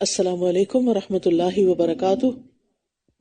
السلام علیکم ورحمۃ اللہ وبرکاتہ،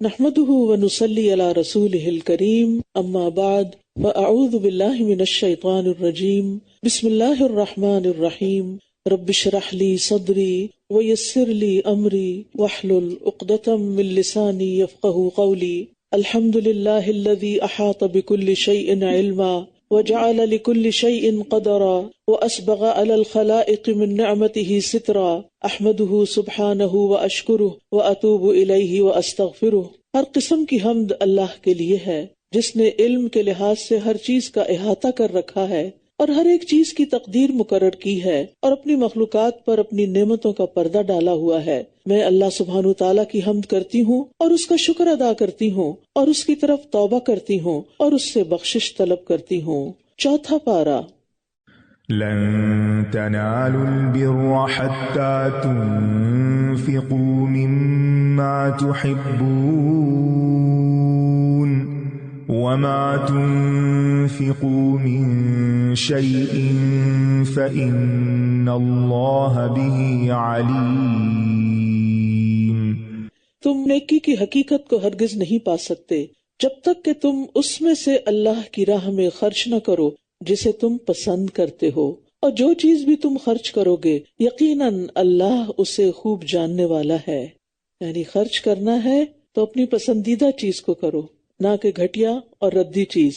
نحمده ونصلی علی رسولہ الکریم، اما بعد فاعوذ باللہ من الشیطان الرجیم، بسم اللہ الرحمن الرحیم، رب اشرح لی صدری ویسر لی امری واحلل عقدۃ من لسانی یفقهوا قولی، الحمد للہ الذی احاط بکل شیء علما وجعل لكل شيء قدرا وأسبغ على الخلائق من نعمته سترا احمده سبحانه واشكره واتوب الیہ واستغفره۔ ہر قسم کی حمد اللہ کے لیے ہے جس نے علم کے لحاظ سے ہر چیز کا احاطہ کر رکھا ہے اور ہر ایک چیز کی تقدیر مقرر کی ہے اور اپنی مخلوقات پر اپنی نعمتوں کا پردہ ڈالا ہوا ہے۔ میں اللہ سبحانہ تعالیٰ کی حمد کرتی ہوں اور اس کا شکر ادا کرتی ہوں اور اس کی طرف توبہ کرتی ہوں اور اس سے بخشش طلب کرتی ہوں۔ چوتھا پارہ۔ لن تنالوا البر حتى تنفقوا مما تحبون وما تنفقوا من شيء فإن الله به عليم۔ تم نیکی کی حقیقت کو ہرگز نہیں پا سکتے جب تک کہ تم اس میں سے اللہ کی راہ میں خرچ نہ کرو جسے تم پسند کرتے ہو، اور جو چیز بھی تم خرچ کرو گے یقیناً اللہ اسے خوب جاننے والا ہے۔ یعنی خرچ کرنا ہے تو اپنی پسندیدہ چیز کو کرو، نہ کہ گھٹیا اور ردی چیز۔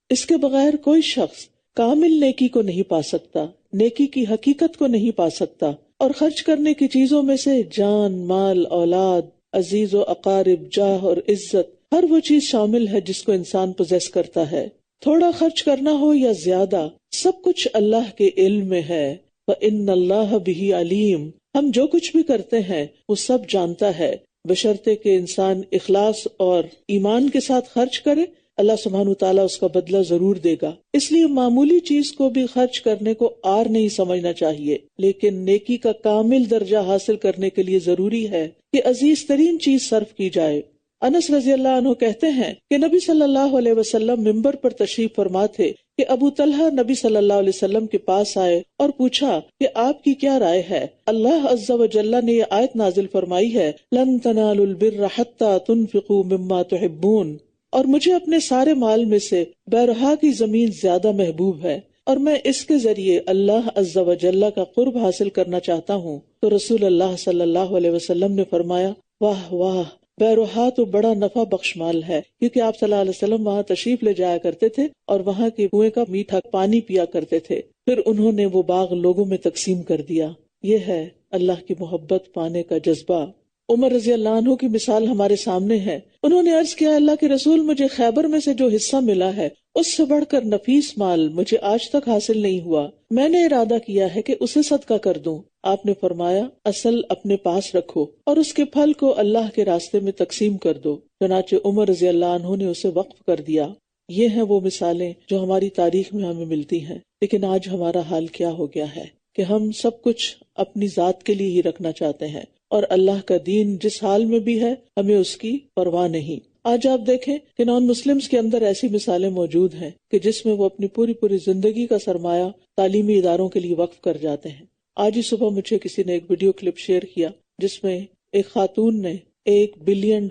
اس کے بغیر کوئی شخص کامل نیکی کو نہیں پا سکتا، نیکی کی حقیقت کو نہیں پا سکتا۔ اور خرچ کرنے کی چیزوں میں سے جان، مال، اولاد، عزیز و اقارب، جاہ اور عزت، ہر وہ چیز شامل ہے جس کو انسان پوزیس کرتا ہے۔ تھوڑا خرچ کرنا ہو یا زیادہ، سب کچھ اللہ کے علم میں ہے۔ وَإِنَّ اللَّهَ بِهِ عَلِيمٌ، ہم جو کچھ بھی کرتے ہیں وہ سب جانتا ہے، بشرطے کہ انسان اخلاص اور ایمان کے ساتھ خرچ کرے، اللہ سبحانہ تعالیٰ اس کا بدلہ ضرور دے گا۔ اس لیے معمولی چیز کو بھی خرچ کرنے کو عار نہیں سمجھنا چاہیے، لیکن نیکی کا کامل درجہ حاصل کرنے کے لیے ضروری ہے کہ عزیز ترین چیز صرف کی جائے۔ انس رضی اللہ عنہ کہتے ہیں کہ نبی صلی اللہ علیہ وسلم ممبر پر تشریف فرما تھے کہ ابو طلحہ نبی صلی اللہ علیہ وسلم کے پاس آئے اور پوچھا کہ آپ کی کیا رائے ہے؟ اللہ عز و جل نے یہ آیت نازل فرمائی ہے، لن تنالوا البر حتى تنفقوا مما تحبون، اور مجھے اپنے سارے مال میں سے بیرحا کی زمین زیادہ محبوب ہے اور میں اس کے ذریعے اللہ عز و جل کا قرب حاصل کرنا چاہتا ہوں۔ تو رسول اللہ صلی اللہ علیہ وسلم نے فرمایا، واہ واہ، بیرحا تو بڑا نفع بخش مال ہے، کیونکہ آپ صلی اللہ علیہ وسلم وہاں تشریف لے جایا کرتے تھے اور وہاں کے کنویں کا میٹھا پانی پیا کرتے تھے، پھر انہوں نے وہ باغ لوگوں میں تقسیم کر دیا۔ یہ ہے اللہ کی محبت پانے کا جذبہ۔ عمر رضی اللہ عنہ کی مثال ہمارے سامنے ہے۔ انہوں نے عرض کیا، اللہ کے رسول، مجھے خیبر میں سے جو حصہ ملا ہے اس سے بڑھ کر نفیس مال مجھے آج تک حاصل نہیں ہوا، میں نے ارادہ کیا ہے کہ اسے صدقہ کر دوں۔ آپ نے فرمایا، اصل اپنے پاس رکھو اور اس کے پھل کو اللہ کے راستے میں تقسیم کر دو۔ چنانچہ عمر رضی اللہ عنہ نے اسے وقف کر دیا۔ یہ ہیں وہ مثالیں جو ہماری تاریخ میں ہمیں ملتی ہیں، لیکن آج ہمارا حال کیا ہو گیا ہے کہ ہم سب کچھ اپنی ذات کے لیے ہی رکھنا چاہتے ہیں، اور اللہ کا دین جس حال میں بھی ہے ہمیں اس کی پرواہ نہیں۔ آج آپ دیکھیں کہ نان مسلمز کے اندر ایسی مثالیں موجود ہیں کہ جس میں وہ اپنی پوری زندگی کا سرمایہ تعلیمی اداروں کے لیے وقف کر جاتے ہیں۔ آج ہی صبح مجھے کسی نے ایک ویڈیو کلپ شیئر کیا جس میں ایک خاتون نے $1 بلین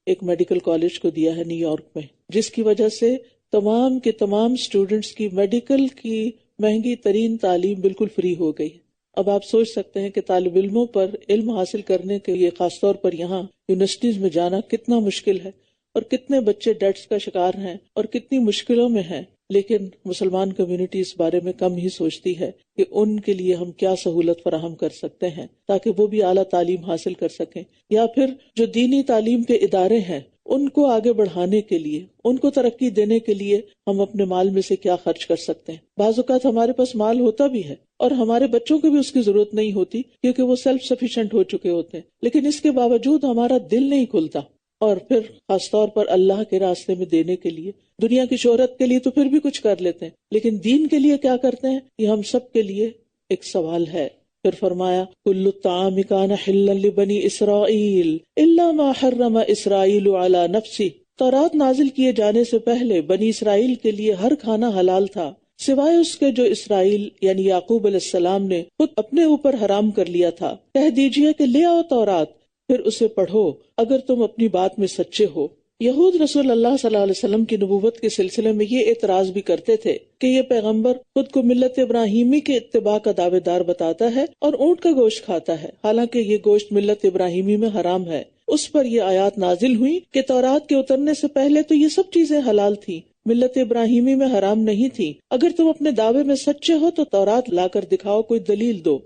ایک میڈیکل کالج کو دیا ہے نیو یارک میں، جس کی وجہ سے تمام کے تمام اسٹوڈنٹس کی میڈیکل کی مہنگی ترین تعلیم بالکل فری ہو گئی۔ اب آپ سوچ سکتے ہیں کہ طالب علموں پر علم حاصل کرنے کے لیے خاص طور پر یہاں یونیورسٹیز میں جانا کتنا مشکل ہے، اور کتنے بچے ڈیٹس کا شکار ہیں اور کتنی مشکلوں میں ہیں، لیکن مسلمان کمیونٹی اس بارے میں کم ہی سوچتی ہے کہ ان کے لیے ہم کیا سہولت فراہم کر سکتے ہیں تاکہ وہ بھی اعلیٰ تعلیم حاصل کر سکیں، یا پھر جو دینی تعلیم کے ادارے ہیں ان کو آگے بڑھانے کے لیے، ان کو ترقی دینے کے لیے ہم اپنے مال میں سے کیا خرچ کر سکتے ہیں۔ بعض اوقات ہمارے پاس مال ہوتا بھی ہے اور ہمارے بچوں کو بھی اس کی ضرورت نہیں ہوتی کیونکہ وہ سیلف سفیشینٹ ہو چکے ہوتے ہیں، لیکن اس کے باوجود ہمارا دل نہیں کھلتا۔ اور پھر خاص طور پر اللہ کے راستے میں دینے کے لیے، دنیا کی شہرت کے لیے تو پھر بھی کچھ کر لیتے ہیں، لیکن دین کے لیے کیا کرتے ہیں، یہ ہم سب کے لیے ایک سوال ہے۔ پھر فرمایا، کل الطعام کان حلا لبنی اسرائیل الا ما حرم اسرائیل علی نفسہ، تورات نازل کیے جانے سے پہلے بنی اسرائیل کے لیے ہر کھانا حلال تھا سوائے اس کے جو اسرائیل یعنی یعقوب علیہ السلام نے خود اپنے اوپر حرام کر لیا تھا۔ کہہ دیجئے کہ لے آؤ تورات، پھر اسے پڑھو اگر تم اپنی بات میں سچے ہو۔ یہود رسول اللہ صلی اللہ علیہ وسلم کی نبوت کے سلسلے میں یہ اعتراض بھی کرتے تھے کہ یہ پیغمبر خود کو ملت ابراہیمی کے اتباع کا دعوے دار بتاتا ہے اور اونٹ کا گوشت کھاتا ہے، حالانکہ یہ گوشت ملت ابراہیمی میں حرام ہے۔ اس پر یہ آیات نازل ہوئی کہ تورات کے اترنے سے پہلے تو یہ سب چیزیں حلال تھیں، ملت ابراہیمی میں حرام نہیں تھی۔ اگر تم اپنے دعوے میں سچے ہو تو تورات لا کر دکھاؤ، کوئی دلیل دو۔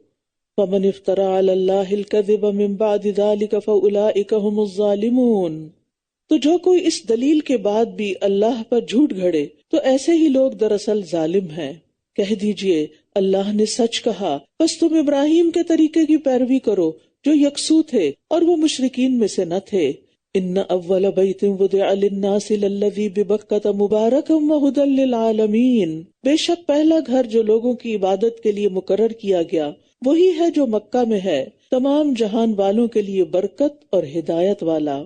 فَمَنِ افْتَرَىٰ عَلَى اللَّهِ الْكَذِبَ مِن بَعْدِ ذَلِكَ فَأُولَٰئِكَ هُمُ الظَّالِمُونَ۔ تو جو کوئی اس دلیل کے بعد بھی اللہ پر جھوٹ گھڑے تو ایسے ہی لوگ دراصل ظالم ہیں۔ کہہ دیجئے اللہ نے سچ کہا، بس تم ابراہیم کے طریقے کی پیروی کرو جو یکسو تھے اور وہ مشرکین میں سے نہ تھے۔ ان اول بیت وضع للناس للذی ببکۃ مبارکا وہدی للعالمین، بے شک پہلا گھر جو لوگوں کی عبادت کے لیے مقرر کیا گیا وہی ہے جو مکہ میں ہے، تمام جہان والوں کے لیے برکت اور ہدایت والا۔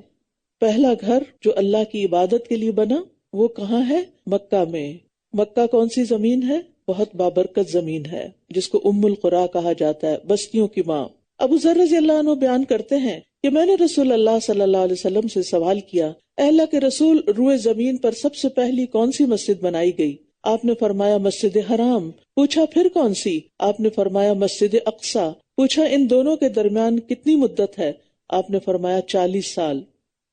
پہلا گھر جو اللہ کی عبادت کے لیے بنا وہ کہاں ہے؟ مکہ میں۔ مکہ کون سی زمین ہے؟ بہت بابرکت زمین ہے، جس کو ام القریٰ کہا جاتا ہے، بستیوں کی ماں۔ ابو ذر رضی اللہ عنہ بیان کرتے ہیں کہ میں نے رسول اللہ صلی اللہ علیہ وسلم سے سوال کیا، اے اللہ کے رسول، روئے زمین پر سب سے پہلی کون سی مسجد بنائی گئی؟ آپ نے فرمایا مسجد حرام۔ پوچھا پھر کون سی؟ آپ نے فرمایا مسجد اقصی۔ پوچھا ان دونوں کے درمیان کتنی مدت ہے؟ آپ نے فرمایا 40 سال۔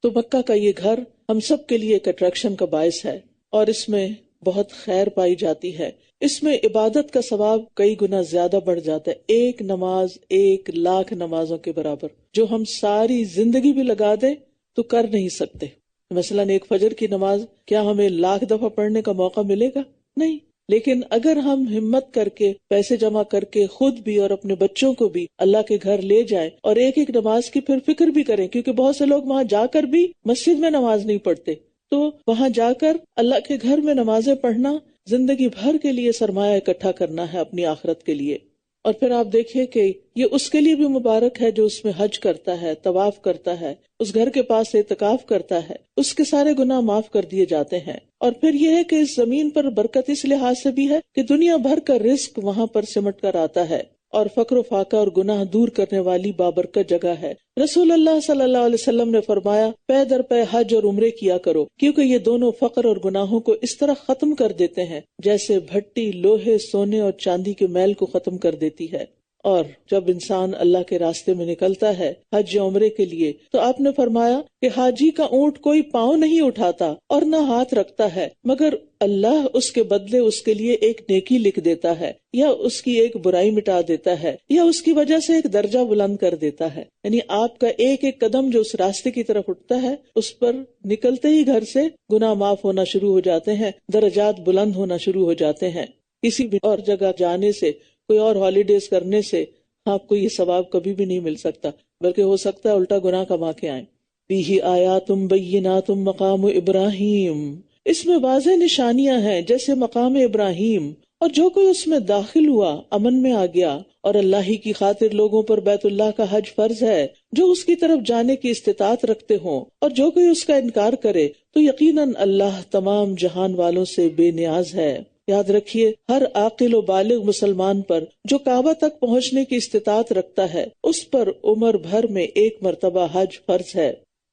تو مکہ کا یہ گھر ہم سب کے لیے ایک اٹریکشن کا باعث ہے اور اس میں بہت خیر پائی جاتی ہے۔ اس میں عبادت کا ثواب کئی گنا زیادہ بڑھ جاتا ہے، ایک نماز 1,00,000 نمازوں کے برابر، جو ہم ساری زندگی بھی لگا دیں تو کر نہیں سکتے۔ مثلا ایک فجر کی نماز کیا ہمیں 1,00,000 دفعہ پڑھنے کا موقع ملے گا؟ نہیں، لیکن اگر ہم ہمت کر کے پیسے جمع کر کے خود بھی اور اپنے بچوں کو بھی اللہ کے گھر لے جائیں اور ایک ایک نماز کی پھر فکر بھی کریں، کیونکہ بہت سے لوگ وہاں جا کر بھی مسجد میں نماز نہیں پڑھتے، تو وہاں جا کر اللہ کے گھر میں نمازیں پڑھنا زندگی بھر کے لیے سرمایہ اکٹھا کرنا ہے اپنی آخرت کے لیے۔ اور پھر آپ دیکھیں کہ یہ اس کے لیے بھی مبارک ہے جو اس میں حج کرتا ہے، طواف کرتا ہے، اس گھر کے پاس اعتکاف کرتا ہے، اس کے سارے گناہ معاف کر دیے جاتے ہیں۔ اور پھر یہ ہے کہ اس زمین پر برکت اس لحاظ سے بھی ہے کہ دنیا بھر کا رزق وہاں پر سمٹ کر آتا ہے اور فقر و فاقہ اور گناہ دور کرنے والی بابرکت جگہ ہے۔ رسول اللہ صلی اللہ علیہ وسلم نے فرمایا پے در پے حج اور عمرے کیا کرو، کیونکہ یہ دونوں فقر اور گناہوں کو اس طرح ختم کر دیتے ہیں جیسے بھٹی لوہے، سونے اور چاندی کے میل کو ختم کر دیتی ہے۔ اور جب انسان اللہ کے راستے میں نکلتا ہے حج یا عمرے کے لیے تو آپ نے فرمایا کہ حاجی کا اونٹ کوئی پاؤں نہیں اٹھاتا اور نہ ہاتھ رکھتا ہے، مگر اللہ اس کے بدلے اس کے لیے ایک نیکی لکھ دیتا ہے یا اس کی ایک برائی مٹا دیتا ہے یا اس کی وجہ سے ایک درجہ بلند کر دیتا ہے۔ یعنی آپ کا ایک ایک قدم جو اس راستے کی طرف اٹھتا ہے اس پر نکلتے ہی گھر سے گناہ معاف ہونا شروع ہو جاتے ہیں، درجات بلند ہونا شروع ہو جاتے ہیں۔ کسی بھی اور جگہ جانے سے، کوئی اور ہالیڈیز کرنے سے آپ کو یہ ثواب کبھی بھی نہیں مل سکتا، بلکہ ہو سکتا ہے الٹا گناہ کما کے آئیں۔ فیہ آیات بینات مقام ابراہیم، اس میں واضح نشانیاں ہیں جیسے مقام ابراہیم، اور جو کوئی اس میں داخل ہوا امن میں آ گیا۔ اور اللہ ہی کی خاطر لوگوں پر بیت اللہ کا حج فرض ہے جو اس کی طرف جانے کی استطاعت رکھتے ہوں، اور جو کوئی اس کا انکار کرے تو یقیناً اللہ تمام جہان والوں سے بے نیاز ہے۔ یاد رکھیے ہر عاقل و بالغ مسلمان پر جو کعبہ تک پہنچنے کی استطاعت رکھتا ہے اس پر عمر بھر میں ایک مرتبہ حج فرض ہے،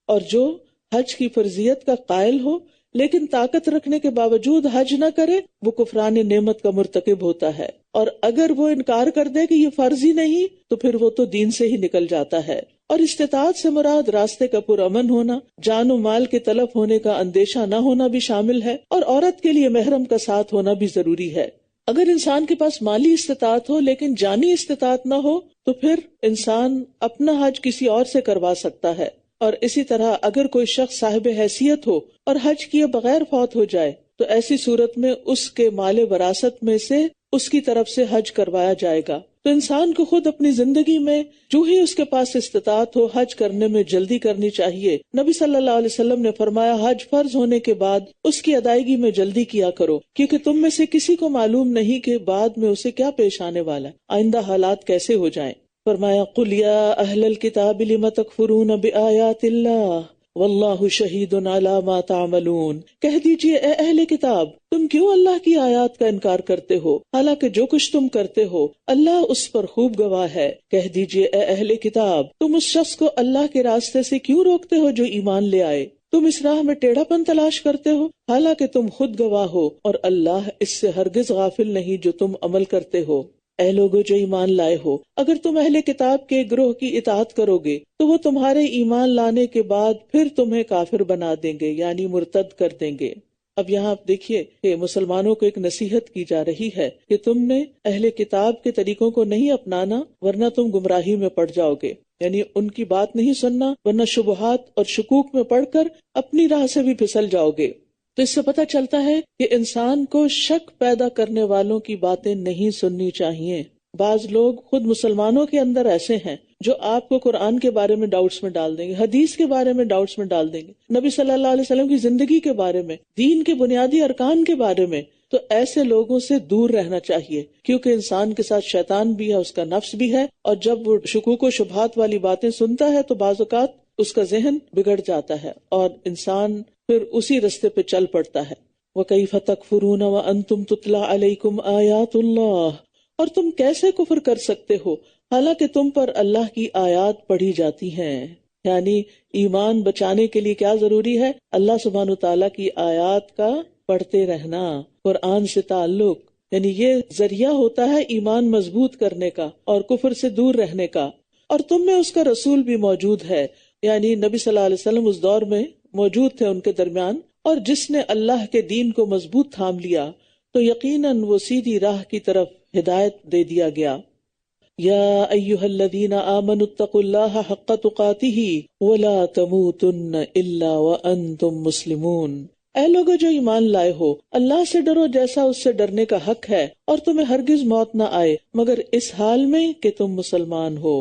اور جو حج کی فرضیت کا قائل ہو لیکن طاقت رکھنے کے باوجود حج نہ کرے وہ کفران نعمت کا مرتکب ہوتا ہے، اور اگر وہ انکار کر دے کہ یہ فرض ہی نہیں تو پھر وہ تو دین سے ہی نکل جاتا ہے۔ اور استطاعت سے مراد راستے کا پرامن ہونا، جان و مال کے تلف ہونے کا اندیشہ نہ ہونا بھی شامل ہے، اور عورت کے لیے محرم کا ساتھ ہونا بھی ضروری ہے۔ اگر انسان کے پاس مالی استطاعت ہو لیکن جانی استطاعت نہ ہو تو پھر انسان اپنا حج کسی اور سے کروا سکتا ہے، اور اسی طرح اگر کوئی شخص صاحب حیثیت ہو اور حج کیے بغیر فوت ہو جائے تو ایسی صورت میں اس کے مال وراثت میں سے اس کی طرف سے حج کروایا جائے گا۔ تو انسان کو خود اپنی زندگی میں جو ہی اس کے پاس استطاعت ہو حج کرنے میں جلدی کرنی چاہیے۔ نبی صلی اللہ علیہ وسلم نے فرمایا حج فرض ہونے کے بعد اس کی ادائیگی میں جلدی کیا کرو، کیونکہ تم میں سے کسی کو معلوم نہیں کہ بعد میں اسے کیا پیش آنے والا ہے، آئندہ حالات کیسے ہو جائیں۔ فرمایا قل یا اہل الکتاب لم تکفرون بآیات اللہ واللہ شہید علی ما تعملون، کہہ دیجئے اے اہل کتاب تم کیوں اللہ کی آیات کا انکار کرتے ہو حالانکہ جو کچھ تم کرتے ہو اللہ اس پر خوب گواہ ہے۔ کہہ دیجئے اے اہل کتاب تم اس شخص کو اللہ کے راستے سے کیوں روکتے ہو جو ایمان لے آئے؟ تم اس راہ میں ٹیڑھا پن تلاش کرتے ہو حالانکہ تم خود گواہ ہو، اور اللہ اس سے ہرگز غافل نہیں جو تم عمل کرتے ہو۔ اے لوگو جو ایمان لائے ہو، اگر تم اہل کتاب کے گروہ کی اطاعت کرو گے تو وہ تمہارے ایمان لانے کے بعد پھر تمہیں کافر بنا دیں گے، یعنی مرتد کر دیں گے۔ اب یہاں آپ دیکھیے کہ مسلمانوں کو ایک نصیحت کی جا رہی ہے کہ تم نے اہل کتاب کے طریقوں کو نہیں اپنانا ورنہ تم گمراہی میں پڑ جاؤ گے، یعنی ان کی بات نہیں سننا ورنہ شبہات اور شکوک میں پڑھ کر اپنی راہ سے بھی پھسل جاؤ گے۔ تو اس سے پتہ چلتا ہے کہ انسان کو شک پیدا کرنے والوں کی باتیں نہیں سننی چاہیے۔ بعض لوگ خود مسلمانوں کے اندر ایسے ہیں جو آپ کو قرآن کے بارے میں ڈاؤٹس میں ڈال دیں گے، حدیث کے بارے میں ڈاؤٹس میں ڈال دیں گے، نبی صلی اللہ علیہ وسلم کی زندگی کے بارے میں، دین کے بنیادی ارکان کے بارے میں۔ تو ایسے لوگوں سے دور رہنا چاہیے، کیونکہ انسان کے ساتھ شیطان بھی ہے، اس کا نفس بھی ہے، اور جب وہ شکوک و شبہات والی باتیں سنتا ہے تو بعض اوقات اس کا ذہن بگڑ جاتا ہے اور انسان پھر اسی رستے پہ چل پڑتا ہے۔ وَكَيْفَ تَكْفُرُونَ وَأَنْتُمْ تُتْلَى عَلَيْكُمْ آيَاتُ اللَّهِ، اور تم کیسے کفر کر سکتے ہو حالانکہ تم پر اللہ کی آیات پڑھی جاتی ہیں؟ یعنی ایمان بچانے کے لیے کیا ضروری ہے؟ اللہ سبحانہ وتعالیٰ کی آیات کا پڑھتے رہنا، قرآن سے تعلق، یعنی یہ ذریعہ ہوتا ہے ایمان مضبوط کرنے کا اور کفر سے دور رہنے کا۔ اور تم میں اس کا رسول بھی موجود ہے، یعنی نبی صلی اللہ علیہ وسلم اس دور میں موجود تھے ان کے درمیان، اور جس نے اللہ کے دین کو مضبوط تھام لیا تو یقیناً وہ سیدھی راہ کی طرف ہدایت دے دیا گیا۔ یا ایھا الذین آمنوا اتقوا اللہ حق تقاتہ ولا تموتن الا وانتم مسلمون، اے لوگو جو ایمان لائے ہو اللہ سے ڈرو جیسا اس سے ڈرنے کا حق ہے، اور تمہیں ہرگز موت نہ آئے مگر اس حال میں کہ تم مسلمان ہو۔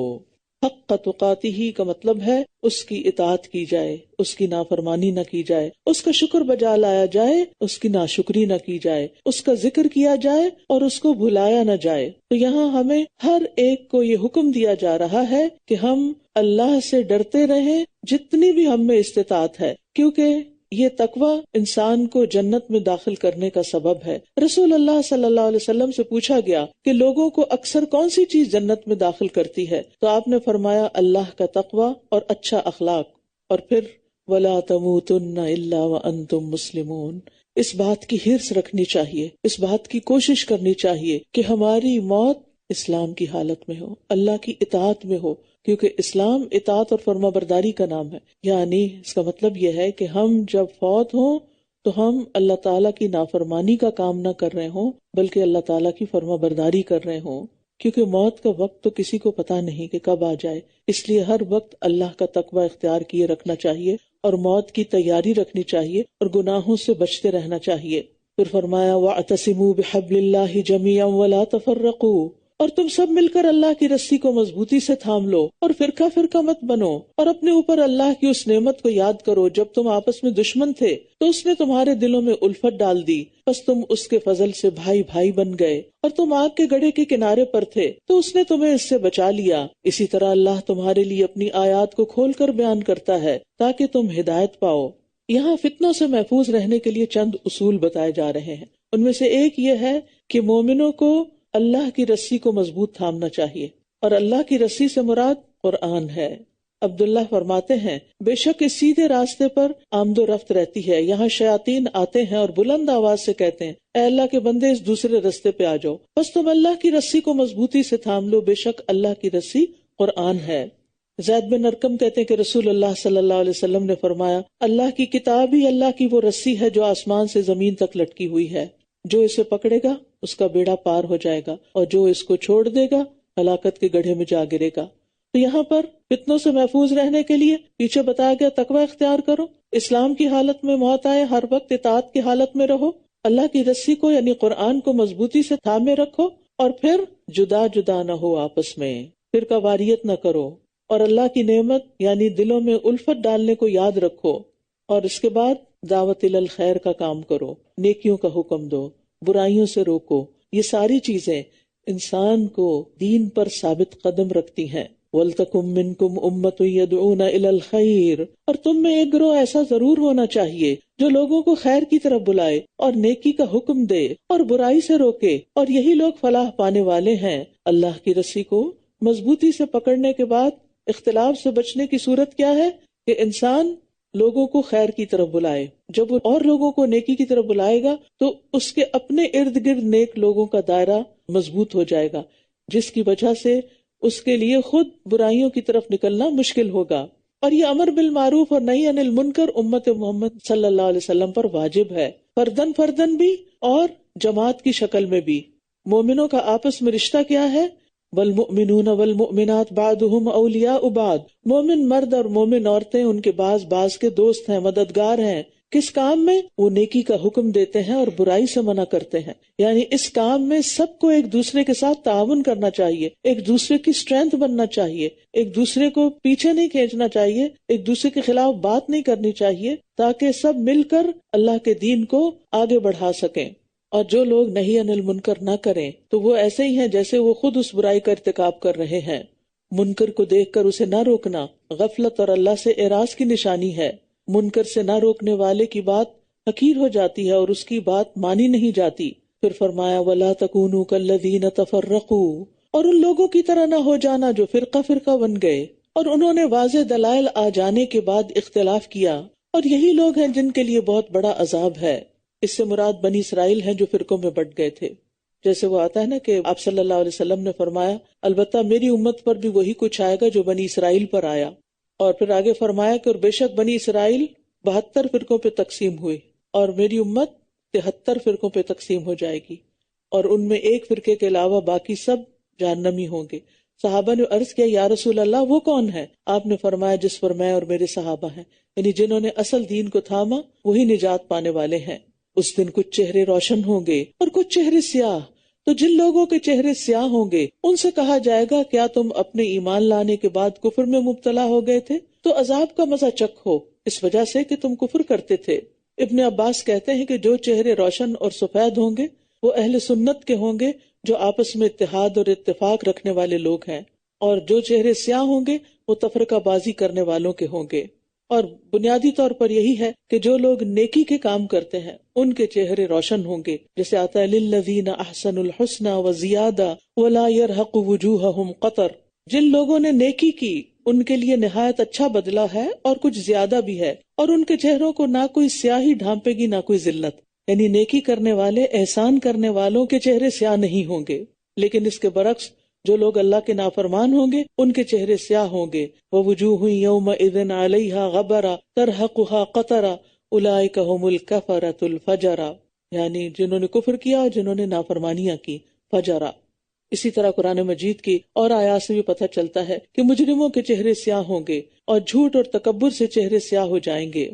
حق تقاتہ کا مطلب ہے اس کی اطاعت کی جائے، اس کی نافرمانی نہ کی جائے، اس کا شکر بجا لایا جائے، اس کی ناشکری نہ کی جائے، اس کا ذکر کیا جائے اور اس کو بھلایا نہ جائے۔ تو یہاں ہمیں ہر ایک کو یہ حکم دیا جا رہا ہے کہ ہم اللہ سے ڈرتے رہیں جتنی بھی ہم میں استطاعت ہے، کیونکہ یہ تقوی انسان کو جنت میں داخل کرنے کا سبب ہے۔ رسول اللہ صلی اللہ علیہ وسلم سے پوچھا گیا کہ لوگوں کو اکثر کون سی چیز جنت میں داخل کرتی ہے، تو آپ نے فرمایا اللہ کا تقوی اور اچھا اخلاق، اور پھر وَلَا تَمُوتُنَّ إِلَّا وَأَنْتُمْ مُسْلِمُونَ۔ اس بات کی حرص رکھنی چاہیے، اس بات کی کوشش کرنی چاہیے کہ ہماری موت اسلام کی حالت میں ہو، اللہ کی اطاعت میں ہو، کیونکہ اسلام اطاعت اور فرما برداری کا نام ہے۔ یعنی اس کا مطلب یہ ہے کہ ہم جب فوت ہوں تو ہم اللہ تعالیٰ کی نافرمانی کا کام نہ کر رہے ہوں بلکہ اللہ تعالیٰ کی فرما برداری کر رہے ہوں، کیونکہ موت کا وقت تو کسی کو پتہ نہیں کہ کب آ جائے، اس لیے ہر وقت اللہ کا تقوی اختیار کیے رکھنا چاہیے اور موت کی تیاری رکھنی چاہیے اور گناہوں سے بچتے رہنا چاہیے۔ پھر فرمایا وَاعْتَصِمُوا بِحَبْلِ اللَّهِ جَمِيعًا وَلَا تَفَرَّقُوا، اور تم سب مل کر اللہ کی رسی کو مضبوطی سے تھام لو اور فرقہ فرقہ مت بنو، اور اپنے اوپر اللہ کی اس نعمت کو یاد کرو جب تم آپس میں دشمن تھے تو اس نے تمہارے دلوں میں الفت ڈال دی، پس تم اس کے فضل سے بھائی بھائی بن گئے، اور تم آگ کے گڑھے کے کنارے پر تھے تو اس نے تمہیں اس سے بچا لیا۔ اسی طرح اللہ تمہارے لیے اپنی آیات کو کھول کر بیان کرتا ہے تاکہ تم ہدایت پاؤ۔ یہاں فتنوں سے محفوظ رہنے کے لیے چند اصول بتائے جا رہے ہیں، ان میں سے ایک یہ ہے کہ مومنوں کو اللہ کی رسی کو مضبوط تھامنا چاہیے، اور اللہ کی رسی سے مراد قرآن ہے۔ عبداللہ فرماتے ہیں بے شک اس سیدھے راستے پر آمد و رفت رہتی ہے، یہاں شیاطین آتے ہیں اور بلند آواز سے کہتے ہیں اے اللہ کے بندے اس دوسرے راستے پہ آ جاؤ، بس تم اللہ کی رسی کو مضبوطی سے تھام لو، بے شک اللہ کی رسی قرآن ہے۔ زید بن ارقم کہتے ہیں کہ رسول اللہ صلی اللہ علیہ وسلم نے فرمایا اللہ کی کتاب ہی اللہ کی وہ رسی ہے جو آسمان سے زمین تک لٹکی ہوئی ہے، جو اسے پکڑے گا اس کا بیڑا پار ہو جائے گا اور جو اس کو چھوڑ دے گا ہلاکت کے گڑھے میں جا گرے گا۔ تو یہاں پر فتنوں سے محفوظ رہنے کے لیے پیچھے بتایا گیا تقوی اختیار کرو، اسلام کی حالت میں موت آئے ہر وقت اطاعت کی حالت میں رہو، اللہ کی رسی کو یعنی قرآن کو مضبوطی سے تھامے رکھو، اور پھر جدا جدا نہ ہو آپس میں، فرقہ واریت نہ کرو، اور اللہ کی نعمت یعنی دلوں میں الفت ڈالنے کو یاد رکھو، اور اس کے بعد دعوت الخیر کا کام کرو، نیکیوں کا حکم دو، برائیوں سے روکو۔ یہ ساری چیزیں انسان کو دین پر ثابت قدم رکھتی ہیں۔ وَلْتَكُن مِّنكُمْ أُمَّةٌ يَدْعُونَ إِلَى الْخَيْرِ، اور تم میں ایک گروہ ایسا ضرور ہونا چاہیے جو لوگوں کو خیر کی طرف بلائے اور نیکی کا حکم دے اور برائی سے روکے، اور یہی لوگ فلاح پانے والے ہیں۔ اللہ کی رسی کو مضبوطی سے پکڑنے کے بعد اختلاف سے بچنے کی صورت کیا ہے کہ انسان لوگوں کو خیر کی طرف بلائے۔ جب وہ اور لوگوں کو نیکی کی طرف بلائے گا تو اس کے اپنے ارد گرد نیک لوگوں کا دائرہ مضبوط ہو جائے گا، جس کی وجہ سے اس کے لیے خود برائیوں کی طرف نکلنا مشکل ہوگا۔ اور یہ امر بالمعروف اور نہی عن المنکر امت محمد صلی اللہ علیہ وسلم پر واجب ہے، فردن بھی اور جماعت کی شکل میں بھی۔ مومنوں کا آپس میں رشتہ کیا ہے؟ والمؤمنون والمؤمنات بعضهم اولیاء بعض، مومن مرد اور مومن عورتیں ان کے بعض کے دوست ہیں، مددگار ہیں۔ کس کام میں؟ وہ نیکی کا حکم دیتے ہیں اور برائی سے منع کرتے ہیں۔ یعنی اس کام میں سب کو ایک دوسرے کے ساتھ تعاون کرنا چاہیے، ایک دوسرے کی اسٹرینتھ بننا چاہیے، ایک دوسرے کو پیچھے نہیں کھینچنا چاہیے، ایک دوسرے کے خلاف بات نہیں کرنی چاہیے، تاکہ سب مل کر اللہ کے دین کو آگے بڑھا سکیں۔ اور جو لوگ نہی عن المنکر نہ کریں تو وہ ایسے ہی ہیں جیسے وہ خود اس برائی کا ارتکاب کر رہے ہیں۔ منکر کو دیکھ کر اسے نہ روکنا غفلت اور اللہ سے اعراض کی نشانی ہے۔ منکر سے نہ روکنے والے کی بات حقیر ہو جاتی ہے اور اس کی بات مانی نہیں جاتی۔ پھر فرمایا وَلَا تَكُونُوا كَالَّذِينَ تَفَرَّقُوا، اور ان لوگوں کی طرح نہ ہو جانا جو فرقہ بن گئے اور انہوں نے واضح دلائل آ جانے کے بعد اختلاف کیا، اور یہی لوگ ہیں جن کے لیے بہت بڑا عذاب ہے۔ اس سے مراد بنی اسرائیل ہیں جو فرقوں میں بٹ گئے تھے۔ جیسے وہ آتا ہے نا کہ آپ صلی اللہ علیہ وسلم نے فرمایا البتہ میری امت پر بھی وہی کچھ آئے گا جو بنی اسرائیل پر آیا، اور پھر آگے فرمایا کہ اور بے شک بنی اسرائیل 72 فرقوں پہ تقسیم ہوئی اور میری امت 73 فرقوں پہ تقسیم ہو جائے گی، اور ان میں ایک فرقے کے علاوہ باقی سب جہنمی ہوں گے۔ صحابہ نے عرض کیا یا رسول اللہ وہ کون ہے؟ آپ نے فرمایا جس پر میں اور میرے صحابہ ہیں، یعنی جنہوں نے اصل دین کو تھاما وہی نجات پانے والے ہیں۔ اس دن کچھ چہرے روشن ہوں گے اور کچھ چہرے سیاہ، تو جن لوگوں کے چہرے سیاہ ہوں گے ان سے کہا جائے گا کیا تم اپنے ایمان لانے کے بعد کفر میں مبتلا ہو گئے تھے؟ تو عذاب کا مزہ چکھو اس وجہ سے کہ تم کفر کرتے تھے۔ ابن عباس کہتے ہیں کہ جو چہرے روشن اور سفید ہوں گے وہ اہل سنت کے ہوں گے جو آپس میں اتحاد اور اتفاق رکھنے والے لوگ ہیں، اور جو چہرے سیاہ ہوں گے وہ تفرقہ بازی کرنے والوں کے ہوں گے۔ اور بنیادی طور پر یہی ہے کہ جو لوگ نیکی کے کام کرتے ہیں ان کے چہرے روشن ہوں گے، جیسے آتا ہے للذین احسنوا الحسنى وزیادہ ولا يرهق وجوہہم قطر، جن لوگوں نے نیکی کی ان کے لیے نہایت اچھا بدلہ ہے اور کچھ زیادہ بھی ہے، اور ان کے چہروں کو نہ کوئی سیاہی ڈھانپے گی نہ کوئی ذلت۔ یعنی نیکی کرنے والے احسان کرنے والوں کے چہرے سیاہ نہیں ہوں گے، لیکن اس کے برعکس جو لوگ اللہ کے نافرمان ہوں گے ان کے چہرے سیاہ ہوں گے۔ وَوُجُوهٌ يَوْمَئِذٍ عَلَيْهَا غَبَرَةٌ تَرْهَقُهَا قَتَرَةٌ أُولَئِكَ هُمُ الْكَفَرَةُ الْفَجَرَةُ، یعنی جنہوں نے کفر کیا اور جنہوں نے نافرمانیاں کی، فجرہ۔ اسی طرح قرآن مجید کی اور آیات سے بھی پتہ چلتا ہے کہ مجرموں کے چہرے سیاہ ہوں گے اور جھوٹ اور تکبر سے چہرے سیاہ ہو جائیں گے۔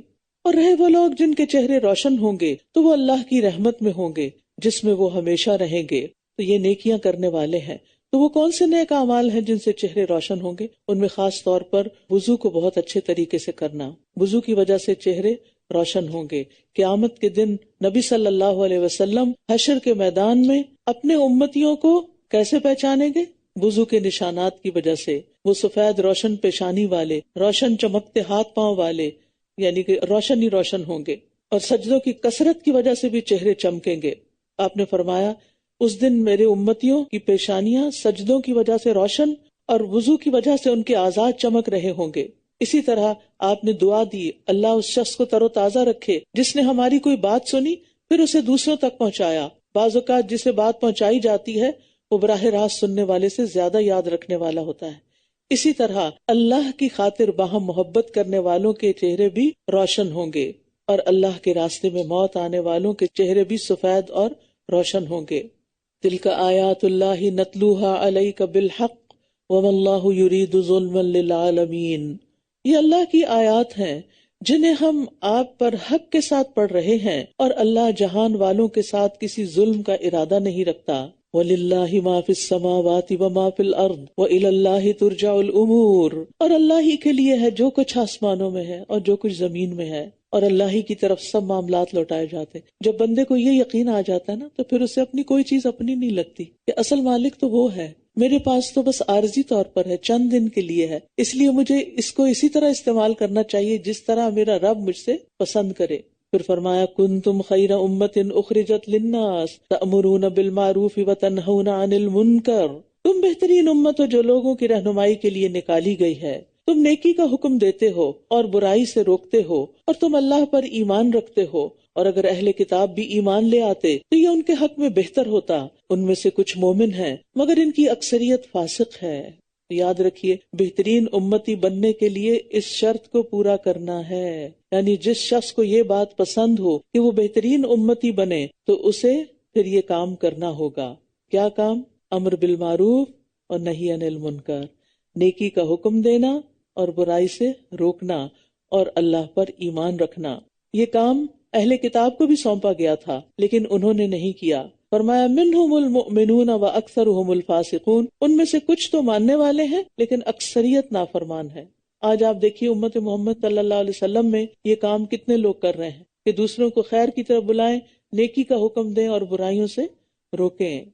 اور رہے وہ لوگ جن کے چہرے روشن ہوں گے تو وہ اللہ کی رحمت میں ہوں گے جس میں وہ ہمیشہ رہیں گے۔ تو یہ نیکیاں کرنے والے ہیں۔ تو وہ کون سے نیک اعمال ہیں جن سے چہرے روشن ہوں گے؟ ان میں خاص طور پر وضو کو بہت اچھے طریقے سے کرنا، وضو کی وجہ سے چہرے روشن ہوں گے۔ قیامت کے دن نبی صلی اللہ علیہ وسلم حشر کے میدان میں اپنے امتیوں کو کیسے پہچانیں گے؟ وضو کے نشانات کی وجہ سے۔ وہ سفید روشن پیشانی والے، روشن چمکتے ہاتھ پاؤں والے، یعنی کہ روشن ہی روشن ہوں گے، اور سجدوں کی کثرت کی وجہ سے بھی چہرے چمکیں گے۔ آپ نے فرمایا اس دن میرے امتیوں کی پیشانیاں سجدوں کی وجہ سے روشن اور وضو کی وجہ سے ان کے اعضاء چمک رہے ہوں گے۔ اسی طرح آپ نے دعا دی اللہ اس شخص کو تر و تازہ رکھے جس نے ہماری کوئی بات سنی پھر اسے دوسروں تک پہنچایا۔ بعض اوقات جسے بات پہنچائی جاتی ہے وہ براہ راست سننے والے سے زیادہ یاد رکھنے والا ہوتا ہے۔ اسی طرح اللہ کی خاطر باہم محبت کرنے والوں کے چہرے بھی روشن ہوں گے، اور اللہ کے راستے میں موت آنے والوں کے چہرے بھی سفید اور روشن ہوں گے۔ تلک آیات اللہ نتلوها علیک بالحق وما اللہ یرید ظلما للعالمین، یہ اللہ کی آیات ہیں جنہیں ہم آپ پر حق کے ساتھ پڑھ رہے ہیں، اور اللہ جہان والوں کے ساتھ کسی ظلم کا ارادہ نہیں رکھتا۔ وَلِلَّهِ مَا فِي السَّمَاوَاتِ وَمَا فِي الْأَرْضِ وَإِلَى اللَّهِ تُرْجَعُ الْأُمُورُ، اور اللہ ہی کے لیے ہے جو کچھ آسمانوں میں ہے اور جو کچھ زمین میں ہے، اور اللہ ہی کی طرف سب معاملات لوٹائے جاتے ہیں۔ جب بندے کو یہ یقین آ جاتا ہے نا تو پھر اسے اپنی کوئی چیز اپنی نہیں لگتی کہ اصل مالک تو وہ ہے، میرے پاس تو بس عارضی طور پر ہے، چند دن کے لیے ہے، اس لیے مجھے اس کو اسی طرح استعمال کرنا چاہیے جس طرح میرا رب مجھ سے پسند کرے۔ پھر فرمایا کنتم خیر امت اخرجت للناس تأمرون بالمعروف وتنہون عن المنکر، تم بہترین امت ہو جو لوگوں کی رہنمائی کے لیے نکالی گئی ہے، تم نیکی کا حکم دیتے ہو اور برائی سے روکتے ہو، اور تم اللہ پر ایمان رکھتے ہو، اور اگر اہل کتاب بھی ایمان لے آتے تو یہ ان کے حق میں بہتر ہوتا، ان میں سے کچھ مومن ہیں مگر ان کی اکثریت فاسق ہے۔ یاد رکھیے بہترین امتی بننے کے لیے اس شرط کو پورا کرنا ہے، یعنی جس شخص کو یہ بات پسند ہو کہ وہ بہترین امتی بنے تو اسے پھر یہ کام کرنا ہوگا۔ کیا کام؟ امر بالمعروف اور نہی عن المنکر، نیکی کا حکم دینا اور برائی سے روکنا، اور اللہ پر ایمان رکھنا۔ یہ کام اہل کتاب کو بھی سونپا گیا تھا لیکن انہوں نے نہیں کیا۔ فرمایا منہم المؤمنون واکثرهم الفاسقون، ان میں سے کچھ تو ماننے والے ہیں لیکن اکثریت نافرمان ہے۔ آج آپ دیکھیے امت محمد صلی اللہ علیہ وسلم میں یہ کام کتنے لوگ کر رہے ہیں کہ دوسروں کو خیر کی طرف بلائیں، نیکی کا حکم دیں اور برائیوں سے روکیں۔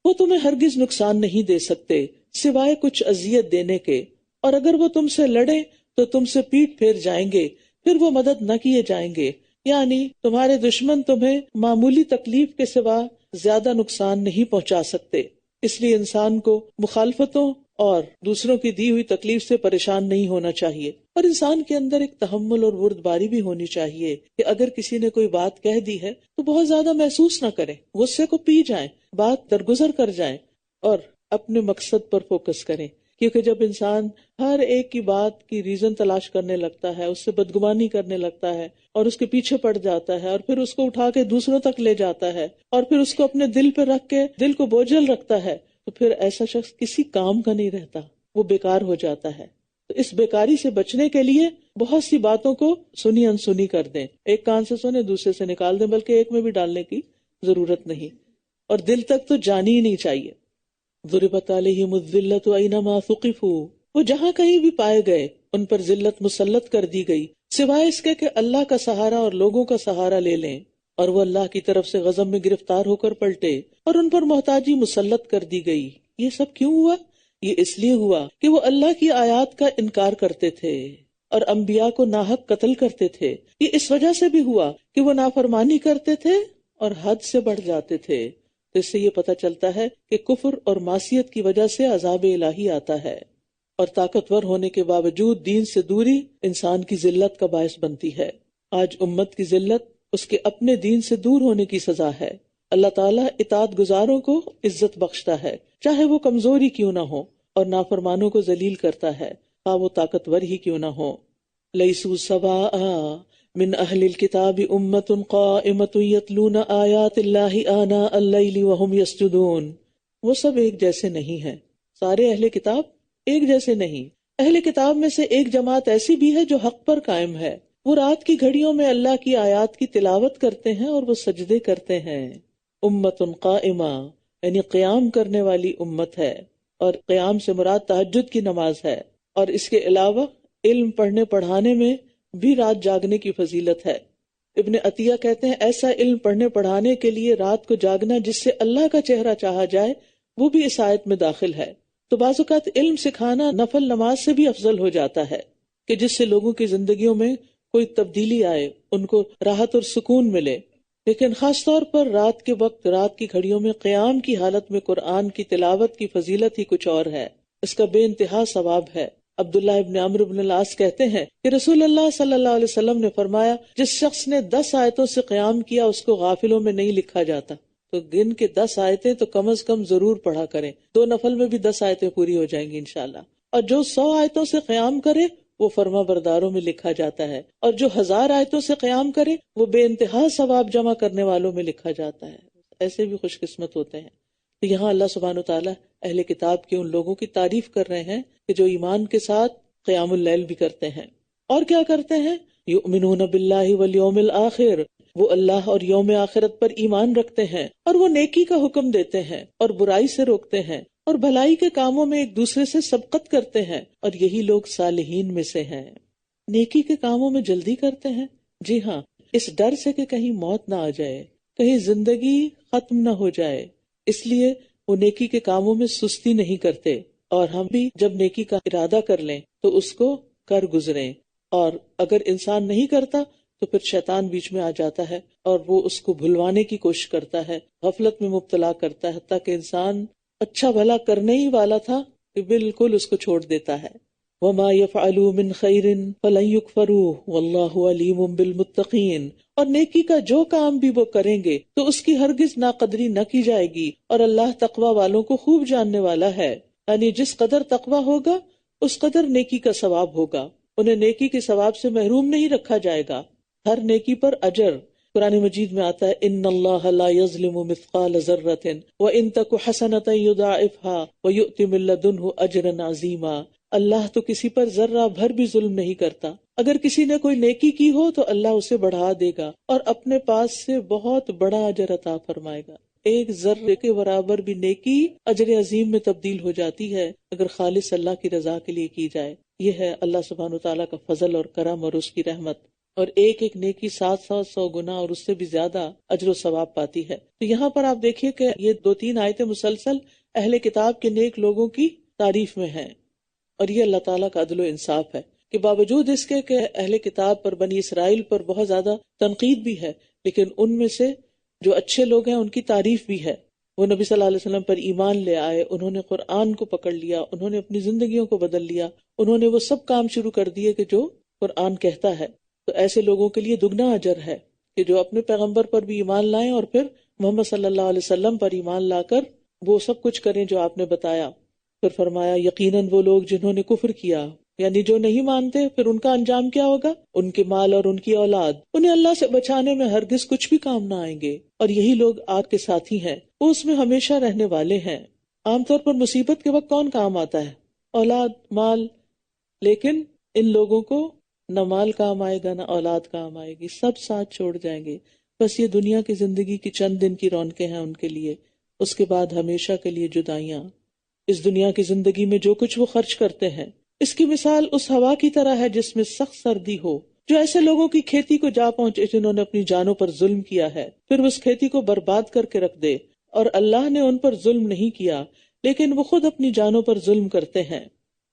وہ تمہیں ہرگز نقصان نہیں دے سکتے سوائے کچھ اذیت دینے کے، اور اگر وہ تم سے لڑیں تو تم سے پیٹ پھیر جائیں گے، پھر وہ مدد نہ کیے جائیں گے، یعنی تمہارے دشمن تمہیں معمولی تکلیف کے سوا زیادہ نقصان نہیں پہنچا سکتے۔ اس لیے انسان کو مخالفتوں اور دوسروں کی دی ہوئی تکلیف سے پریشان نہیں ہونا چاہیے، اور انسان کے اندر ایک تحمل اور بردباری بھی ہونی چاہیے کہ اگر کسی نے کوئی بات کہہ دی ہے تو بہت زیادہ محسوس نہ کریں، غصے کو پی جائیں، بات درگزر کر جائیں اور اپنے مقصد پر فوکس کریں۔ کیونکہ جب انسان ہر ایک کی بات کی ریزن تلاش کرنے لگتا ہے، اس سے بدگمانی کرنے لگتا ہے اور اس کے پیچھے پڑ جاتا ہے، اور پھر اس کو اٹھا کے دوسروں تک لے جاتا ہے، اور پھر اس کو اپنے دل پہ رکھ کے دل کو بوجھل رکھتا ہے، تو پھر ایسا شخص کسی کام کا نہیں رہتا، وہ بیکار ہو جاتا ہے۔ تو اس بیکاری سے بچنے کے لیے بہت سی باتوں کو سنی انسنی کر دیں، ایک کان سے سنے دوسرے سے نکال دیں، بلکہ ایک میں بھی ڈالنے کی ضرورت نہیں، اور دل تک تو جانی ہی نہیں چاہیے۔ ضربت علیہم الذلۃ اینما ثقفوا، وہ جہاں کہیں بھی پائے گئے ان پر ذلت مسلط کر دی گئی، سوائے اس کے کہ اللہ کا سہارا اور لوگوں کا سہارا لے لیں، اور وہ اللہ کی طرف سے غضب میں گرفتار ہو کر پلٹے، اور ان پر محتاجی مسلط کر دی گئی۔ یہ سب کیوں ہوا؟ یہ اس لیے ہوا کہ وہ اللہ کی آیات کا انکار کرتے تھے اور انبیاء کو ناحق قتل کرتے تھے۔ یہ اس وجہ سے بھی ہوا کہ وہ نافرمانی کرتے تھے اور حد سے بڑھ جاتے تھے۔ تو اس سے یہ پتہ چلتا ہے کہ کفر اور معصیت کی وجہ سے عذاب الہی آتا ہے، اور طاقتور ہونے کے باوجود دین سے دوری انسان کی ذلت کا باعث بنتی ہے۔ آج امت کی ذلت اس کے اپنے دین سے دور ہونے کی سزا ہے۔ اللہ تعالیٰ اطاعت گزاروں کو عزت بخشتا ہے چاہے وہ کمزوری کیوں نہ ہو، اور نافرمانوں کو ذلیل کرتا ہے خواہ وہ طاقتور ہی کیوں نہ ہو۔ لیسوا سواء من اہل الکتاب امۃ قائمۃ یتلون آیات اللہ آناء اللیل وہم یسجدون، وہ سب ایک جیسے نہیں ہیں، سارے اہل کتاب ایک جیسے نہیں۔ اہل کتاب میں سے ایک جماعت ایسی بھی ہے جو حق پر قائم ہے، وہ رات کی گھڑیوں میں اللہ کی آیات کی تلاوت کرتے ہیں اور وہ سجدے کرتے ہیں۔ امۃ قائمہ یعنی قیام کرنے والی امت ہے، اور قیام سے مراد تہجد کی نماز ہے، اور اس کے علاوہ علم پڑھنے پڑھانے میں بھی رات جاگنے کی فضیلت ہے۔ ابن عطیہ کہتے ہیں ایسا علم پڑھنے پڑھانے کے لیے رات کو جاگنا جس سے اللہ کا چہرہ چاہا جائے وہ بھی اس آیت میں داخل ہے۔ تو بعض اوقات علم سکھانا نفل نماز سے بھی افضل ہو جاتا ہے کہ جس سے لوگوں کی زندگیوں میں کوئی تبدیلی آئے، ان کو راحت اور سکون ملے۔ لیکن خاص طور پر رات کے وقت رات کی گھڑیوں میں قیام کی حالت میں قرآن کی تلاوت کی فضیلت ہی کچھ اور ہے، اس کا بے انتہا ثواب ہے۔ عبداللہ ابن عمرو بن العاص کہتے ہیں کہ رسول اللہ صلی اللہ علیہ وسلم نے فرمایا جس شخص نے 10 آیتوں سے قیام کیا اس کو غافلوں میں نہیں لکھا جاتا۔ تو گن کے 10 آیتیں تو کم از کم ضرور پڑھا کریں، 2 نفل میں بھی 10 آیتیں پوری ہو جائیں گی انشاءاللہ۔ اور جو 100 آیتوں سے قیام کرے وہ فرما برداروں میں لکھا جاتا ہے، اور جو 1000 آیتوں سے قیام کرے وہ بے انتہا ثواب جمع کرنے والوں میں لکھا جاتا ہے۔ ایسے بھی خوش قسمت ہوتے ہیں۔ تو یہاں اللہ سبحانہ وتعالیٰ اہل کتاب کے ان لوگوں کی تعریف کر رہے ہیں کہ جو ایمان کے ساتھ قیام اللیل بھی کرتے ہیں، اور کیا کرتے ہیں؟ یؤمنون باللہ والیوم الآخر، وہ اللہ اور یوم آخرت پر ایمان رکھتے ہیں، اور وہ نیکی کا حکم دیتے ہیں اور برائی سے روکتے ہیں، اور بھلائی کے کاموں میں ایک دوسرے سے سبقت کرتے ہیں، اور یہی لوگ صالحین میں سے ہیں۔ نیکی کے کاموں میں جلدی کرتے ہیں، جی ہاں، اس ڈر سے کہ کہیں موت نہ آ جائے، کہیں زندگی ختم نہ ہو جائے، اس لیے وہ نیکی کے کاموں میں سستی نہیں کرتے، اور ہم بھی جب نیکی کا ارادہ کر لیں تو اس کو کر گزریں، اور اگر انسان نہیں کرتا تو پھر شیطان بیچ میں آ جاتا ہے اور وہ اس کو بھلوانے کی کوشش کرتا ہے، غفلت میں مبتلا کرتا ہے، حتیٰ کہ انسان اچھا بھلا کرنے ہی والا تھا کہ بالکل اس کو چھوڑ دیتا ہے۔ وَمَا يَفْعَلُوا مِنْ خَيْرٍ فَلَنْ يُكْفَرُوهُ وَاللَّهُ عَلِيمٌ بِالْمُتَّقِينَ، اور نیکی کا جو کام بھی وہ کریں گے تو اس کی ہرگز ناقدری نہ کی جائے گی، اور اللہ تقوی والوں کو خوب جاننے والا ہے۔ یعنی جس قدر تقوی ہوگا اس قدر نیکی کا ثواب ہوگا، انہیں نیکی کے ثواب سے محروم نہیں رکھا جائے گا، ہر نیکی پر اجر۔ قرآن مجید میں آتا ہے ان اللہ لا یظلم مثقال ذرۃ وان تک حسنۃ یضاعفها ویؤت من لدنہ اجرا عظیما، اللہ تو کسی پر ذرہ بھر بھی ظلم نہیں کرتا، اگر کسی نے کوئی نیکی کی ہو تو اللہ اسے بڑھا دے گا اور اپنے پاس سے بہت بڑا اجر عطا فرمائے گا۔ ایک ذرے کے برابر بھی نیکی اجر عظیم میں تبدیل ہو جاتی ہے اگر خالص اللہ کی رضا کے لیے کی جائے۔ یہ ہے اللہ سبحانہ وتعالیٰ کا فضل اور کرم اور اس کی رحمت، اور ایک ایک نیکی 700 گنا اور اس سے بھی زیادہ اجر و ثواب پاتی ہے۔ تو یہاں پر آپ دیکھیے کہ یہ 2-3 آیتیں مسلسل اہل کتاب کے نیک لوگوں کی تعریف میں ہیں، اور یہ اللہ تعالیٰ کا عدل و انصاف ہے کہ باوجود اس کے کہ اہل کتاب پر، بنی اسرائیل پر بہت زیادہ تنقید بھی ہے، لیکن ان میں سے جو اچھے لوگ ہیں ان کی تعریف بھی ہے۔ وہ نبی صلی اللہ علیہ وسلم پر ایمان لے آئے، انہوں نے قرآن کو پکڑ لیا، انہوں نے اپنی زندگیوں کو بدل لیا، انہوں نے وہ سب کام شروع کر دیے کہ جو قرآن کہتا ہے۔ تو ایسے لوگوں کے لیے دگنا اجر ہے کہ جو اپنے پیغمبر پر بھی ایمان لائیں اور پھر محمد صلی اللہ علیہ وسلم پر ایمان لا کر وہ سب کچھ کریں جو آپ نے بتایا۔ پھر فرمایا یقیناً وہ لوگ جنہوں نے کفر کیا، یعنی جو نہیں مانتے، پھر ان کا انجام کیا ہوگا؟ ان کے مال اور ان کی اولاد انہیں اللہ سے بچانے میں ہرگز کچھ بھی کام نہ آئیں گے، اور یہی لوگ آگ کے ساتھی ہیں، وہ اس میں ہمیشہ رہنے والے ہیں۔ عام طور پر مصیبت کے وقت کون کام آتا ہے؟ اولاد، مال، لیکن ان لوگوں کو نہ مال کام آئے گا نہ اولاد کام آئے گی، سب ساتھ چھوڑ جائیں گے۔ بس یہ دنیا کی زندگی کی چند دن کی رونقیں ہیں ان کے لیے، اس کے بعد ہمیشہ کے لیے جدائیاں۔ اس دنیا کی زندگی میں جو کچھ وہ خرچ کرتے ہیں، اس کی مثال اس ہوا کی طرح ہے جس میں سخت سردی ہو، جو ایسے لوگوں کی کھیتی کو جا پہنچے جنہوں نے اپنی جانوں پر ظلم کیا ہے، پھر اس کھیتی کو برباد کر کے رکھ دے، اور اللہ نے ان پر ظلم نہیں کیا لیکن وہ خود اپنی جانوں پر ظلم کرتے ہیں۔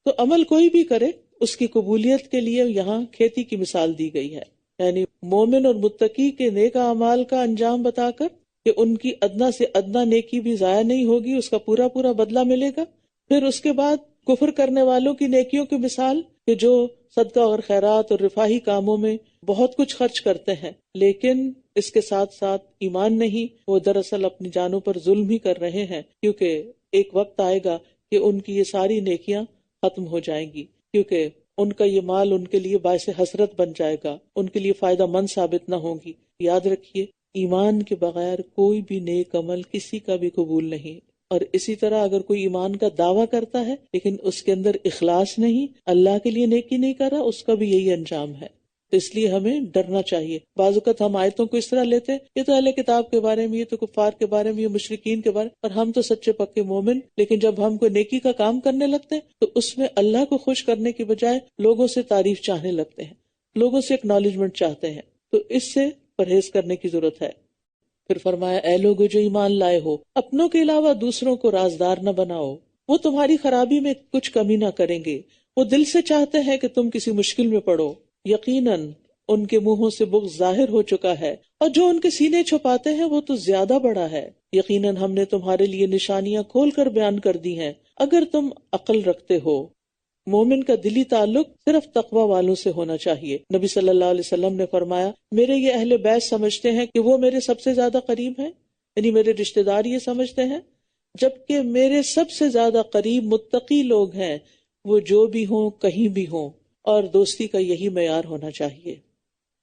تو عمل کوئی بھی کرے، اس کی قبولیت کے لیے یہاں کھیتی کی مثال دی گئی ہے، یعنی مومن اور متقی کے نیک اعمال کا انجام بتا کر کہ ان کی ادنا سے ادنا نیکی بھی ضائع نہیں ہوگی، اس کا پورا پورا بدلہ ملے گا۔ پھر اس کے بعد کفر کرنے والوں کی نیکیوں کی مثال کہ جو صدقہ اور خیرات اور رفاہی کاموں میں بہت کچھ خرچ کرتے ہیں لیکن اس کے ساتھ ساتھ ایمان نہیں، وہ دراصل اپنی جانوں پر ظلم ہی کر رہے ہیں، کیونکہ ایک وقت آئے گا کہ ان کی یہ ساری نیکیاں ختم ہو جائیں گی، کیونکہ ان کا یہ مال ان کے لیے باعث حسرت بن جائے گا، ان کے لیے فائدہ مند ثابت نہ ہوگی۔ یاد رکھیے، ایمان کے بغیر کوئی بھی نیک عمل کسی کا بھی قبول نہیں، اور اسی طرح اگر کوئی ایمان کا دعویٰ کرتا ہے لیکن اس کے اندر اخلاص نہیں، اللہ کے لیے نیکی نہیں کر رہا، اس کا بھی یہی انجام ہے۔ تو اس لیے ہمیں ڈرنا چاہیے۔ بعض اوقات ہم آیتوں کو اس طرح لیتے ہیں، یہ تو اہل کتاب کے بارے میں، یہ تو کفار کے بارے میں، یہ مشرکین کے بارے میں، اور ہم تو سچے پکے مومن، لیکن جب ہم کوئی نیکی کا کام کرنے لگتے ہیں تو اس میں اللہ کو خوش کرنے کی بجائے لوگوں سے تعریف چاہنے لگتے ہیں، لوگوں سے اکنالجمنٹ چاہتے ہیں، تو اس سے پرہیز کرنے کی ضرورت ہے۔ پھر فرمایا اے لوگو جو ایمان لائے ہو، اپنوں کے علاوہ دوسروں کو رازدار نہ بناؤ، وہ تمہاری خرابی میں کچھ کمی نہ کریں گے، وہ دل سے چاہتے ہیں کہ تم کسی مشکل میں پڑو، یقیناً ان کے منہوں سے بغض ظاہر ہو چکا ہے، اور جو ان کے سینے چھپاتے ہیں وہ تو زیادہ بڑا ہے۔ یقیناً ہم نے تمہارے لیے نشانیاں کھول کر بیان کر دی ہیں اگر تم عقل رکھتے ہو۔ مومن کا دلی تعلق صرف تقوی والوں سے ہونا چاہیے۔ نبی صلی اللہ علیہ وسلم نے فرمایا میرے یہ اہل بیت سمجھتے ہیں کہ وہ میرے سب سے زیادہ قریب ہیں، یعنی میرے رشتہ دار یہ سمجھتے ہیں، جبکہ میرے سب سے زیادہ قریب متقی لوگ ہیں، وہ جو بھی ہوں کہیں بھی ہوں، اور دوستی کا یہی معیار ہونا چاہیے،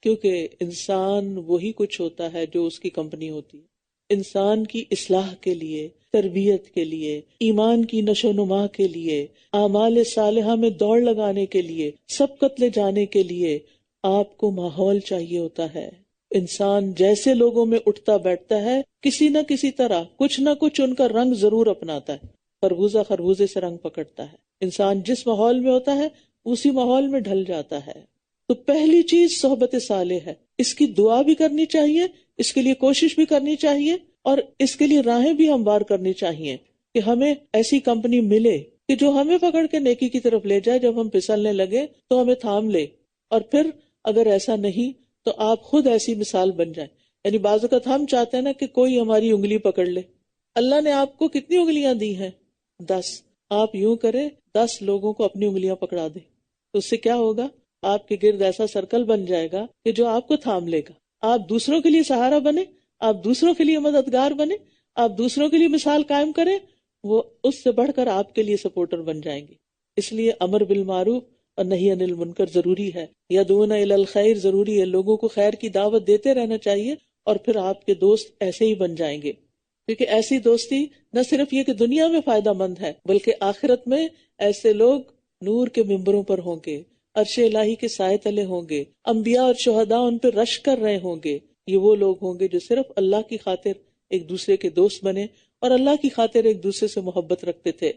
کیونکہ انسان وہی کچھ ہوتا ہے جو اس کی کمپنی ہوتی ہے۔ انسان کی اصلاح کے لیے، تربیت کے لیے، ایمان کی نشو و نما کے لیے، اعمال صالحہ میں دوڑ لگانے کے لیے، سبقت لے جانے کے لیے آپ کو ماحول چاہیے ہوتا ہے۔ انسان جیسے لوگوں میں اٹھتا بیٹھتا ہے، کسی نہ کسی طرح کچھ نہ کچھ ان کا رنگ ضرور اپناتا ہے۔ خربوزہ خربوزے سے رنگ پکڑتا ہے۔ انسان جس ماحول میں ہوتا ہے اسی ماحول میں ڈھل جاتا ہے۔ تو پہلی چیز صحبت صالح ہے، اس کی دعا بھی کرنی چاہیے، اس کے لیے کوشش بھی کرنی چاہیے، اور اس کے لیے راہیں بھی ہموار کرنی چاہیے۔ کہ ہمیں ایسی کمپنی ملے کہ جو ہمیں پکڑ کے نیکی کی طرف لے جائے، جب ہم پھسلنے لگے تو ہمیں تھام لے، اور پھر اگر ایسا نہیں تو آپ خود ایسی مثال بن جائیں. یعنی بعض اوقات ہم چاہتے ہیں نا کہ کوئی ہماری انگلی پکڑ لے. اللہ نے آپ کو کتنی انگلیاں دی ہیں؟ 10. آپ یوں کریں 10 لوگوں کو اپنی انگلیاں پکڑا دیں، تو اس سے کیا ہوگا؟ آپ کے گرد ایسا سرکل بن جائے گا کہ جو آپ کو تھام لے گا. آپ دوسروں کے لیے سہارا بنے، آپ دوسروں کے لیے مددگار بنے، آپ دوسروں کے لیے مثال قائم کریں، وہ اس سے بڑھ کر آپ کے لیے سپورٹر بن جائیں گے. اس لیے امر بالمعروف اور نہی عن المنکر ضروری ہے، یدعون الی الخیر ضروری ہے. لوگوں کو خیر کی دعوت دیتے رہنا چاہیے، اور پھر آپ کے دوست ایسے ہی بن جائیں گے. کیونکہ ایسی دوستی نہ صرف یہ کہ دنیا میں فائدہ مند ہے، بلکہ آخرت میں ایسے لوگ نور کے ممبروں پر ہوں گے، عرش الہی کے سائے تلے ہوں گے، انبیاء اور شہداء ان پہ رشک کر رہے ہوں گے. یہ وہ لوگ ہوں گے جو صرف اللہ کی خاطر ایک دوسرے کے دوست بنے اور اللہ کی خاطر ایک دوسرے سے محبت رکھتے تھے.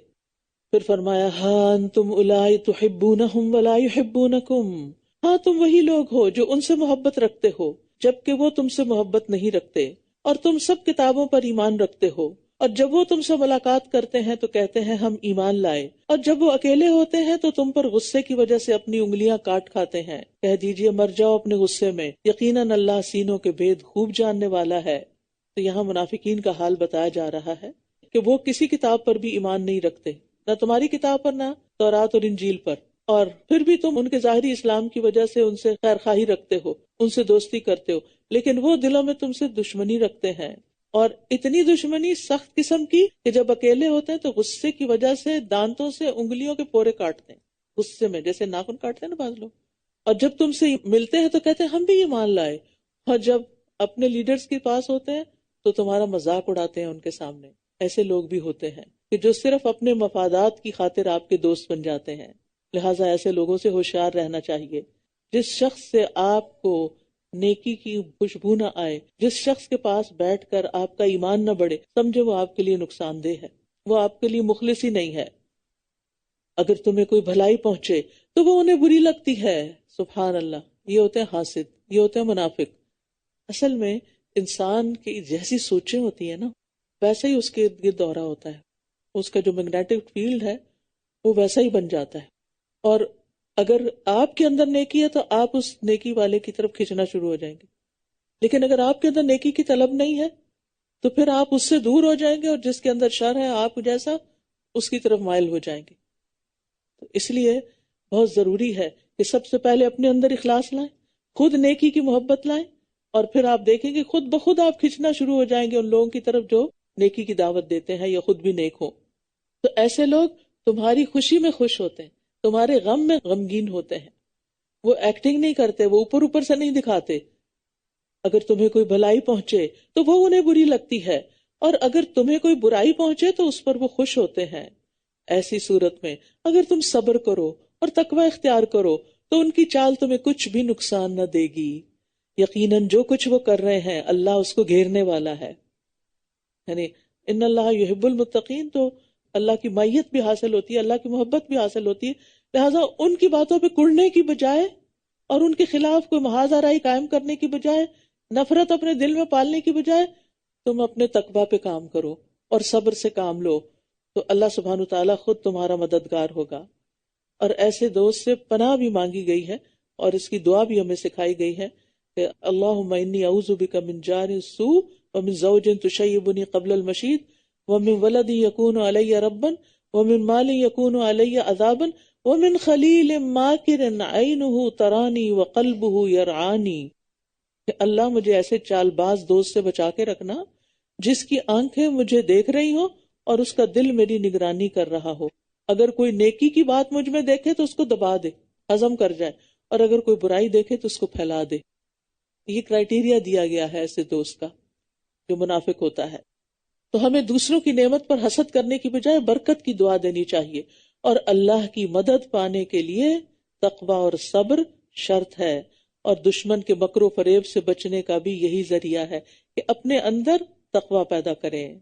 پھر فرمایا ہاں انتم اولائی تحبونہم ولا یحبونکم، ہاں تم وہی لوگ ہو جو ان سے محبت رکھتے ہو جبکہ وہ تم سے محبت نہیں رکھتے، اور تم سب کتابوں پر ایمان رکھتے ہو، اور جب وہ تم سے ملاقات کرتے ہیں تو کہتے ہیں ہم ایمان لائے، اور جب وہ اکیلے ہوتے ہیں تو تم پر غصے کی وجہ سے اپنی انگلیاں کاٹ کھاتے ہیں. کہہ دیجئے مر جاؤ اپنے غصے میں، یقیناً اللہ سینوں کے بھید خوب جاننے والا ہے. تو یہاں منافقین کا حال بتایا جا رہا ہے کہ وہ کسی کتاب پر بھی ایمان نہیں رکھتے، نہ تمہاری کتاب پر، نہ تورات اور انجیل پر، اور پھر بھی تم ان کے ظاہری اسلام کی وجہ سے ان سے خیر خواہی رکھتے ہو، ان سے دوستی کرتے ہو، لیکن وہ دلوں میں تم سے دشمنی رکھتے ہیں. اور اتنی دشمنی سخت قسم کی کہ جب اکیلے ہوتے ہیں تو غصے کی وجہ سے دانتوں سے انگلیوں کے پورے کاٹتے ہیں، غصے میں جیسے ناخن کاٹتے ہیں نا بعض لوگ. اور جب تم سے ملتے ہیں تو کہتے ہیں ہم بھی ایمان لائے، اور جب اپنے لیڈرز کے پاس ہوتے ہیں تو تمہارا مذاق اڑاتے ہیں ان کے سامنے. ایسے لوگ بھی ہوتے ہیں کہ جو صرف اپنے مفادات کی خاطر آپ کے دوست بن جاتے ہیں. لہٰذا ایسے لوگوں سے ہوشیار رہنا چاہیے. جس شخص سے آپ کو نیکی کی خوشبو نہ آئے، جس شخص کے پاس بیٹھ کر آپ کا ایمان نہ بڑھے، سمجھے وہ آپ کے لیے نقصان دہ ہے، وہ آپ کے لیے مخلص ہی نہیں ہے. اگر تمہیں کوئی بھلائی پہنچے تو وہ انہیں بری لگتی ہے. سبحان اللہ، یہ ہوتے ہیں حاسد، یہ ہوتے ہیں منافق. اصل میں انسان کی جیسی سوچیں ہوتی ہیں نا، ویسا ہی اس کے ارد گرد دورہ ہوتا ہے. اس کا جو میگنیٹک فیلڈ ہے وہ ویسا ہی بن جاتا ہے. اور اگر آپ کے اندر نیکی ہے تو آپ اس نیکی والے کی طرف کھینچنا شروع ہو جائیں گے، لیکن اگر آپ کے اندر نیکی کی طلب نہیں ہے تو پھر آپ اس سے دور ہو جائیں گے، اور جس کے اندر شر ہے آپ جیسا اس کی طرف مائل ہو جائیں گے. تو اس لیے بہت ضروری ہے کہ سب سے پہلے اپنے اندر اخلاص لائیں، خود نیکی کی محبت لائیں، اور پھر آپ دیکھیں گے خود بخود آپ کھینچنا شروع ہو جائیں گے ان لوگوں کی طرف جو نیکی کی دعوت دیتے ہیں یا خود بھی نیک ہو. تو ایسے لوگ تمہاری خوشی میں خوش ہوتے ہیں، تمہارے غم میں غمگین ہوتے ہیں. وہ ایکٹنگ نہیں کرتے، وہ اوپر سے نہیں دکھاتے. اگر تمہیں کوئی بھلائی پہنچے تو وہ انہیں بری لگتی ہے، اور اگر تمہیں کوئی برائی پہنچے تو اس پر وہ خوش ہوتے ہیں. ایسی صورت میں اگر تم صبر کرو اور تقوی اختیار کرو تو ان کی چال تمہیں کچھ بھی نقصان نہ دے گی. یقیناً جو کچھ وہ کر رہے ہیں اللہ اس کو گھیرنے والا ہے. یعنی ان اللہ یحب المتقین، تو اللہ کی معیت بھی حاصل ہوتی ہے، اللہ کی محبت بھی حاصل ہوتی ہے. لہٰذا ان کی باتوں پہ کڑنے کی بجائے اور ان کے خلاف کوئی محاذ آرائی قائم کرنے کی بجائے، نفرت اپنے دل میں پالنے کی بجائے، تم اپنے تقویٰ پہ کام کرو اور صبر سے کام لو، تو اللہ سبحانہ تعالیٰ خود تمہارا مددگار ہوگا. اور ایسے دوست سے پناہ بھی مانگی گئی ہے، اور اس کی دعا بھی ہمیں سکھائی گئی ہے کہ اللہم انی اعوذ بک من جار السوء ومن زوج تشیبنی قبل المشید ومن ولد یکون علی ربا ومن مال یکون علی عذابا ومن خلیل ماکر عینہ ترانی وقلبہ یرعانی. کہ اللہ مجھے ایسے چال باز دوست سے بچا کے رکھنا جس کی آنکھیں مجھے دیکھ رہی ہوں اور اس کا دل میری نگرانی کر رہا ہو. اگر کوئی نیکی کی بات مجھ میں دیکھے تو اس کو دبا دے، ہضم کر جائے، اور اگر کوئی برائی دیکھے تو اس کو پھیلا دے. یہ کرائیٹیریا دیا گیا ہے ایسے دوست کا جو منافق ہوتا ہے. تو ہمیں دوسروں کی نعمت پر حسد کرنے کی بجائے برکت کی دعا دینی چاہیے، اور اللہ کی مدد پانے کے لیے تقوی اور صبر شرط ہے، اور دشمن کے مکر و فریب سے بچنے کا بھی یہی ذریعہ ہے کہ اپنے اندر تقوی پیدا کریں.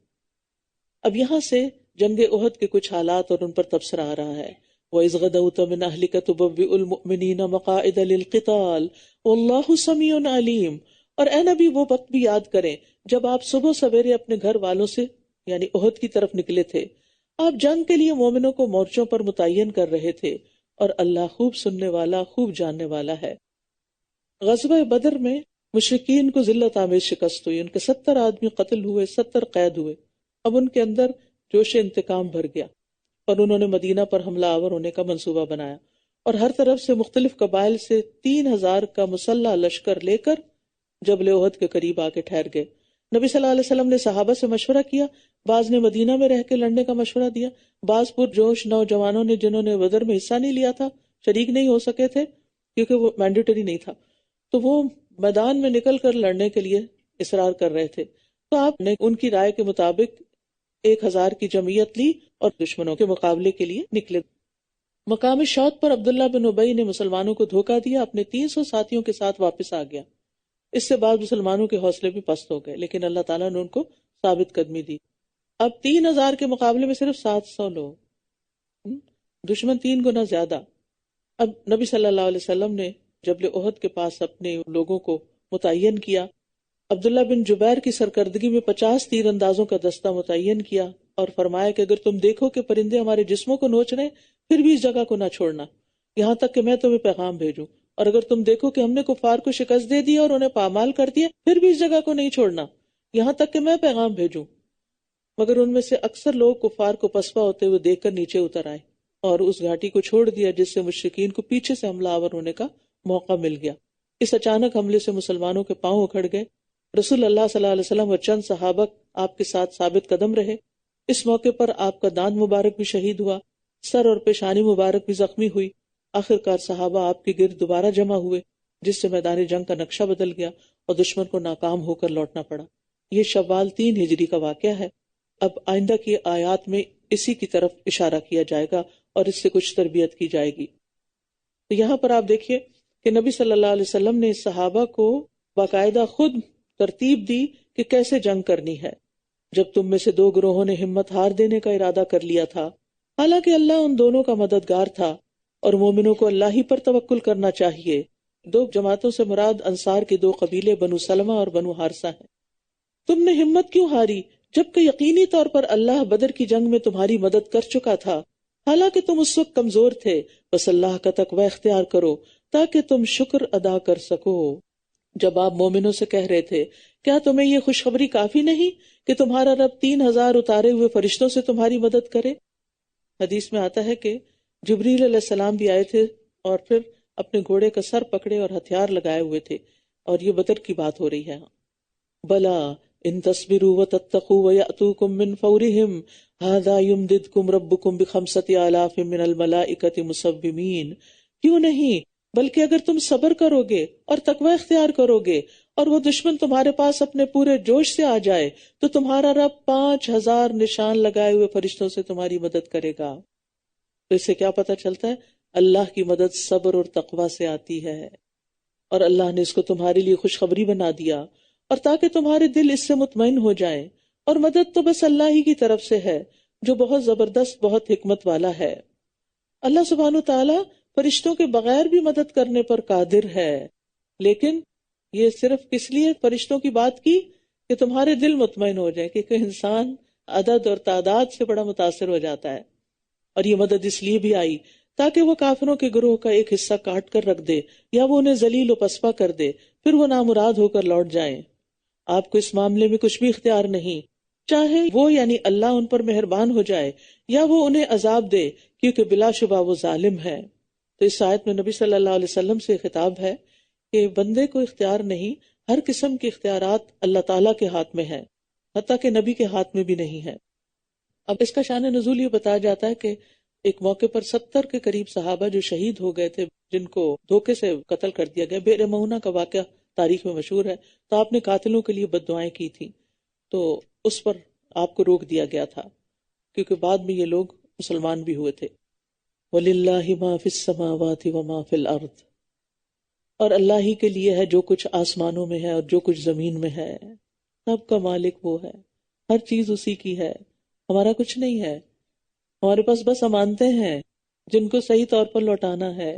اب یہاں سے جنگ احد کے کچھ حالات اور ان پر تبصرہ آ رہا ہے. وَإِذْ غَدَوْتَ مِنْ أَهْلِكَ تُبَوِّئُ الْمُؤْمِنِينَ مَقَاعِدَ لِلْقِتَالِ وَاللَّهُ سَمِيعٌ عَلِيمٌ. اور اے نبی وہ وقت بھی یاد کریں جب آپ صبح سویرے اپنے گھر والوں سے یعنی احد کی طرف نکلے تھے آپ جنگ کے لیے مومنوں کو مورچوں پر متعین کر رہے تھے، اور اللہ خوب سننے والا، خوب جاننے والا ہے۔ غزوہ بدر میں مشرکین کو ذلت آمیز شکست ہوئی، ان کے 70 آدمی قتل ہوئے، 70 قید ہوئے۔ اب ان کے اندر جوش انتقام بھر گیا، اور انہوں نے مدینہ پر حملہ آور ہونے کا منصوبہ بنایا، اور ہر طرف سے مختلف قبائل سے 3000 کا مسلح لشکر لے کر جبل احد کے قریب آ کے ٹھہر گئے۔ نبی صلی اللہ علیہ وسلم نے صحابہ سے مشورہ کیا، بعض نے مدینہ میں رہ کے لڑنے کا مشورہ دیا، بعض پرجوش نوجوانوں نے جنہوں نے بدر میں حصہ نہیں لیا تھا، شریک نہیں ہو سکے تھے کیونکہ وہ مینڈیٹری نہیں تھا، تو وہ میدان میں نکل کر لڑنے کے لیے اصرار کر رہے تھے۔ تو آپ نے ان کی رائے کے مطابق 1000 کی جمعیت لی اور دشمنوں کے مقابلے کے لیے نکلے۔ مقام شوط پر عبداللہ بن ابی نے مسلمانوں کو دھوکہ دیا، اپنے 300 ساتھیوں کے ساتھ واپس آ گیا۔ اس سے بعد مسلمانوں کے حوصلے بھی پست ہو گئے، لیکن اللہ تعالیٰ نے ان کو ثابت قدمی دی۔ اب 3000 کے مقابلے میں صرف 700 لوگ، دشمن 3 گنا زیادہ۔ اب نبی صلی اللہ علیہ وسلم نے جبل احد کے پاس اپنے لوگوں کو متعین کیا۔ عبداللہ بن جبیر کی سرکردگی میں 50 تیر اندازوں کا دستہ متعین کیا، اور فرمایا کہ اگر تم دیکھو کہ پرندے ہمارے جسموں کو نوچ رہے پھر بھی اس جگہ کو نہ چھوڑنا یہاں تک کہ میں تمہیں پیغام بھیجوں، اور اگر تم دیکھو کہ ہم نے کفار کو شکست دے دی اور انہیں پامال کر دیا پھر بھی اس جگہ کو نہیں چھوڑنا یہاں تک کہ میں پیغام بھیجوں۔ مگر ان میں سے اکثر لوگ کفار کو پسپا ہوتے ہوئے دیکھ کر نیچے اتر آئے اور اس گھاٹی کو چھوڑ دیا، جس سے مشرکین کو پیچھے سے حملہ آور ہونے کا موقع مل گیا۔ اس اچانک حملے سے مسلمانوں کے پاؤں اکھڑ گئے۔ رسول اللہ صلی اللہ علیہ وسلم اور چند صحابہ آپ کے ساتھ ثابت قدم رہے۔ اس موقع پر آپ کا دانت مبارک بھی شہید ہوا، سر اور پیشانی مبارک بھی زخمی ہوئی۔ آخرکار صحابہ آپ کے گرد دوبارہ جمع ہوئے، جس سے میدان جنگ کا نقشہ بدل گیا اور دشمن کو ناکام ہو کر لوٹنا پڑا۔ یہ شوال 3 ہجری کا واقعہ ہے۔ اب آئندہ کی آیات میں اسی کی طرف اشارہ کیا جائے گا اور اس سے کچھ تربیت کی جائے گی۔ تو یہاں پر آپ دیکھیے کہ نبی صلی اللہ علیہ وسلم نے صحابہ کو باقاعدہ خود ترتیب دی کہ کیسے جنگ کرنی ہے، جب تم میں سے 2 گروہوں نے ہمت ہار دینے کا ارادہ کر لیا تھا۔ حالانکہ اللہ ان دونوں کا مددگار تھا، اور مومنوں کو اللہ ہی پر توکل کرنا چاہیے۔ 2 جماعتوں سے مراد انصار کے 2 قبیلے بنو سلمہ اور بنو حارثہ ہیں۔ تم نے ہمت کیوں ہاری جبکہ یقینی طور پر اللہ بدر کی جنگ میں تمہاری مدد کر چکا تھا، حالانکہ تم اس وقت کمزور تھے۔ بس اللہ کا تقوی اختیار کرو تاکہ تم شکر ادا کر سکو۔ جب آپ مومنوں سے کہہ رہے تھے کیا تمہیں یہ خوشخبری کافی نہیں کہ تمہارا رب 3000 اتارے ہوئے فرشتوں سے تمہاری مدد کرے؟ حدیث میں آتا ہے کہ جبریل علیہ السلام بھی آئے تھے اور پھر اپنے گھوڑے کا سر پکڑے اور ہتھیار لگائے ہوئے تھے، اور یہ بدر کی بات ہو رہی ہے۔ بلا ان تصبروا وتتقوا ويأتوكم من فورهم هذا يمددكم ربكم ب5 آلاف من الملائکۃ مسومین۔ کیوں نہیں، بلکہ اگر تم صبر کرو گے اور تقوی اختیار کرو گے اور وہ دشمن تمہارے پاس اپنے پورے جوش سے آ جائے تو تمہارا رب 5000 نشان لگائے ہوئے فرشتوں سے تمہاری مدد کرے گا۔ تو اس سے کیا پتہ چلتا ہے؟ اللہ کی مدد صبر اور تقوی سے آتی ہے، اور اللہ نے اس کو تمہارے لیے خوشخبری بنا دیا، اور تاکہ تمہارے دل اس سے مطمئن ہو جائیں۔ اور مدد تو بس اللہ ہی کی طرف سے ہے جو بہت زبردست، بہت حکمت والا ہے۔ اللہ سبحانہ تعالیٰ فرشتوں کے بغیر بھی مدد کرنے پر قادر ہے، لیکن یہ صرف کس لیے فرشتوں کی بات کی کہ تمہارے دل مطمئن ہو جائے، کیونکہ انسان عدد اور تعداد سے بڑا متاثر ہو جاتا ہے۔ اور یہ مدد اس لیے بھی آئی تاکہ وہ کافروں کے گروہ کا ایک حصہ کاٹ کر رکھ دے یا وہ انہیں ذلیل و پسپا کر دے، پھر وہ نامراد ہو کر لوٹ جائیں۔ آپ کو اس معاملے میں کچھ بھی اختیار نہیں، چاہے وہ یعنی اللہ ان پر مہربان ہو جائے یا وہ انہیں عذاب دے، کیونکہ بلا شبہ وہ ظالم ہے۔ تو اس آیت میں نبی صلی اللہ علیہ وسلم سے خطاب ہے کہ بندے کو اختیار نہیں، ہر قسم کے اختیارات اللہ تعالیٰ کے ہاتھ میں ہیں، حتیٰ کہ نبی کے ہاتھ میں بھی نہیں ہے۔ اب اس کا شان نزول یہ بتایا جاتا ہے کہ ایک موقع پر 70 کے قریب صحابہ جو شہید ہو گئے تھے، جن کو دھوکے سے قتل کر دیا گیا، بئر مونا کا واقعہ تاریخ میں مشہور ہے، تو آپ نے قاتلوں کے لیے بد دعائیں کی تھی، تو اس پر آپ کو روک دیا گیا تھا، کیونکہ بعد میں یہ لوگ مسلمان بھی ہوئے تھے۔ وَلِلَّهِ مَا فِي السَّمَاوَاتِ وَمَا فِي الْأَرْضِ، اور اللہ ہی کے لیے ہے جو کچھ آسمانوں میں ہے اور جو کچھ زمین میں ہے، سب کا مالک وہ ہے، ہر چیز اسی کی ہے، ہمارا کچھ نہیں ہے، ہمارے پاس بس امانتیں ہیں جن کو صحیح طور پر لوٹانا ہے،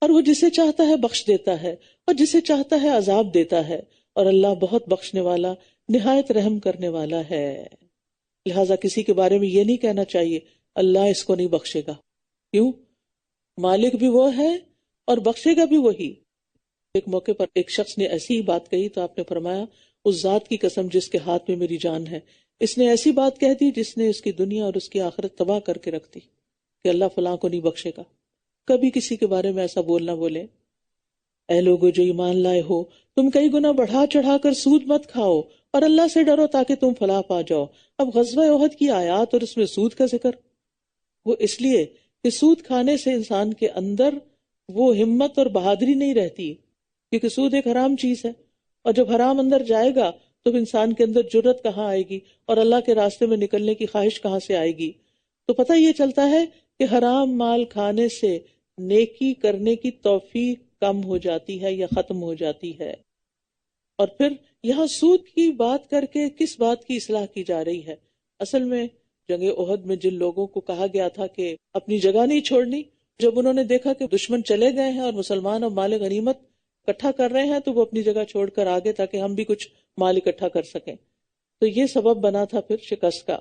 اور وہ جسے چاہتا ہے بخش دیتا ہے اور جسے چاہتا ہے عذاب دیتا ہے، اور اللہ بہت بخشنے والا، نہایت رحم کرنے والا ہے۔ لہٰذا کسی کے بارے میں یہ نہیں کہنا چاہیے اللہ اس کو نہیں بخشے گا. کیوں؟ مالک بھی وہ ہے اور بخشے گا بھی وہی. ایک موقع پر ایک شخص نے ایسی ہی بات کہی تو آپ نے فرمایا اس ذات کی قسم جس کے ہاتھ میں میری جان ہے، اس نے ایسی بات کہہ دی جس نے اس کی دنیا اور اس کی آخرت تباہ کر کے رکھ دی کہ اللہ فلاں کو نہیں بخشے گا. کبھی کسی کے بارے میں ایسا بولنا بولے. اے لوگو جو ایمان لائے ہو، تم کئی گنا بڑھا چڑھا کر سود مت کھاؤ اور اللہ سے ڈرو تاکہ تم فلاح پا جاؤ. اب غزوہ احد کی آیات اور اس میں سود کا ذکر، وہ اس لیے کہ سود کھانے سے انسان کے اندر وہ ہمت اور بہادری نہیں رہتی، کیونکہ سود ایک حرام چیز ہے، اور جب حرام اندر جائے گا تو انسان کے اندر جرت کہاں آئے گی اور اللہ کے راستے میں نکلنے کی خواہش کہاں سے آئے گی. تو پتہ یہ چلتا ہے کہ حرام مال کھانے سے نیکی کرنے کی توفیق کم ہو جاتی ہے یا ختم ہو جاتی ہے. اور پھر یہاں سود کی بات کر کے کس بات کی اصلاح کی جا رہی ہے؟ اصل میں جنگ احد میں جن لوگوں کو کہا گیا تھا کہ اپنی جگہ نہیں چھوڑنی، جب انہوں نے دیکھا کہ دشمن چلے گئے ہیں اور مسلمان اب مال غنیمت اکٹھا کر رہے ہیں تو وہ اپنی جگہ چھوڑ کر آگے تاکہ ہم بھی کچھ مال اکٹھا کر سکیں. تو یہ سبب بنا تھا پھر شکست کا.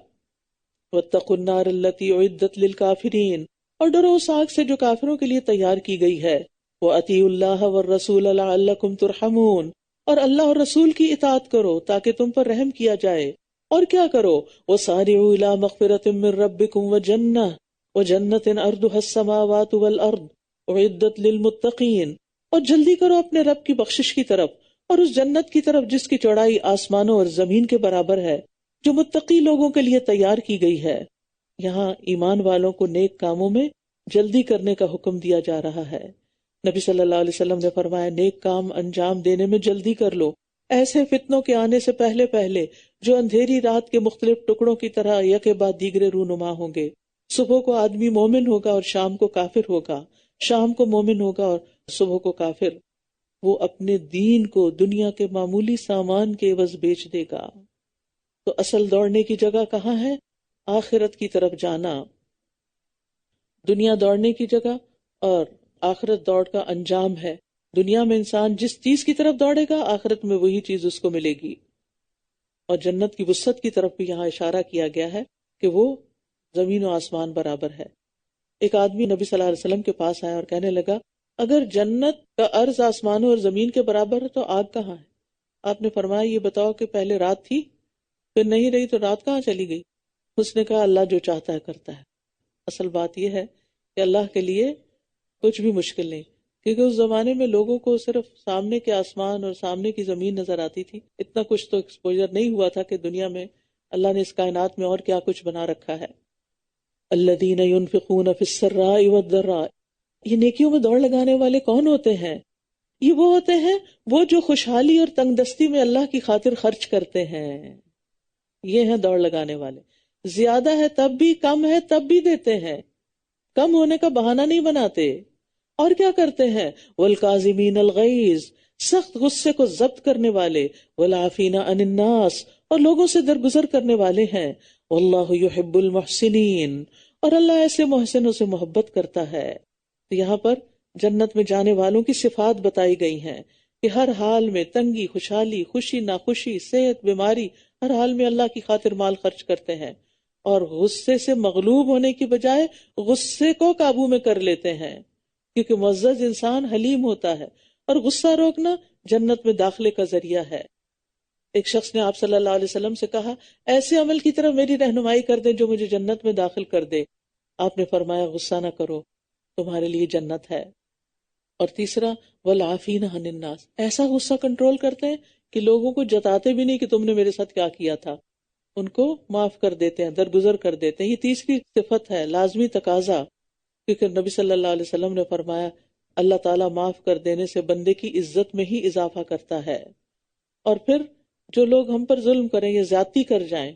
وَاتَّقُوا النَّارَ الَّتِي أُعِدَّتْ لِلْكَافِرِينَ، اور ڈرو اس آگ سے جو کافروں کے لیے تیار کی گئی ہے. وَأَطِيعُوا اللَّهَ وَالرَّسُولَ لَعَلَّكُمْ تُرْحَمُونَ، اور اللہ اور رسول کی اطاعت کرو تاکہ تم پر رحم کیا جائے. اور کیا کرو؟ وَسَارِعُوا إِلَىٰ مَغْفِرَةٍ مِّن رَّبِّكُمْ وَجَنَّةٍ عَرْضُهَا السَّمَاوَاتُ وَالْأَرْضُ أُعِدَّتْ لِلْمُتَّقِينَ، اور جلدی کرو اپنے رب کی بخشش کی طرف اور اس جنت کی طرف جس کی چوڑائی آسمانوں اور زمین کے برابر ہے، جو متقی لوگوں کے لیے تیار کی گئی ہے. یہاں ایمان والوں کو نیک کاموں میں جلدی کرنے کا حکم دیا جا رہا ہے. نبی صلی اللہ علیہ وسلم نے فرمایا نیک کام انجام دینے میں جلدی کر لو، ایسے فتنوں کے آنے سے پہلے پہلے جو اندھیری رات کے مختلف ٹکڑوں کی طرح یکے بعد دیگرے رونما ہوں گے. صبح کو آدمی مومن ہوگا اور شام کو کافر ہوگا، شام کو مومن ہوگا اور صبح کو کافر. وہ اپنے دین کو دنیا کے معمولی سامان کے عوض بیچ دے گا. تو اصل دوڑنے کی جگہ کہاں ہے؟ آخرت کی طرف جانا. دنیا دوڑنے کی جگہ اور آخرت دوڑ کا انجام ہے. دنیا میں انسان جس چیز کی طرف دوڑے گا آخرت میں وہی چیز اس کو ملے گی. اور جنت کی وسعت کی طرف بھی یہاں اشارہ کیا گیا ہے کہ وہ زمین و آسمان برابر ہے. ایک آدمی نبی صلی اللہ علیہ وسلم کے پاس آیا اور کہنے لگا اگر جنت کا عرض آسمانوں اور زمین کے برابر ہے تو آگ کہاں ہے؟ آپ نے فرمایا یہ بتاؤ کہ پہلے رات تھی پھر نہیں رہی تو رات کہاں چلی گئی؟ اس نے کہا اللہ جو چاہتا ہے کرتا ہے. اصل بات یہ ہے کہ اللہ کے لیے کچھ بھی مشکل نہیں، کیونکہ اس زمانے میں لوگوں کو صرف سامنے کے آسمان اور سامنے کی زمین نظر آتی تھی. اتنا کچھ تو ایکسپوجر نہیں ہوا تھا کہ دنیا میں اللہ نے اس کائنات میں اور کیا کچھ بنا رکھا ہے. الذین ينفقون فی السراء والضراء، یہ نیکیوں میں دوڑ لگانے والے کون ہوتے ہیں؟ یہ وہ ہوتے ہیں وہ جو خوشحالی اور تنگ دستی میں اللہ کی خاطر خرچ کرتے ہیں. یہ ہیں دوڑ لگانے والے. زیادہ ہے تب بھی، کم ہے تب بھی دیتے ہیں، کم ہونے کا بہانہ نہیں بناتے. اور کیا کرتے ہیں؟ والکاظمین الغیظ، سخت غصے کو ضبط کرنے والے. والعافین عن الناس، اور لوگوں سے درگزر کرنے والے ہیں. واللہ یحب المحسنین، اور اللہ ایسے محسنوں سے محبت کرتا ہے. تو یہاں پر جنت میں جانے والوں کی صفات بتائی گئی ہیں کہ ہر حال میں تنگی خوشحالی، خوشی ناخوشی، صحت بیماری، ہر حال میں اللہ کی خاطر مال خرچ کرتے ہیں اور غصے سے مغلوب ہونے کی بجائے غصے کو قابو میں کر لیتے ہیں، کیونکہ معزز انسان حلیم ہوتا ہے اور غصہ روکنا جنت میں داخلے کا ذریعہ ہے. ایک شخص نے آپ صلی اللہ علیہ وسلم سے کہا ایسے عمل کی طرف میری رہنمائی کر دیں جو مجھے جنت میں داخل کر دے. آپ نے فرمایا غصہ نہ کرو، تمہارے لیے جنت ہے. اور تیسرا والعافین عن الناس، ایسا غصہ کنٹرول کرتے ہیں کہ لوگوں کو جتاتے بھی نہیں کہ تم نے میرے ساتھ کیا کیا تھا، ان کو معاف کر دیتے ہیں، درگزر کر دیتے ہیں. یہ تیسری صفت ہے، لازمی تقاضا، کیونکہ نبی صلی اللہ علیہ وسلم نے فرمایا اللہ تعالیٰ معاف کر دینے سے بندے کی عزت میں ہی اضافہ کرتا ہے. اور پھر جو لوگ ہم پر ظلم کریں یا زیادتی کر جائیں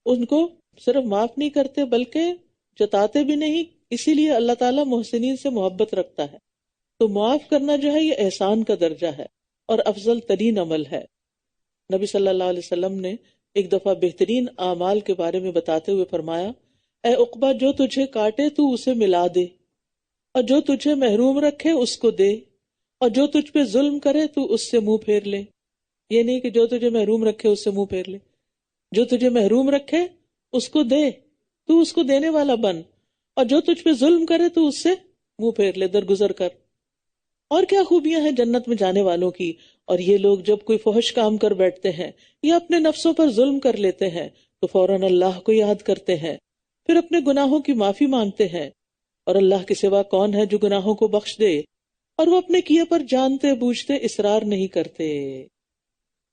ان کو صرف معاف نہیں کرتے بلکہ جتاتے بھی نہیں، اسی لیے اللہ تعالیٰ محسنین سے محبت رکھتا ہے. تو معاف کرنا جو ہے یہ احسان کا درجہ ہے اور افضل ترین عمل ہے. نبی صلی اللہ علیہ وسلم نے ایک دفعہ بہترین اعمال کے بارے میں بتاتے ہوئے فرمایا اے عقبہ جو تجھے کاٹے تو اسے ملا دے، اور جو تجھے محروم رکھے اس کو دے، اور جو تجھ پہ ظلم کرے تو اس سے منہ پھیر لے. یہ نہیں کہ جو تجھے محروم رکھے اس سے منہ پھیر لے، جو تجھے محروم رکھے اس کو دے، تو اس کو دینے والا بن، اور جو تجھ پہ ظلم کرے تو اس سے منہ پھیر لے، درگزر کر۔ اور کیا خوبیاں ہیں جنت میں جانے والوں کی۔ اور یہ لوگ جب کوئی فحش کام کر بیٹھتے ہیں یا اپنے نفسوں پر ظلم کر لیتے ہیں تو فوراً اللہ کو یاد کرتے ہیں، پھر اپنے گناہوں کی معافی مانگتے ہیں، اور اللہ کے سوا کون ہے جو گناہوں کو بخش دے، اور وہ اپنے کیے پر جانتے بوجھتے اصرار نہیں کرتے۔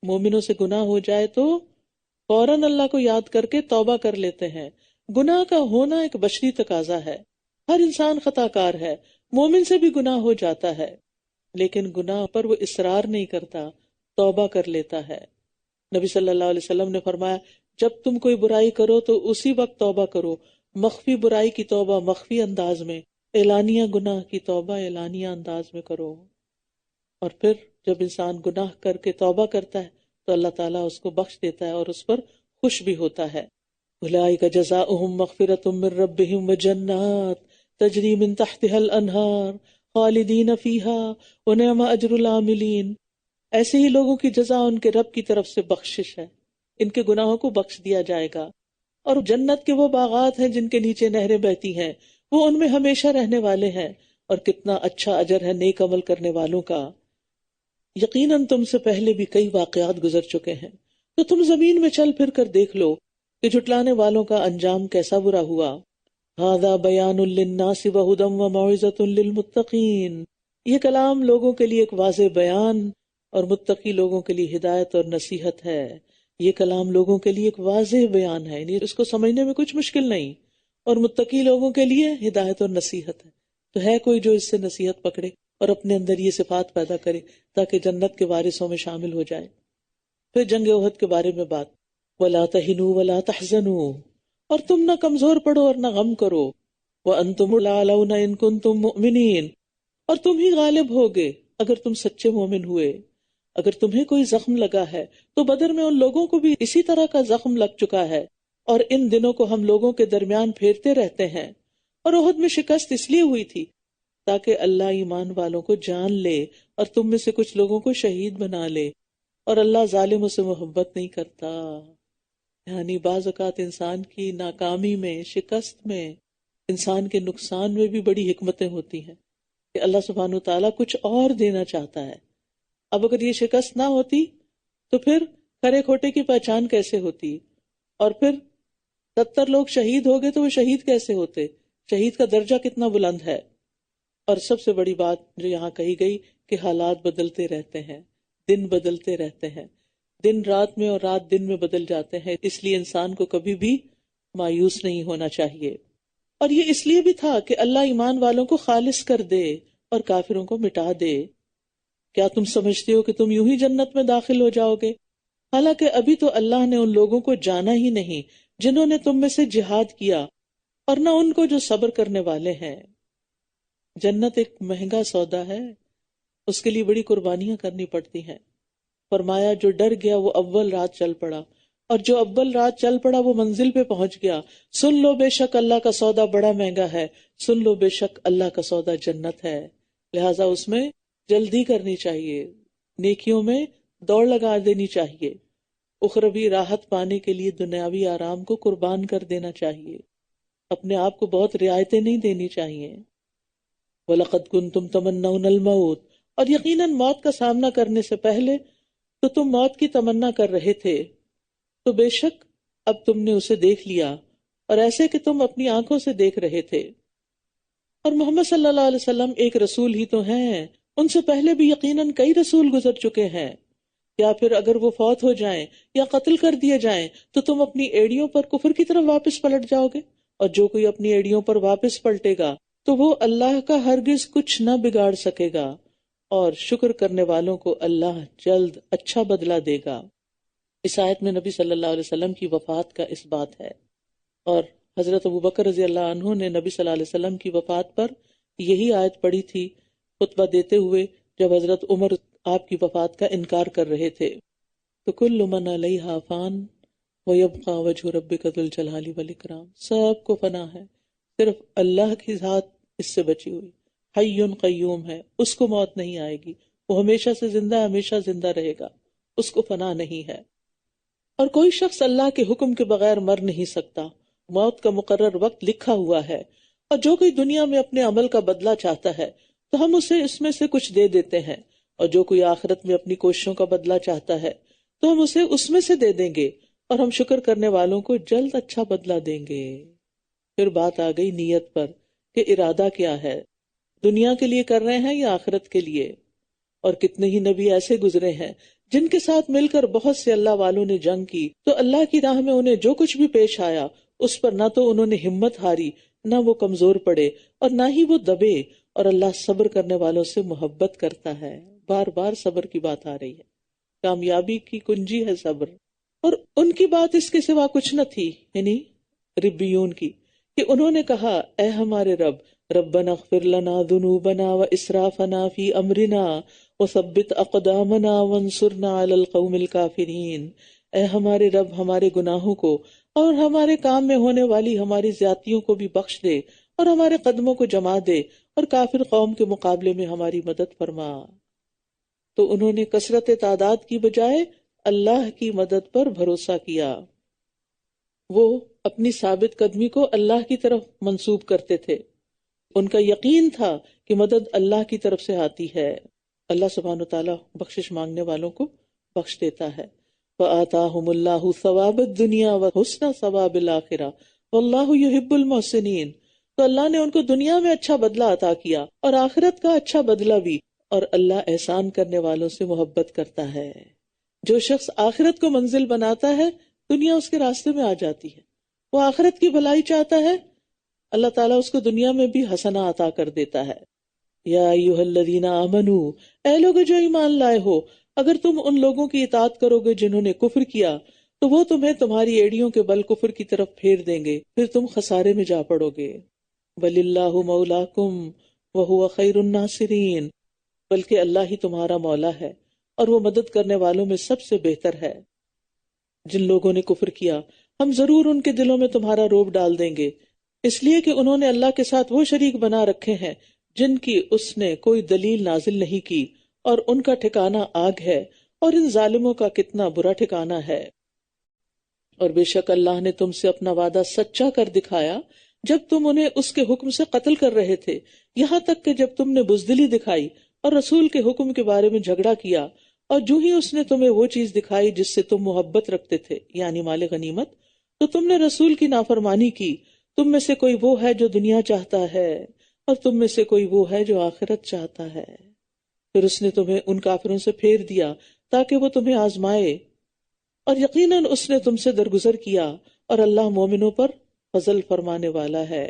مومنوں سے گناہ ہو جائے تو فوراً اللہ کو یاد کر کے توبہ کر لیتے ہیں۔ گناہ کا ہونا ایک بشری تقاضا ہے، ہر انسان خطا کار ہے، مومن سے بھی گناہ ہو جاتا ہے، لیکن گناہ پر وہ اصرار نہیں کرتا، توبہ کر لیتا ہے۔ نبی صلی اللہ علیہ وسلم نے فرمایا، جب تم کوئی برائی کرو تو اسی وقت توبہ کرو، مخفی برائی کی توبہ مخفی انداز میں، اعلانیہ گناہ کی توبہ اعلانیہ انداز میں کرو۔ اور پھر جب انسان گناہ کر کے توبہ کرتا ہے تو اللہ تعالیٰ اس کو بخش دیتا ہے اور اس پر خوش بھی ہوتا ہے۔ اولئک جزاؤہم مغفرۃ من ربہم وجنات تجری من تحتها الانہار خالدین فیہا ونعم اجر العاملین۔ ایسے ہی لوگوں کی جزا ان کے رب کی طرف سے بخشش ہے، ان کے گناہوں کو بخش دیا جائے گا، اور جنت کے وہ باغات ہیں جن کے نیچے نہریں بہتی ہیں، وہ ان میں ہمیشہ رہنے والے ہیں، اور کتنا اچھا اجر ہے نیک عمل کرنے والوں کا۔ یقیناً تم سے پہلے بھی کئی واقعات گزر چکے ہیں، تو تم زمین میں چل پھر کر دیکھ لو کہ جھٹلانے والوں کا انجام کیسا برا ہوا۔ ھذا بیان للناس وہدی وموعظۃ للمتقین، یہ کلام لوگوں کے لیے ایک واضح بیان اور متقی لوگوں کے لیے ہدایت اور نصیحت ہے۔ یہ کلام لوگوں کے لیے ایک واضح بیان ہے، یعنی اس کو سمجھنے میں کچھ مشکل نہیں، اور متقی لوگوں کے لیے ہدایت اور نصیحت ہے۔ تو ہے کوئی جو اس سے نصیحت پکڑے اور اپنے اندر یہ صفات پیدا کرے تاکہ جنت کے وارثوں میں شامل ہو جائے۔ پھر جنگ احد کے بارے میں بات، وَلَا تَهِنُوا وَلَا تَحْزَنُوا، اور تم نہ کمزور پڑو اور نہ غم کرو، وَأَنْتُمُ الْأَعْلَوْنَ إِن كُنتُم مُؤْمِنِينَ، اور تم ہی غالب ہوگے اگر تم سچے مومن ہوئے۔ اگر تمہیں کوئی زخم لگا ہے تو بدر میں ان لوگوں کو بھی اسی طرح کا زخم لگ چکا ہے، اور ان دنوں کو ہم لوگوں کے درمیان پھیرتے رہتے ہیں۔ اور احد میں شکست اس لیے ہوئی تھی تاکہ اللہ ایمان والوں کو جان لے اور تم میں سے کچھ لوگوں کو شہید بنا لے، اور اللہ ظالموں سے محبت نہیں کرتا۔ یعنی بعض اوقات انسان کی ناکامی میں، شکست میں، انسان کے نقصان میں بھی بڑی حکمتیں ہوتی ہیں کہ اللہ سبحانہ وتعالیٰ کچھ اور دینا چاہتا ہے۔ اب اگر یہ شکست نہ ہوتی تو پھر کھرے کھوٹے کی پہچان کیسے ہوتی؟ اور پھر 70 لوگ شہید ہو گئے تو وہ شہید کیسے ہوتے؟ شہید کا درجہ کتنا بلند ہے۔ اور سب سے بڑی بات جو یہاں کہی گئی کہ حالات بدلتے رہتے ہیں، دن بدلتے رہتے ہیں، دن رات میں اور رات دن میں بدل جاتے ہیں، اس لیے انسان کو کبھی بھی مایوس نہیں ہونا چاہیے۔ اور یہ اس لیے بھی تھا کہ اللہ ایمان والوں کو خالص کر دے اور کافروں کو مٹا دے۔ کیا تم سمجھتے ہو کہ تم یوں ہی جنت میں داخل ہو جاؤ گے؟ حالانکہ ابھی تو اللہ نے ان لوگوں کو جانا ہی نہیں جنہوں نے تم میں سے جہاد کیا، اور نہ ان کو جو صبر کرنے والے ہیں۔ جنت ایک مہنگا سودا ہے، اس کے لیے بڑی قربانیاں کرنی پڑتی ہیں۔ فرمایا جو ڈر گیا وہ اول رات چل پڑا، اور جو اول رات چل پڑا وہ منزل پہ پہنچ گیا۔ سن لو بے شک اللہ کا سودا بڑا مہنگا ہے، سن لو بے شک اللہ کا سودا جنت ہے۔ لہٰذا اس میں جلدی کرنی چاہیے، نیکیوں میں دوڑ لگا دینی چاہیے، اخروی راحت پانے کے لیے دنیاوی آرام کو قربان کر دینا چاہیے، اپنے آپ کو بہت رعایتیں نہیں دینی چاہیے۔ وَلَقَدْ كُنْتُمْ تَمَنَّوْنَ الْمَوْتَ، اور یقیناً موت کا سامنا کرنے سے پہلے تو تم موت کی تمنا کر رہے تھے، تو بے شک اب تم نے اسے دیکھ لیا، اور ایسے کہ تم اپنی آنکھوں سے دیکھ رہے تھے۔ اور محمد صلی اللہ علیہ وسلم ایک رسول ہی تو ہیں، ان سے پہلے بھی یقیناً کئی رسول گزر چکے ہیں۔ یا پھر اگر وہ فوت ہو جائیں یا قتل کر دیے جائیں تو تم اپنی ایڑیوں پر کفر کی طرف واپس پلٹ جاؤ گے، اور جو کوئی اپنی ایڑیوں پر واپس پلٹے گا تو وہ اللہ کا ہرگز کچھ نہ بگاڑ سکے گا، اور شکر کرنے والوں کو اللہ جلد اچھا بدلہ دے گا۔ اس آیت میں نبی صلی اللہ علیہ وسلم کی وفات کا اس بات ہے، اور حضرت ابوبکر رضی اللہ عنہ نے نبی صلی اللہ علیہ وسلم کی وفات پر یہی آیت پڑھی تھی خطبہ دیتے ہوئے، جب حضرت عمر آپ کی وفات کا انکار کر رہے تھے۔ تو کل من علیہا فان ویبقى وجہ ربک ذو الجلال والاکرام، سب کو فنا ہے، صرف اللہ کی ذات اس سے بچی ہوئی، حی قیوم ہے، اس کو موت نہیں آئے گی، وہ ہمیشہ سے زندہ، ہمیشہ زندہ رہے گا، اس کو فنا نہیں ہے۔ اور کوئی شخص اللہ کے حکم کے بغیر مر نہیں سکتا، موت کا مقرر وقت لکھا ہوا ہے، اور جو کوئی دنیا میں اپنے عمل کا بدلہ چاہتا ہے تو ہم اسے اس میں سے کچھ دے دیتے ہیں، اور جو کوئی آخرت میں اپنی کوششوں کا بدلہ چاہتا ہے تو ہم اسے اس میں سے دے دیں گے، اور ہم شکر کرنے والوں کو جلد اچھا بدلہ دیں گے۔ پھر بات آ گئی نیت پر کہ ارادہ کیا ہے، دنیا کے لیے کر رہے ہیں یا آخرت کے لیے۔ اور کتنے ہی نبی ایسے گزرے ہیں جن کے ساتھ مل کر بہت سے اللہ والوں نے جنگ کی، تو اللہ کی راہ میں انہیں جو کچھ بھی پیش آیا اس پر نہ تو انہوں نے ہمت ہاری، نہ وہ کمزور پڑے، اور نہ ہی وہ دبے، اور اللہ صبر کرنے والوں سے محبت کرتا ہے۔ بار بار صبر کی بات آ رہی ہے، کامیابی کی کنجی ہے صبر۔ اور ان کی بات اس کے سوا کچھ نہ تھی، یعنی ربیون کی، کہ انہوں نے کہا اے ہمارے رب، ربنا اغفر لنا ذنوبنا واسرافنا فی امرنا وثبت اقدامنا وانصرنا علی القوم الکافرین، اے ہمارے رب ہمارے گناہوں کو اور ہمارے کام میں ہونے والی ہماری زیادتیوں کو بھی بخش دے، اور ہمارے قدموں کو جما دے، اور کافر قوم کے مقابلے میں ہماری مدد فرما۔ تو انہوں نے کثرت تعداد کی بجائے اللہ کی مدد پر بھروسہ کیا، وہ اپنی ثابت قدمی کو اللہ کی طرف منسوب کرتے تھے، ان کا یقین تھا کہ مدد اللہ کی طرف سے آتی ہے۔ اللہ سبحانہ وتعالی بخشش مانگنے والوں کو بخش دیتا ہے۔ وَآتَاهُمُ اللَّهُ ثَوَابَ الدُّنْيَا وَحُسْنَ ثَوَابِ الْآخِرَةِ وَاللَّهُ يُحِبُّ الْمُحْسِنِينَ، تو اللہ نے ان کو دنیا میں اچھا بدلہ عطا کیا اور آخرت کا اچھا بدلہ بھی، اور اللہ احسان کرنے والوں سے محبت کرتا ہے۔ جو شخص آخرت کو منزل بناتا ہے دنیا اس کے راستے میں آ جاتی ہے، وہ آخرت کی بھلائی چاہتا ہے اللہ تعالیٰ اس کو دنیا میں بھی حسنہ عطا کر دیتا ہے۔ یا ایھا الذین آمنوا، اے لوگ جو ایمان لائے ہو، اگر تم ان لوگوں کی اطاعت کرو گے جنہوں نے کفر کیا تو وہ تمہیں تمہاری ایڑیوں کے بل کفر کی طرف پھیر دیں گے، پھر تم خسارے میں جا پڑو گے۔ وَلِلَّهُ مَوْلَاكُمْ وَهُوَ خَيْرُ النَّاصِرِينَ، بلکہ اللہ ہی تمہارا مولا ہے اور وہ مدد کرنے والوں میں سب سے بہتر ہے۔ جن لوگوں نے کفر کیا ہم ضرور ان کے دلوں میں تمہارا روب ڈال دیں گے، اس لیے کہ انہوں نے اللہ کے ساتھ وہ شریک بنا رکھے ہیں جن کی اس نے کوئی دلیل نازل نہیں کی، اور ان کا ٹھکانہ آگ ہے، اور ان ظالموں کا کتنا برا ٹھکانہ ہے۔ اور بے شک اللہ نے تم سے اپنا وعدہ سچا کر دکھایا جب تم انہیں اس کے حکم سے قتل کر رہے تھے، یہاں تک کہ جب تم نے بزدلی دکھائی اور رسول کے حکم کے بارے میں جھگڑا کیا، اور جو ہی اس نے تمہیں وہ چیز دکھائی جس سے تم محبت رکھتے تھے، یعنی مال غنیمت، تو تم نے رسول کی نافرمانی کی۔ تم میں سے کوئی وہ ہے جو دنیا چاہتا ہے اور تم میں سے کوئی وہ ہے جو آخرت چاہتا ہے۔ پھر اس نے تمہیں ان کافروں سے پھیر دیا تاکہ وہ تمہیں آزمائے، اور یقیناً اس نے تم سے درگزر کیا، اور اللہ مومنوں پر فضل فرمانے والا ہے۔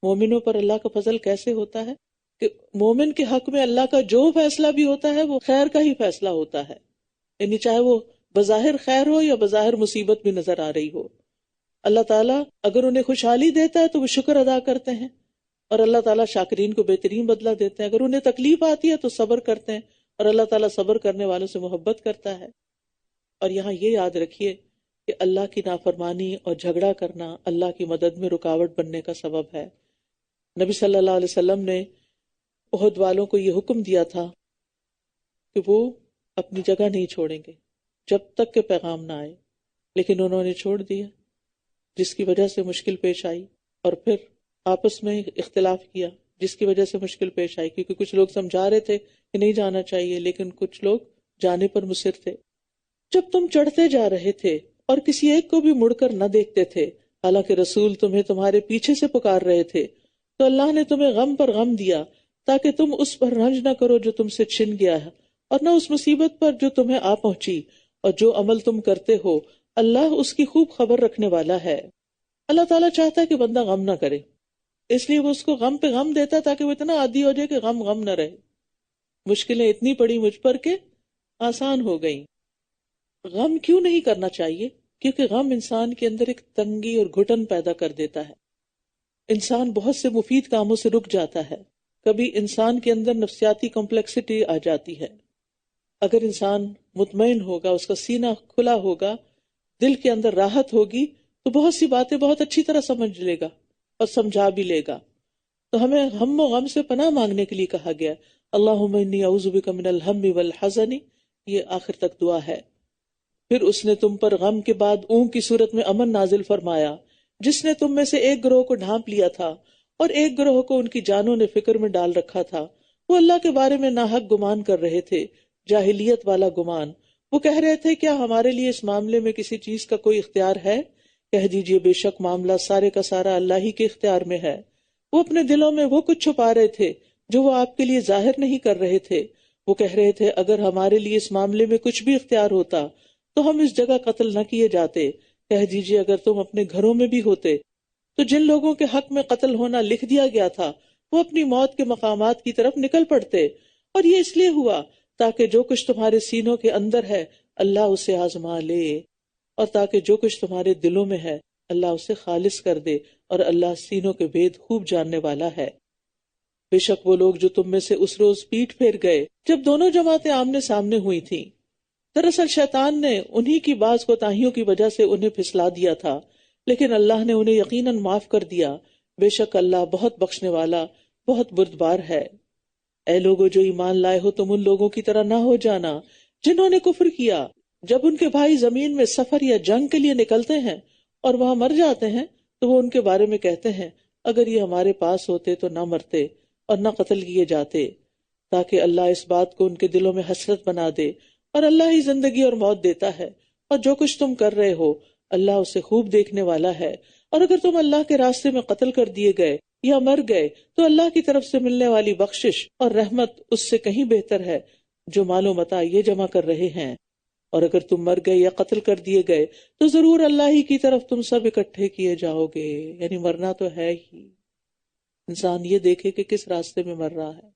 مومنوں پر اللہ کا فضل کیسے ہوتا ہے کہ مومن کے حق میں اللہ کا جو فیصلہ بھی ہوتا ہے وہ خیر کا ہی فیصلہ ہوتا ہے، یعنی چاہے وہ بظاہر خیر ہو یا بظاہر مصیبت بھی نظر آ رہی ہو۔ اللہ تعالیٰ اگر انہیں خوشحالی دیتا ہے تو وہ شکر ادا کرتے ہیں، اور اللہ تعالیٰ شاکرین کو بہترین بدلہ دیتے ہیں۔ اگر انہیں تکلیف آتی ہے تو صبر کرتے ہیں، اور اللہ تعالیٰ صبر کرنے والوں سے محبت کرتا ہے۔ اور یہاں یہ یاد رکھیے کہ اللہ کی نافرمانی اور جھگڑا کرنا اللہ کی مدد میں رکاوٹ بننے کا سبب ہے۔ نبی صلی اللہ علیہ وسلم نے احد والوں کو یہ حکم دیا تھا کہ وہ اپنی جگہ نہیں چھوڑیں گے جب تک کہ پیغام نہ آئے، لیکن انہوں نے چھوڑ دیا، جس کی وجہ سے مشکل پیش آئی، اور پھر آپس میں اختلاف کیا جس کی وجہ سے مشکل پیش آئی، کیونکہ کچھ لوگ سمجھا رہے تھے کہ نہیں جانا چاہیے لیکن کچھ لوگ جانے پر مصر تھے۔ جب تم چڑھتے جا رہے تھے اور کسی ایک کو بھی مڑ کر نہ دیکھتے تھے، حالانکہ رسول تمہیں تمہارے پیچھے سے پکار رہے تھے، تو اللہ نے تمہیں غم پر غم دیا تاکہ تم اس پر رنج نہ کرو جو تم سے چھن گیا ہے، اور نہ اس مصیبت پر جو تمہیں آ پہنچی، اور جو عمل تم کرتے ہو اللہ اس کی خوب خبر رکھنے والا ہے۔ اللہ تعالیٰ چاہتا ہے کہ بندہ غم نہ کرے، اس لیے وہ اس کو غم پہ غم دیتا تاکہ وہ اتنا عادی ہو جائے کہ غم غم نہ رہے۔ مشکلیں اتنی پڑی مجھ پر کہ آسان ہو گئیں۔ غم کیوں نہیں کرنا چاہیے؟ کیونکہ غم انسان کے اندر ایک تنگی اور گھٹن پیدا کر دیتا ہے، انسان بہت سے مفید کاموں سے رک جاتا ہے، کبھی انسان کے اندر نفسیاتی کمپلیکسٹی آ جاتی ہے۔ اگر انسان مطمئن ہوگا، اس کا سینہ کھلا ہوگا، دل کے اندر راحت ہوگی، تو بہت سی باتیں بہت اچھی طرح سمجھ لے گا اور سمجھا بھی لے گا۔ تو ہمیں ہم و غم سے پناہ مانگنے کے لیے کہا گیا، اللہم انی اعوذ بک من الہم والحزن، یہ آخر تک دعا ہے۔ پھر اس نے تم پر غم کے بعد اونگ کی صورت میں امن نازل فرمایا، جس نے تم میں سے ایک گروہ کو ڈھانپ لیا تھا اور ایک گروہ کو ان کی جانوں نے فکر میں ڈال رکھا تھا۔ وہ اللہ کے بارے میں ناحق گمان کر رہے تھے، جاہلیت والا گمان۔ وہ کہہ رہے تھے کیا ہمارے لیے اس معاملے میں کسی چیز کا کوئی اختیار ہے؟ کہہ دیجئے بے شک معاملہ سارے کا سارا اللہ ہی کے اختیار میں ہے۔ وہ اپنے دلوں میں وہ کچھ چھپا رہے تھے جو وہ آپ کے لیے ظاہر نہیں کر رہے تھے۔ وہ کہہ رہے تھے اگر ہمارے لیے اس معاملے میں کچھ بھی اختیار ہوتا تو ہم اس جگہ قتل نہ کیے جاتے۔ کہہ دیجئے اگر تم اپنے گھروں میں بھی ہوتے تو جن لوگوں کے حق میں قتل ہونا لکھ دیا گیا تھا وہ اپنی موت کے مقامات کی طرف نکل پڑتے، اور یہ اس لیے ہوا تاکہ جو کچھ تمہارے سینوں کے اندر ہے اللہ اسے آزما لے، اور تاکہ جو کچھ تمہارے دلوں میں ہے اللہ اسے خالص کر دے، اور اللہ سینوں کے بھید خوب جاننے والا ہے۔ بے شک وہ لوگ جو تم میں سے اس روز پیٹ پھیر گئے جب دونوں جماعتیں آمنے سامنے ہوئی تھیں، دراصل شیطان نے انہی کی بعض کوتاہیوں کی وجہ سے انہیں پھسلا دیا تھا، لیکن اللہ نے انہیں یقیناً معاف کر دیا۔ بے شک اللہ بہت بخشنے والا، بہت بردبار ہے۔ اے لوگو جو ایمان لائے ہو تم ان لوگوں کی طرح نہ ہو جانا جنہوں نے کفر کیا، جب ان کے بھائی زمین میں سفر یا جنگ کے لیے نکلتے ہیں اور وہاں مر جاتے ہیں تو وہ ان کے بارے میں کہتے ہیں اگر یہ ہمارے پاس ہوتے تو نہ مرتے اور نہ قتل کیے جاتے، تاکہ اللہ اس بات کو ان کے دلوں میں حسرت بنا دے، اور اللہ ہی زندگی اور موت دیتا ہے، اور جو کچھ تم کر رہے ہو اللہ اسے خوب دیکھنے والا ہے۔ اور اگر تم اللہ کے راستے میں قتل کر دیے گئے یا مر گئے تو اللہ کی طرف سے ملنے والی بخشش اور رحمت اس سے کہیں بہتر ہے جو مال و متاع یہ جمع کر رہے ہیں۔ اور اگر تم مر گئے یا قتل کر دیے گئے تو ضرور اللہ ہی کی طرف تم سب اکٹھے کیے جاؤ گے، یعنی مرنا تو ہے ہی۔ انسان یہ دیکھے کہ کس راستے میں مر رہا ہے،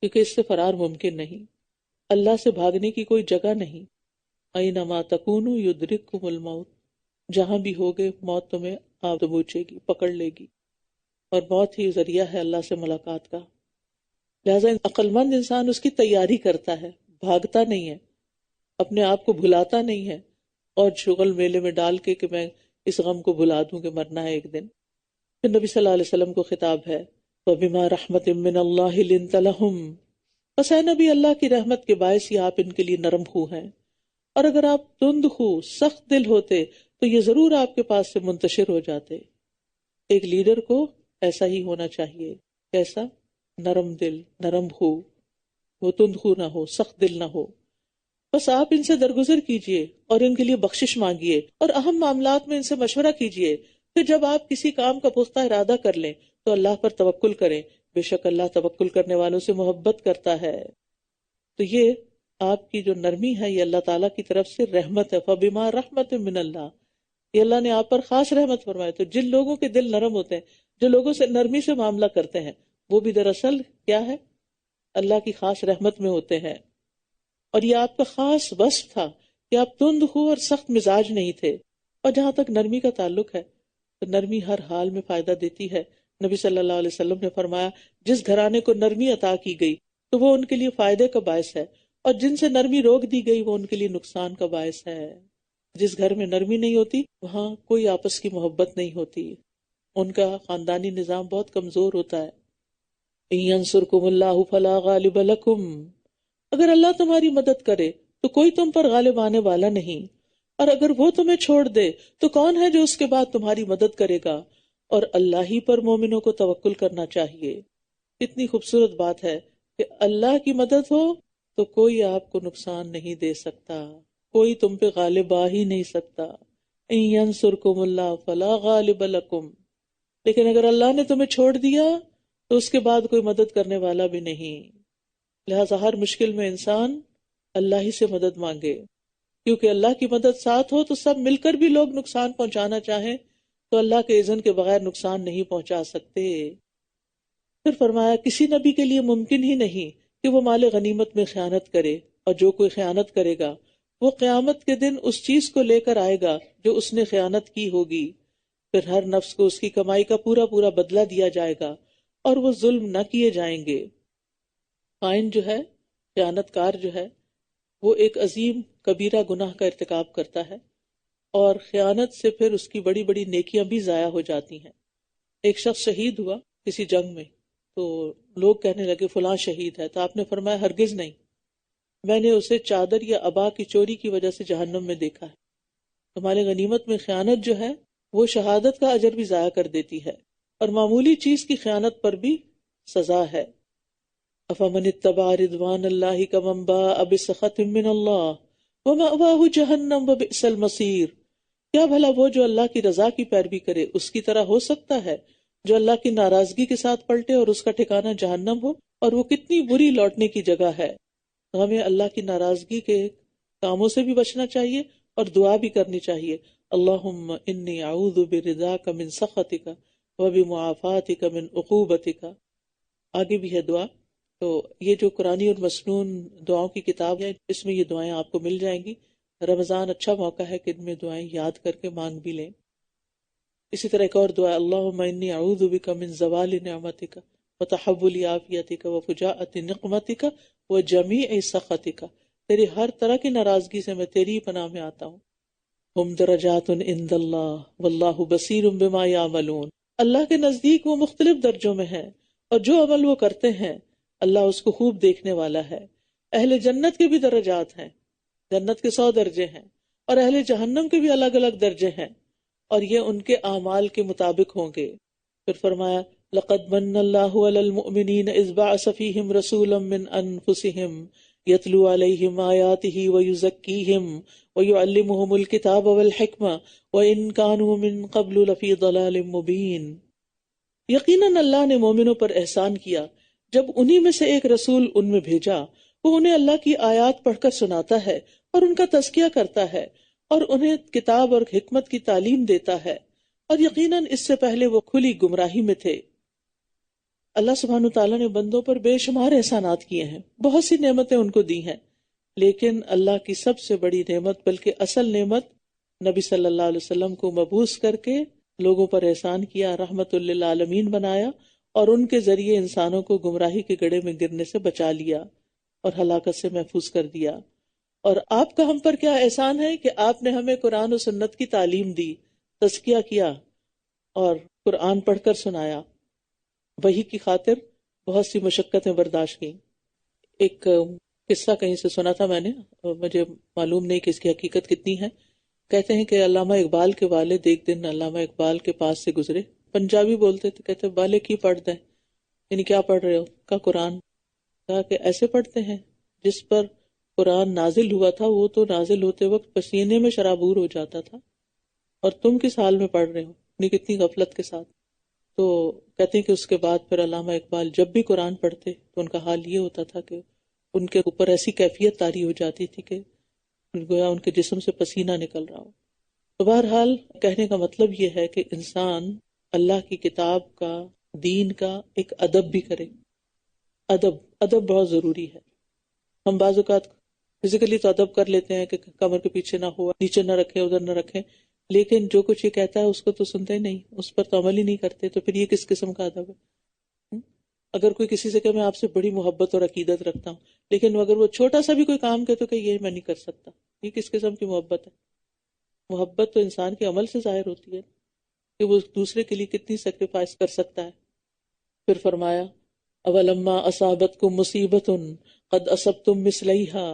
کیونکہ اس سے فرار ممکن نہیں، اللہ سے بھاگنے کی کوئی جگہ نہیں۔ اینما تکونوا یدرککم الموت، جہاں بھی ہوگے موت تمہیں آ دبوچے گی، پکڑ لے گی، اور موت ہی ذریعہ ہے اللہ سے ملاقات کا۔ لہٰذا عقل مند انسان اس کی تیاری کرتا ہے، بھاگتا نہیں ہے، اپنے آپ کو بھلاتا نہیں ہے اور شغل میلے میں ڈال کے کہ میں اس غم کو بھلا دوں کہ مرنا ہے ایک دن۔ پھر نبی صلی اللہ علیہ وسلم کو خطاب ہے، وَبِمَا رَحْمَةٍ مِّنَ اللَّهِ لِنْتَ لَهُمْ، بس اے نبی اللہ کی رحمت کے باعث ہی آپ ان کے لیے نرم خو ہیں، اور اگر آپ تند خو سخت دل ہوتے تو یہ ضرور آپ کے پاس سے منتشر ہو جاتے۔ ایک لیڈر کو ایسا ہی ہونا چاہیے، کیسا؟ نرم دل، نرم خو، وہ تند خو نہ ہو، سخت دل نہ ہو۔ بس آپ ان سے درگزر کیجئے اور ان کے لیے بخشش مانگیے، اور اہم معاملات میں ان سے مشورہ کیجئے۔ پھر جب آپ کسی کام کا پختہ ارادہ کر لیں تو اللہ پر توکل کریں، بے شک اللہ توکل کرنے والوں سے محبت کرتا ہے۔ تو یہ آپ کی جو نرمی ہے یہ اللہ تعالیٰ کی طرف سے رحمت ہے۔ فَبِمَا رَحْمَةٍ مِّنَ اللَّهِ، یہ اللہ نے آپ پر خاص رحمت فرمائے۔ تو جن لوگوں کے دل نرم ہوتے ہیں، جو لوگوں سے نرمی سے معاملہ کرتے ہیں، وہ بھی دراصل کیا ہے؟ اللہ کی خاص رحمت میں ہوتے ہیں۔ اور یہ آپ کا خاص وصف تھا کہ آپ تند خو اور سخت مزاج نہیں تھے۔ اور جہاں تک نرمی کا تعلق ہے تو نرمی ہر حال میں فائدہ دیتی ہے۔ نبی صلی اللہ علیہ وسلم نے فرمایا جس گھرانے کو نرمی عطا کی گئی تو وہ ان کے لیے فائدے کا باعث ہے، اور جن سے نرمی روک دی گئی وہ ان کے لیے نقصان کا باعث ہے۔ جس گھر میں نرمی نہیں ہوتی وہاں کوئی آپس کی محبت نہیں ہوتی، ان کا خاندانی نظام بہت کمزور ہوتا ہے۔ إِن يَنصُرْكُمُ اللَّهُ فَلَا غَالِبَ لَكُمْ، اگر اللہ تمہاری مدد کرے تو کوئی تم پر غالب آنے والا نہیں، اور اگر وہ تمہیں چھوڑ دے تو کون ہے جو اس کے بعد تمہاری مدد کرے گا، اور اللہ ہی پر مومنوں کو توکل کرنا چاہیے۔ اتنی خوبصورت بات ہے کہ اللہ کی مدد ہو تو کوئی آپ کو نقصان نہیں دے سکتا، کوئی تم پہ غالب آ ہی نہیں سکتا۔ إِن يَنصُرْكُمُ اللَّهُ فَلَا غَالِبَ لَكُمْ، لیکن اگر اللہ نے تمہیں چھوڑ دیا تو اس کے بعد کوئی مدد کرنے والا بھی نہیں۔ لہٰذا ہر مشکل میں انسان اللہ ہی سے مدد مانگے، کیونکہ اللہ کی مدد ساتھ ہو تو سب مل کر بھی لوگ نقصان پہنچانا چاہیں تو اللہ کے اذن کے بغیر نقصان نہیں پہنچا سکتے۔ پھر فرمایا کسی نبی کے لیے ممکن ہی نہیں کہ وہ مال غنیمت میں خیانت کرے، اور جو کوئی خیانت کرے گا وہ قیامت کے دن اس چیز کو لے کر آئے گا جو اس نے خیانت کی ہوگی، پھر ہر نفس کو اس کی کمائی کا پورا پورا بدلہ دیا جائے گا اور وہ ظلم نہ کیے جائیں گے۔ خائن جو ہے، خیانت کار جو ہے، وہ ایک عظیم کبیرہ گناہ کا ارتکاب کرتا ہے، اور خیانت سے پھر اس کی بڑی بڑی نیکیاں بھی ضائع ہو جاتی ہیں۔ ایک شخص شہید ہوا کسی جنگ میں تو لوگ کہنے لگے فلاں شہید ہے، تو آپ نے فرمایا ہرگز نہیں، میں نے اسے چادر یا عبا کی چوری کی وجہ سے جہنم میں دیکھا ہے۔ تو مال غنیمت میں خیانت جو ہے وہ شہادت کا اجر بھی ضائع کر دیتی ہے، اور معمولی چیز کی خیانت پر بھی سزا ہے۔ افمن اتبع رضوان اللہ کمن باء بسخط من اللہ ومأواہ جہنم وبئس المصیر، کیا بھلا وہ جو اللہ کی رضا کی پیروی کرے اس کی طرح ہو سکتا ہے جو اللہ کی ناراضگی کے ساتھ پلٹے اور اس کا ٹھکانہ جہنم ہو، اور وہ کتنی بری لوٹنے کی جگہ ہے۔ تو ہمیں اللہ کی ناراضگی کے کاموں سے بھی بچنا چاہیے اور دعا بھی کرنی چاہیے، اللہم انی اعوذ برضاک من سخطک وبمعافاتک من عقوبتک۔ آگے بھی ہے دعا۔ تو یہ جو قرآنی اور مسنون دعاؤں کی کتاب ہے، اس میں یہ دعائیں آپ کو مل جائیں گی۔ رمضان اچھا موقع ہے کہ ان میں دعائیں یاد کر کے مانگ بھی لیں۔ اسی طرح ایک اور دعا، اللہم انی اعوذ بک من زوال نعمتک وتحول عافیتک وفجاءۃ نقمتک وجمیع سخطک، تیری ہر طرح کی ناراضگی سے میں تیری پناہ میں آتا ہوں۔ ہم درجات عند اللہ واللہ بصیر بما یعملون، اللہ کے نزدیک وہ مختلف درجوں میں ہیں اور جو عمل وہ کرتے ہیں اللہ اس کو خوب دیکھنے والا ہے۔ اہل جنت کے بھی درجات ہیں، جنت کے 100 درجے ہیں، اور اہل جہنم کے بھی الگ الگ درجے ہیں، اور یہ ان کے اعمال کے مطابق ہوں گے۔ پھر فرمایا لقد من اللہ علی المؤمنین اذ بعث فیہم رسولا من انفسہم یتلو علیہم آیاتہ ویزکیہم ویعلمہم الکتاب والحکمہ وان کانوا من قبل لفی ضلال مبین۔ یقیناً اللہ نے مومنوں پر احسان کیا جب انہی میں سے ایک رسول ان میں بھیجا، وہ انہیں اللہ کی آیات پڑھ کر سناتا ہے اور ان کا تزکیہ کرتا ہے اور انہیں کتاب اور حکمت کی تعلیم دیتا ہے، اور یقیناً اس سے پہلے وہ کھلی گمراہی میں تھے۔ اللہ سبحانہ وتعالیٰ نے بندوں پر بے شمار احسانات کیے ہیں، بہت سی نعمتیں ان کو دی ہیں، لیکن اللہ کی سب سے بڑی نعمت، بلکہ اصل نعمت، نبی صلی اللہ علیہ وسلم کو مبعوث کر کے لوگوں پر احسان کیا، رحمت للعالمین بنایا، اور ان کے ذریعے انسانوں کو گمراہی کے گڑھے میں گرنے سے بچا لیا اور ہلاکت سے محفوظ کر دیا۔ اور آپ کا ہم پر کیا احسان ہے کہ آپ نے ہمیں قرآن و سنت کی تعلیم دی، تزکیہ کیا اور قرآن پڑھ کر سنایا، وحی کی خاطر بہت سی مشقتیں برداشت کی۔ ایک قصہ کہیں سے سنا تھا میں نے، مجھے معلوم نہیں کہ اس کی حقیقت کتنی ہے۔ کہتے ہیں کہ علامہ اقبال کے والد ایک دن علامہ اقبال کے پاس سے گزرے، پنجابی بولتے تھے، کہتے بالے کی پڑھ دیں، یعنی کیا پڑھ رہے ہو؟ کہا قرآن۔ کہا کہ ایسے پڑھتے ہیں جس پر قرآن نازل ہوا تھا وہ تو نازل ہوتے وقت پسینے میں شرابور ہو جاتا تھا، اور تم کس حال میں پڑھ رہے ہو، یعنی کتنی غفلت کے ساتھ۔ تو کہتے ہیں کہ اس کے بعد پھر علامہ اقبال جب بھی قرآن پڑھتے تو ان کا حال یہ ہوتا تھا کہ ان کے اوپر ایسی کیفیت طاری ہو جاتی تھی کہ گویا ان کے جسم سے پسینہ نکل رہا ہو۔ تو بہرحال کہنے کا مطلب یہ ہے کہ انسان اللہ کی کتاب کا، دین کا ایک ادب بھی کرے۔ ادب بہت ضروری ہے۔ ہم بعض اوقات فزیکلی تو ادب کر لیتے ہیں کہ کمر کے پیچھے نہ ہو، نیچے نہ رکھیں، ادھر نہ رکھیں، لیکن جو کچھ یہ کہتا ہے اس کو تو سنتے ہی نہیں، اس پر تو عمل ہی نہیں کرتے، تو پھر یہ کس قسم کا ادب ہے؟ اگر کوئی کسی سے کہ میں آپ سے بڑی محبت اور عقیدت رکھتا ہوں، لیکن اگر وہ چھوٹا سا بھی کوئی کام کہ تو کہ یہ میں نہیں کر سکتا، یہ کس قسم کی محبت ہے؟ محبت تو انسان کے عمل سے ظاہر ہوتی ہے کہ وہ دوسرے کے لیے کتنی سیکریفائس کر سکتا ہے۔ پھر فرمایا اولما اصابتکم مصیبت قد اصبتم مثلیہا،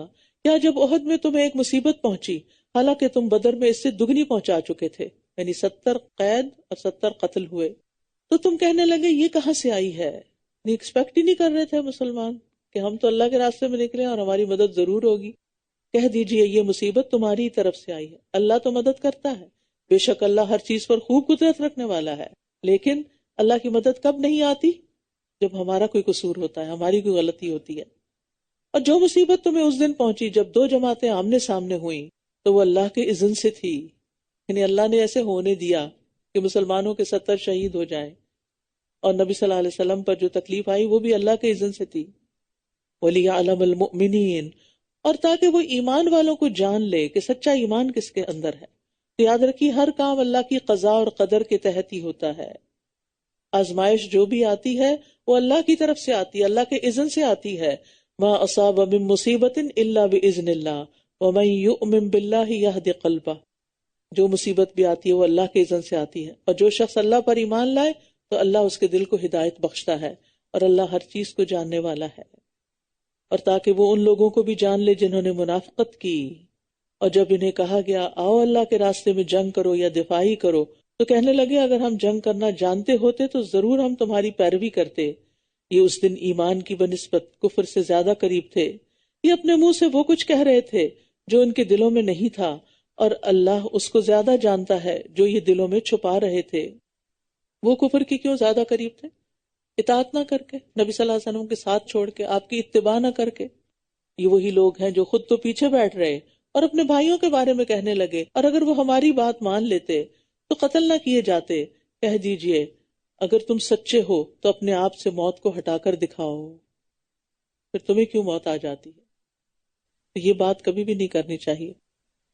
کیا جب احد میں تمہیں ایک مصیبت پہنچی حالانکہ تم بدر میں اس سے دگنی پہنچا چکے تھے، یعنی 70 قید اور 70 قتل ہوئے، تو تم کہنے لگے یہ کہاں سے آئی ہے؟ ایکسپیکٹ ہی نہیں کر رہے تھے مسلمان کہ ہم تو اللہ کے راستے میں نکلے اور ہماری مدد ضرور ہوگی۔ کہہ دیجئے یہ مصیبت تمہاری طرف سے آئی ہے، اللہ تو مدد کرتا ہے، بے شک اللہ ہر چیز پر خوب قدرت رکھنے والا ہے، لیکن اللہ کی مدد کب نہیں آتی؟ جب ہمارا کوئی قصور ہوتا ہے، ہماری کوئی غلطی ہوتی ہے۔ اور جو مصیبت تمہیں اس دن پہنچی جب 2 جماعتیں آمنے سامنے ہوئیں تو وہ اللہ کے اذن سے تھی، یعنی اللہ نے ایسے ہونے دیا کہ مسلمانوں کے 70 شہید ہو جائیں، اور نبی صلی اللہ علیہ وسلم پر جو تکلیف آئی وہ بھی اللہ کے اذن سے تھی۔ وَلِيَعْلَمَ الْمُؤْمِنِينَ، اور تاکہ وہ ایمان والوں کو جان لے کہ سچا ایمان کس کے اندر ہے۔ تو یاد رکھیے ہر کام اللہ کی قضاء اور قدر کے تحت ہی ہوتا ہے۔ آزمائش جو بھی آتی ہے وہ اللہ کی طرف سے آتی ہے، اللہ کے اذن سے آتی ہے۔ ما اصاب من مصیبت الا باذن اللہ ومن یؤمن باللہ یہد قلبہ، جو مصیبت بھی آتی ہے وہ اللہ کے اذن سے آتی ہے، اور جو شخص اللہ پر ایمان لائے تو اللہ اس کے دل کو ہدایت بخشتا ہے، اور اللہ ہر چیز کو جاننے والا ہے۔ اور تاکہ وہ ان لوگوں کو بھی جان لے جنہوں نے منافقت کی۔ اور جب انہیں کہا گیا آؤ اللہ کے راستے میں جنگ کرو یا دفاعی کرو، تو کہنے لگے اگر ہم جنگ کرنا جانتے ہوتے تو ضرور ہم تمہاری پیروی کرتے۔ یہ اس دن ایمان کی بنسبت کفر سے زیادہ قریب تھے۔ یہ اپنے منہ سے وہ کچھ کہہ رہے تھے جو ان کے دلوں میں نہیں تھا، اور اللہ اس کو زیادہ جانتا ہے جو یہ دلوں میں چھپا رہے تھے۔ وہ کفر کی کیوں زیادہ قریب تھے؟ اطاعت نہ کر کے، نبی صلی اللہ علیہ وسلم کے ساتھ چھوڑ کے، آپ کی اتباع نہ کر کے۔ یہ وہی لوگ ہیں جو خود تو پیچھے بیٹھ رہے اور اپنے بھائیوں کے بارے میں کہنے لگے اور اگر وہ ہماری بات مان لیتے تو قتل نہ کیے جاتے۔ کہہ دیجئے اگر تم سچے ہو تو اپنے آپ سے موت کو ہٹا کر دکھاؤ، پھر تمہیں کیوں موت آ جاتی ہے؟ تو یہ بات کبھی بھی نہیں کرنی چاہیے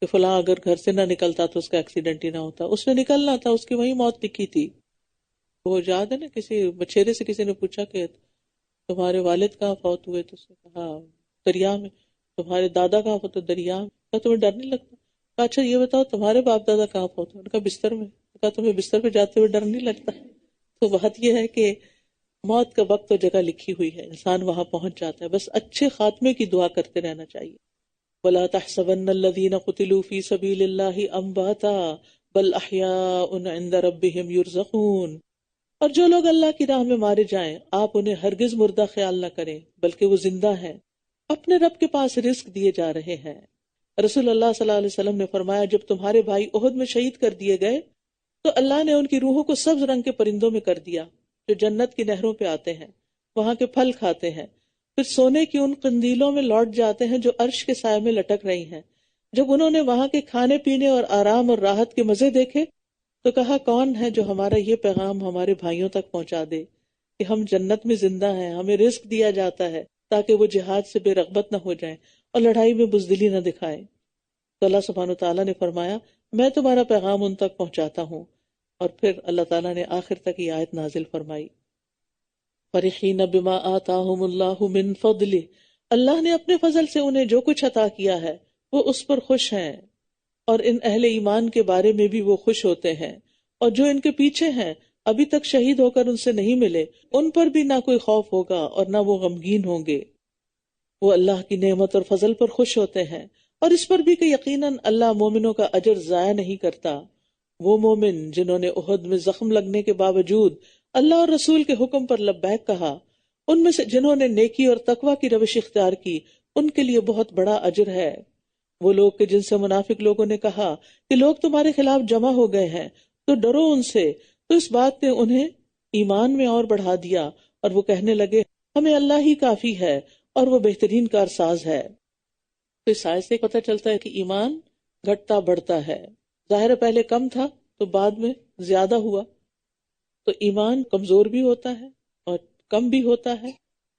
کہ فلاں اگر گھر سے نہ نکلتا تو اس کا ایکسیڈنٹ ہی نہ ہوتا۔ اس نے نکلنا تھا، اس کی وہی موت لکھی تھی۔ وہ یاد ہے نا، کسی بچیرے سے کسی نے پوچھا کہ تمہارے والد کہاں فوت ہوئے، تو اس نے کہا دریا میں۔ تمہارے دادا کہاں فوت ہوئے؟ دریا میں۔ کہا تمہیں ڈر نہیں لگتا؟ کہا اچھا یہ بتاؤ تمہارے باپ دادا کہاں فوت ہوئے؟ کہا بستر میں۔ کہا تمہیں بستر پہ جاتے ہوئے ڈر نہیں لگتا؟ تو بات یہ ہے کہ موت کا وقت اور جگہ لکھی ہوئی ہے، انسان وہاں پہنچ جاتا ہے، بس اچھے خاتمے کی دعا کرتے رہنا چاہیے۔ وَلَا تَحْسَبَنَّ الَّذِينَ قُتِلُوا فِي سَبِيلِ اللَّهِ أَمْوَاتًا بَلْ أَحْيَاءٌ عِندَ رَبِّهِمْ يُرْزَقُونَ۔ اور جو لوگ اللہ کی راہ میں مارے جائیں آپ انہیں ہرگز مردہ خیال نہ کریں، بلکہ وہ زندہ ہیں، اپنے رب کے پاس رزق دیے جا رہے ہیں۔ رسول اللہ صلی اللہ علیہ وسلم نے فرمایا جب تمہارے بھائی احد میں شہید کر دیے گئے تو اللہ نے ان کی روحوں کو سبز رنگ کے پرندوں میں کر دیا جو جنت کی نہروں پہ آتے ہیں، وہاں کے پھل کھاتے ہیں، پھر سونے کی ان قندیلوں میں لوٹ جاتے ہیں جو عرش کے سائے میں لٹک رہی ہیں۔ جب انہوں نے وہاں کے کھانے پینے اور آرام اور راحت کے مزے دیکھے تو کہا کون ہے جو ہمارا یہ پیغام ہمارے بھائیوں تک پہنچا دے کہ ہم جنت میں زندہ ہیں، ہمیں رزق دیا جاتا ہے تاکہ وہ جہاد سے بے رغبت نہ ہو جائیں اور لڑائی میں بزدلی نہ دکھائیں۔ تو اللہ سبحانہ وتعالیٰ نے فرمایا میں تمہارا پیغام ان تک پہنچاتا ہوں، اور پھر اللہ تعالیٰ نے آخر تک یہ آیت نازل فرمائی فرحین بما آتاہم اللہ من فضلہ، اللہ نے اپنے فضل سے انہیں جو کچھ عطا کیا ہے وہ اس پر خوش ہیں، اور ان اہل ایمان کے بارے میں بھی وہ خوش ہوتے ہیں، اور جو ان کے پیچھے ہیں ابھی تک شہید ہو کر ان سے نہیں ملے ان پر بھی نہ کوئی خوف ہوگا اور نہ وہ غمگین ہوں گے۔ وہ اللہ کی نعمت اور فضل پر خوش ہوتے ہیں، اور اس پر بھی کہ یقیناً اللہ مومنوں کا اجر ضائع نہیں کرتا۔ وہ مومن جنہوں نے احد میں زخم لگنے کے باوجود اللہ اور رسول کے حکم پر لبیک کہا، ان میں سے جنہوں نے نیکی اور تقوی کی روش اختیار کی ان کے لیے بہت بڑا اجر ہے۔ وہ لوگ کہ جن سے منافق لوگوں نے کہا کہ لوگ تمہارے خلاف جمع ہو گئے ہیں تو ڈرو ان سے، تو اس بات نے انہیں ایمان میں اور بڑھا دیا، اور وہ کہنے لگے ہمیں اللہ ہی کافی ہے اور وہ بہترین کارساز ہے۔ تو اس آیت سے پتہ چلتا ہے کہ ایمان گھٹتا بڑھتا ہے، ظاہر پہلے کم تھا تو بعد میں زیادہ ہوا، تو ایمان کمزور بھی ہوتا ہے اور کم بھی ہوتا ہے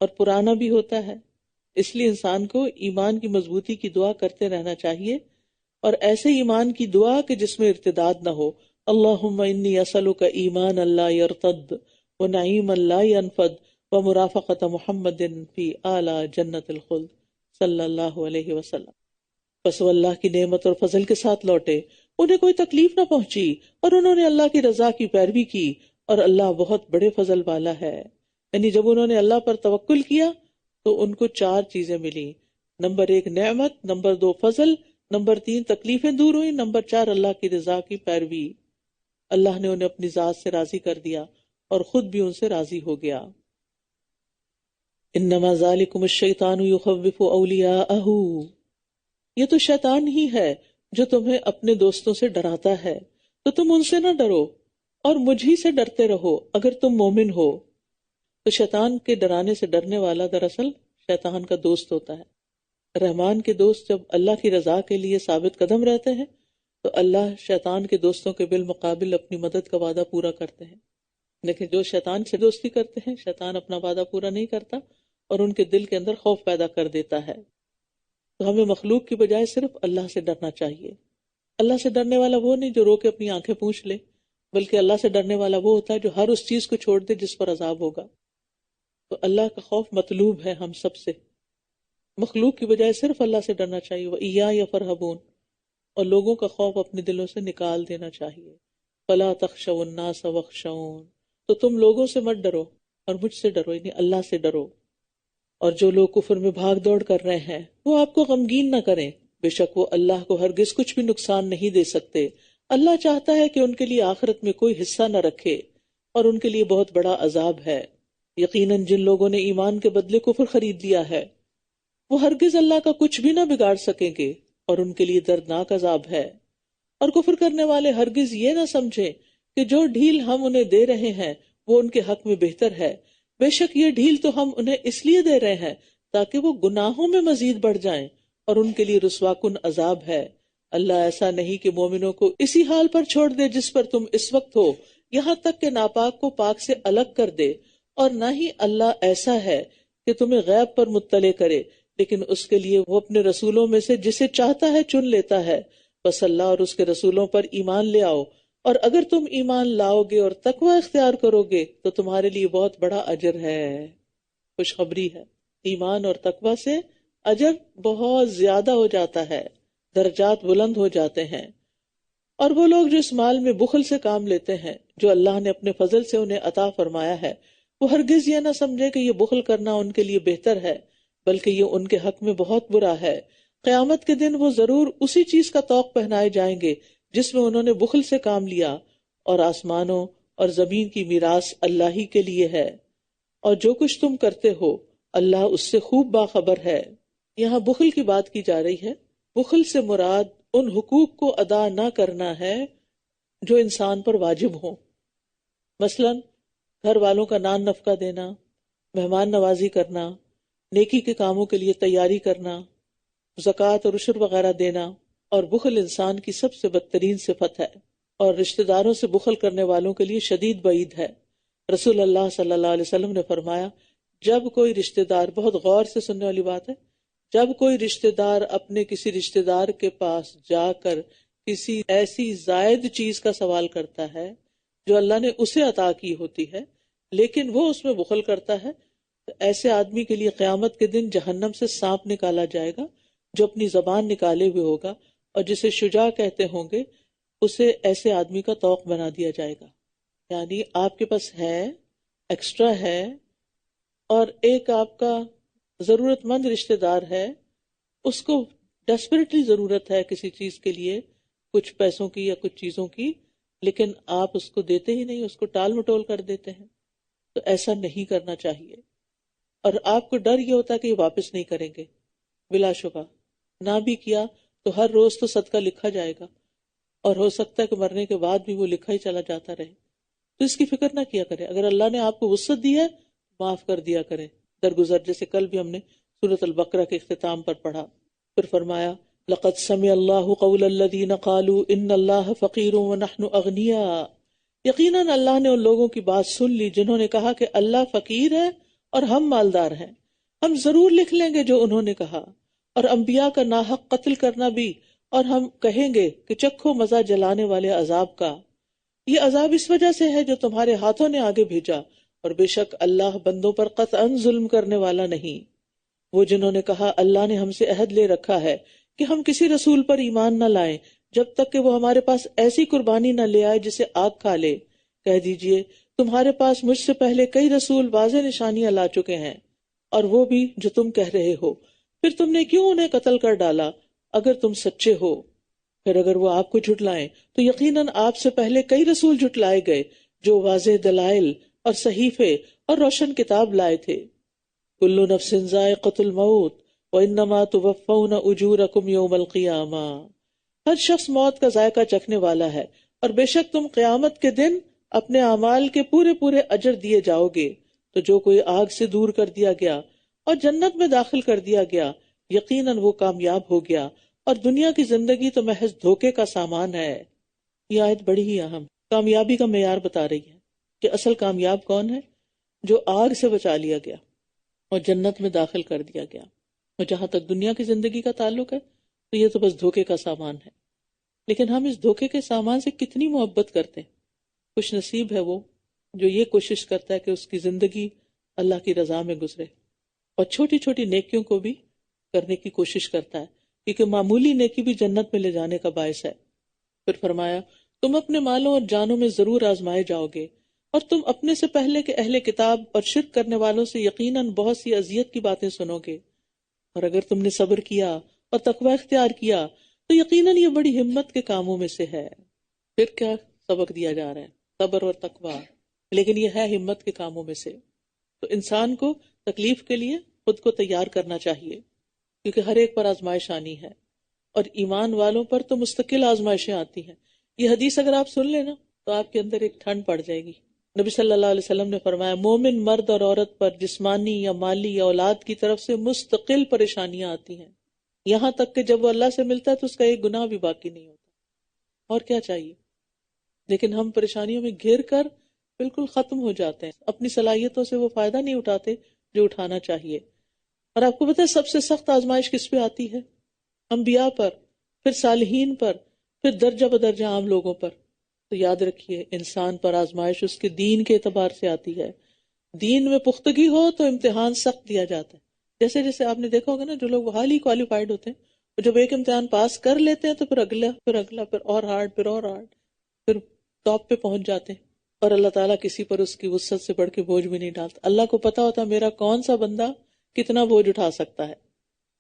اور پرانا بھی ہوتا ہے۔ اس لیے انسان کو ایمان کی مضبوطی کی دعا کرتے رہنا چاہیے، اور ایسے ایمان کی دعا کہ جس میں ارتداد نہ ہو۔ اللہم انی اسألک ایمان لا یرتد ونعیم لا ینفد ومرافقت محمد فی اعلی جنت الخلد صلی اللہ علیہ وسلم۔ بس وہ اللہ کی نعمت اور فضل کے ساتھ لوٹے، انہیں کوئی تکلیف نہ پہنچی اور انہوں نے اللہ کی رضا کی پیروی کی، اور اللہ بہت بڑے فضل والا ہے۔ یعنی جب انہوں نے اللہ پر توکل کیا تو ان کو 4 چیزیں ملی، نمبر 1 نعمت، نمبر 2 فضل، نمبر 3 تکلیفیں دور ہوئی، نمبر 4 اللہ کی رضا کی پیروی۔ اللہ نے انہیں اپنی ذات سے راضی کر دیا اور خود بھی ان سے راضی ہو گیا۔ انما ذالکم الشیطان یخوف اولیاءہ، یہ تو شیطان ہی ہے جو تمہیں اپنے دوستوں سے ڈراتا ہے، تو تم ان سے نہ ڈرو اور مجھ ہی سے ڈرتے رہو اگر تم مومن ہو۔ تو شیطان کے ڈرانے سے ڈرنے والا دراصل شیطان کا دوست ہوتا ہے۔ رحمان کے دوست جب اللہ کی رضا کے لیے ثابت قدم رہتے ہیں تو اللہ شیطان کے دوستوں کے بالمقابل اپنی مدد کا وعدہ پورا کرتے ہیں، لیکن جو شیطان سے دوستی کرتے ہیں شیطان اپنا وعدہ پورا نہیں کرتا اور ان کے دل کے اندر خوف پیدا کر دیتا ہے۔ تو ہمیں مخلوق کی بجائے صرف اللہ سے ڈرنا چاہیے۔ اللہ سے ڈرنے والا وہ نہیں جو رو کے اپنی آنکھیں پوچھ لے، بلکہ اللہ سے ڈرنے والا وہ ہوتا ہے جو ہر اس چیز کو چھوڑ دے جس پر عذاب ہوگا۔ تو اللہ کا خوف مطلوب ہے ہم سب سے، مخلوق کی بجائے صرف اللہ سے ڈرنا چاہیے۔ وَإِيَّايَ فَارْهَبُونَ، اور لوگوں کا خوف اپنے دلوں سے نکال دینا چاہیے۔ فَلَا تَخْشَوُا النَّاسَ وَاخْشَوْنِ، تو تم لوگوں سے مت ڈرو اور مجھ سے ڈرو، یعنی اللہ سے ڈرو۔ اور جو لوگ کفر میں بھاگ دوڑ کر رہے ہیں وہ آپ کو غمگین نہ کریں، بے شک وہ اللہ کو ہرگز کچھ بھی نقصان نہیں دے سکتے۔ اللہ چاہتا ہے کہ ان کے لیے آخرت میں کوئی حصہ نہ رکھے اور ان کے لیے بہت بڑا عذاب ہے۔ یقیناً جن لوگوں نے ایمان کے بدلے کفر خرید لیا ہے وہ ہرگز اللہ کا کچھ بھی نہ بگاڑ سکیں گے اور ان کے لیے دردناک عذاب ہے۔ اور کفر کرنے والے ہرگز یہ نہ سمجھیں کہ جو ڈھیل ہم انہیں دے رہے ہیں وہ ان کے حق میں بہتر ہے، بے شک یہ ڈھیل تو ہم انہیں اس لیے دے رہے ہیں تاکہ وہ گناہوں میں مزید بڑھ جائیں اور ان کے لیے رسوا کن عذاب ہے۔ اللہ ایسا نہیں کہ مومنوں کو اسی حال پر چھوڑ دے جس پر تم اس وقت ہو، یہاں تک کہ ناپاک کو پاک سے الگ کر دے، اور نہ ہی اللہ ایسا ہے کہ تمہیں غیب پر مطلع کرے، لیکن اس کے لیے وہ اپنے رسولوں میں سے جسے چاہتا ہے چن لیتا ہے۔ بس اللہ اور اس کے رسولوں پر ایمان لے آؤ، اور اگر تم ایمان لاؤ گے اور تقوی اختیار کرو گے تو تمہارے لیے بہت بڑا اجر ہے۔ خوشخبری ہے، ایمان اور تقوی سے اجر بہت زیادہ ہو جاتا ہے، درجات بلند ہو جاتے ہیں۔ اور وہ لوگ جو اس مال میں بخل سے کام لیتے ہیں جو اللہ نے اپنے فضل سے انہیں عطا فرمایا ہے، وہ ہرگز یہ نہ سمجھے کہ یہ بخل کرنا ان کے لیے بہتر ہے، بلکہ یہ ان کے حق میں بہت برا ہے۔ قیامت کے دن وہ ضرور اسی چیز کا طوق پہنائے جائیں گے جس میں انہوں نے بخل سے کام لیا، اور آسمانوں اور زمین کی میراث اللہ ہی کے لیے ہے، اور جو کچھ تم کرتے ہو اللہ اس سے خوب باخبر ہے۔ یہاں بخل کی بات کی جا رہی ہے۔ بخل سے مراد ان حقوق کو ادا نہ کرنا ہے جو انسان پر واجب ہوں، مثلا گھر والوں کا نان نفقہ دینا، مہمان نوازی کرنا، نیکی کے کاموں کے لیے تیاری کرنا، زکوٰۃ اور عشر وغیرہ دینا۔ اور بخل انسان کی سب سے بدترین صفت ہے، اور رشتہ داروں سے بخل کرنے والوں کے لیے شدید وعید ہے۔ رسول اللہ صلی اللہ علیہ وسلم نے فرمایا، جب کوئی رشتہ دار، بہت غور سے سننے والی بات ہے، جب کوئی رشتہ دار اپنے کسی رشتہ دار کے پاس جا کر کسی ایسی زائد چیز کا سوال کرتا ہے جو اللہ نے اسے عطا کی ہوتی ہے لیکن وہ اس میں بخل کرتا ہے، تو ایسے آدمی کے لیے قیامت کے دن جہنم سے سانپ نکالا جائے گا جو اپنی زبان نکالے ہوئے ہوگا، اور جسے شجاع کہتے ہوں گے اسے ایسے آدمی کا طوق بنا دیا جائے گا۔ یعنی آپ کے پاس ہے، ایکسٹرا ہے، اور ایک آپ کا ضرورت مند رشتہ دار ہے، اس کو ڈیسپریٹلی ضرورت ہے کسی چیز کے لیے، کچھ پیسوں کی یا کچھ چیزوں کی، لیکن آپ اس کو دیتے ہی نہیں، اس کو ٹال مٹول کر دیتے ہیں۔ تو ایسا نہیں کرنا چاہیے، اور آپ کو ڈر یہ ہوتا ہے کہ یہ واپس نہیں کریں گے، بلا شبہ نہ بھی کیا تو ہر روز تو صدقہ لکھا جائے گا، اور ہو سکتا ہے کہ مرنے کے بعد بھی وہ لکھا ہی چلا جاتا رہے، تو اس کی فکر نہ کیا کرے۔ اگر اللہ نے آپ کو وسعت دی ہے معاف کر دیا کرے درگزر، جیسے کل بھی ہم نے سورۃ البقرہ کے اختتام پر پڑھا۔ پھر فرمایا، لقد سمع اللہ قول الذین قالوا ان اللہ فقیر ونحن اغنیاء، یقیناً اللہ نے ان لوگوں کی بات سن لی جنہوں نے کہا کہ اللہ فقیر ہے اور ہم مالدار ہیں، ہم ضرور لکھ لیں گے جو انہوں نے کہا، اور انبیاء کا ناحق قتل کرنا بھی، اور ہم کہیں گے کہ چکھو مزہ جلانے والے عذاب کا، یہ عذاب اس وجہ سے ہے جو تمہارے ہاتھوں نے آگے بھیجا، اور بے شک اللہ بندوں پر قطعاً ظلم کرنے والا نہیں۔ وہ جنہوں نے کہا اللہ نے ہم سے عہد لے رکھا ہے کہ ہم کسی رسول پر ایمان نہ لائیں جب تک کہ وہ ہمارے پاس ایسی قربانی نہ لے آئے جسے آگ کھا لے، کہہ دیجئے تمہارے پاس مجھ سے پہلے کئی رسول واضح نشانیاں لا چکے ہیں، اور وہ بھی جو تم کہہ رہے ہو، پھر تم نے کیوں انہیں قتل کر ڈالا اگر تم سچے ہو؟ پھر اگر وہ آپ کو جھٹلائیں تو یقیناً آپ سے پہلے کئی رسول جھٹلائے گئے جو واضح دلائل اور صحیفے اور روشن کتاب لائے تھے۔ کل نفس ذائقۃ الموت وانما توفون اجورکم یوم القیامہ، ہر شخص موت کا ذائقہ چکھنے والا ہے، اور بے شک تم قیامت کے دن اپنے اعمال کے پورے پورے اجر دیے جاؤ گے۔ تو جو کوئی آگ سے دور کر دیا گیا اور جنت میں داخل کر دیا گیا، یقیناً وہ کامیاب ہو گیا، اور دنیا کی زندگی تو محض دھوکے کا سامان ہے۔ یہ آیت بڑی ہی اہم کامیابی کا معیار بتا رہی ہے کہ اصل کامیاب کون ہے؟ جو آگ سے بچا لیا گیا اور جنت میں داخل کر دیا گیا۔ اور جہاں تک دنیا کی زندگی کا تعلق ہے تو یہ تو بس دھوکے کا سامان ہے، لیکن ہم اس دھوکے کے سامان سے کتنی محبت کرتے ہیں۔ خوش نصیب ہے وہ جو یہ کوشش کرتا ہے کہ اس کی زندگی اللہ کی رضا میں گزرے، اور چھوٹی چھوٹی نیکیوں کو بھی کرنے کی کوشش کرتا ہے، کیونکہ معمولی نیکی بھی جنت میں لے جانے کا باعث ہے۔ پھر فرمایا، تم اپنے مالوں اور جانوں میں ضرور آزمائے جاؤ گے، اور تم اپنے سے پہلے کے اہل کتاب اور شرک کرنے والوں سے یقیناً بہت سی اذیت کی باتیں سنو گے، اور اگر تم نے صبر کیا اور تقوی اختیار کیا تو یقیناً یہ بڑی ہمت کے کاموں میں سے ہے۔ پھر کیا سبق دیا جا رہا ہے؟ صبر اور تقوی، لیکن یہ ہے ہمت کے کاموں میں سے۔ تو انسان کو تکلیف کے لیے خود کو تیار کرنا چاہیے، کیونکہ ہر ایک پر آزمائش آنی ہے، اور ایمان والوں پر تو مستقل آزمائشیں آتی ہیں۔ یہ حدیث اگر آپ سن لیں نا تو آپ کے اندر ایک ٹھنڈ پڑ جائے گی۔ نبی صلی اللہ علیہ وسلم نے فرمایا، مومن مرد اور عورت پر جسمانی یا مالی یا اولاد کی طرف سے مستقل پریشانیاں آتی ہیں، یہاں تک کہ جب وہ اللہ سے ملتا ہے تو اس کا ایک گناہ بھی باقی نہیں ہوتا۔ اور کیا چاہیے؟ لیکن ہم پریشانیوں میں گھر کر بالکل ختم ہو جاتے ہیں، اپنی صلاحیتوں سے وہ فائدہ نہیں اٹھاتے جو اٹھانا چاہیے۔ اور آپ کو پتہ ہے سب سے سخت آزمائش کس پہ آتی ہے؟ انبیاء پر، پھر صالحین پر، پھر درجہ بدرجہ عام لوگوں پر۔ تو یاد رکھیے، انسان پر آزمائش اس کے دین کے اعتبار سے آتی ہے۔ دین میں پختگی ہو تو امتحان سخت دیا جاتا ہے۔ جیسے جیسے آپ نے دیکھا ہوگا نا، جو لوگ ہالی کوالیفائڈ ہوتے ہیں وہ جب ایک امتحان پاس کر لیتے ہیں تو پھر اگلا، پھر اگلا، پھر اور ہارڈ، پھر اور ہارڈ، پھر ٹاپ پہ پہنچ جاتے ہیں۔ اور اللہ تعالیٰ کسی پر اس کی وسعت سے بڑھ کے بوجھ بھی نہیں ڈالتا۔ اللہ کو پتا ہوتا میرا کون سا بندہ کتنا بوجھ اٹھا سکتا ہے۔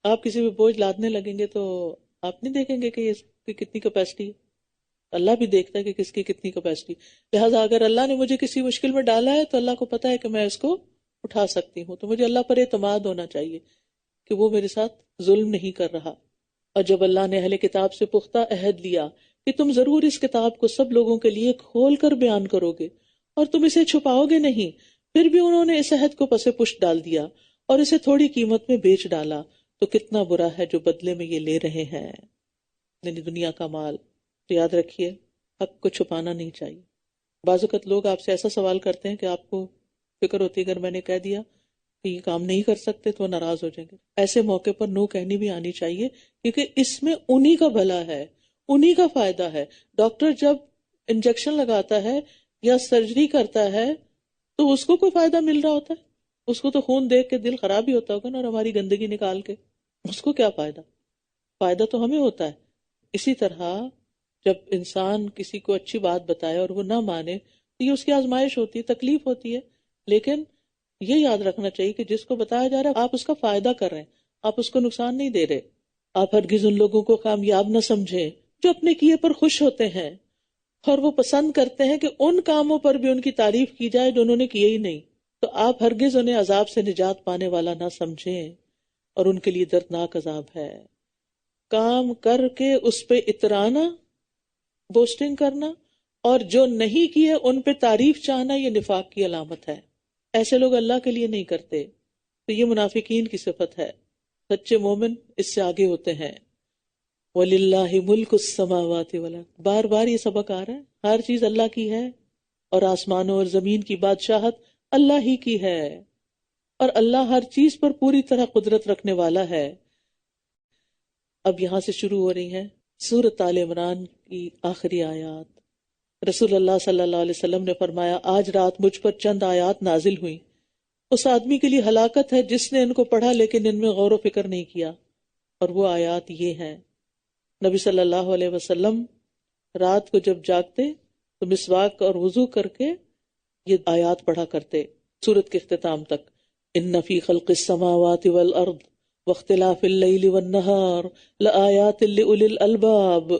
آپ کسی پہ بوجھ لادنے لگیں گے تو آپ نہیں دیکھیں گے کہ اس کی کتنی کیپیسٹی ہے، اللہ بھی دیکھتا ہے کہ کس کی کتنی کیپیسٹی۔ لہٰذا اگر اللہ نے مجھے کسی مشکل میں ڈالا ہے تو اللہ کو پتا ہے کہ میں اس کو اٹھا سکتی ہوں، تو مجھے اللہ پر اعتماد ہونا چاہیے کہ وہ میرے ساتھ ظلم نہیں کر رہا۔ اور جب اللہ نے اہل کتاب سے پختہ عہد لیا کہ تم ضرور اس کتاب کو سب لوگوں کے لیے کھول کر بیان کرو گے اور تم اسے چھپاؤ گے نہیں، پھر بھی انہوں نے اس عہد کو پس پشت ڈال دیا اور اسے تھوڑی قیمت میں بیچ ڈالا، تو کتنا برا ہے جو بدلے میں یہ لے رہے ہیں، یعنی دنیا کا مال۔ تو یاد رکھیے، حق کو چھپانا نہیں چاہیے۔ بعض اوقات لوگ آپ سے ایسا سوال کرتے ہیں کہ آپ کو فکر ہوتی ہے اگر میں نے کہہ دیا کہ یہ کام نہیں کر سکتے تو وہ ناراض ہو جائیں گے۔ ایسے موقع پر نو کہنی بھی آنی چاہیے، کیونکہ اس میں انہی کا بھلا ہے، انہی کا فائدہ ہے۔ ڈاکٹر جب انجیکشن لگاتا ہے یا سرجری کرتا ہے تو اس کو کوئی فائدہ مل رہا ہوتا ہے؟ اس کو تو خون دیکھ کے دل خراب ہی ہوتا ہوگا نا، اور ہماری گندگی نکال کے اس کو کیا فائدہ؟ فائدہ تو ہمیں ہوتا ہے۔ اسی طرح جب انسان کسی کو اچھی بات بتائے اور وہ نہ مانے تو یہ اس کی آزمائش ہوتی ہے، تکلیف ہوتی ہے، لیکن یہ یاد رکھنا چاہیے کہ جس کو بتایا جا رہا ہے آپ اس کا فائدہ کر رہے ہیں، آپ اس کو نقصان نہیں دے رہے۔ آپ ہرگز ان لوگوں کو کامیاب نہ سمجھیں جو اپنے کیے پر خوش ہوتے ہیں اور وہ پسند کرتے ہیں کہ ان کاموں پر بھی ان کی تعریف کی جائے جو انہوں نے کیے ہی نہیں۔ تو آپ ہرگز انہیں عذاب سے نجات پانے والا نہ سمجھیں، اور ان کے لیے دردناک عذاب ہے۔ کام کر کے اس پہ اترانا، بوسٹنگ کرنا، اور جو نہیں کیے ان پہ تعریف چاہنا، یہ نفاق کی علامت ہے۔ ایسے لوگ اللہ کے لیے نہیں کرتے، تو یہ منافقین کی صفت ہے۔ سچے مومن اس سے آگے ہوتے ہیں۔ وَلِلَّهِ مُلْكُ السَّمَاوَاتِ وَالْأَرْضِ، بار بار یہ سبق آ رہا ہے، ہر چیز اللہ کی ہے، اور آسمانوں اور زمین کی بادشاہت اللہ ہی کی ہے، اور اللہ ہر چیز پر پوری طرح قدرت رکھنے والا ہے۔ اب یہاں سے شروع ہو رہی ہیں سورۃ آل عمران کی آخری آیات۔ رسول اللہ صلی اللہ علیہ وسلم نے فرمایا، آج رات مجھ پر چند آیات نازل ہوئیں، اس آدمی کے لیے ہلاکت ہے جس نے ان کو پڑھا لیکن ان میں غور و فکر نہیں کیا۔ اور وہ آیات یہ ہیں، نبی صلی اللہ علیہ وسلم رات کو جب جاگتے تو مسواک اور وضو کر کے یہ آیات پڑھا کرتے سورت کے اختتام تک۔ ان فی خلق السماوات والارض واختلاف اللیل والنہار لآیات لأولی الالباب،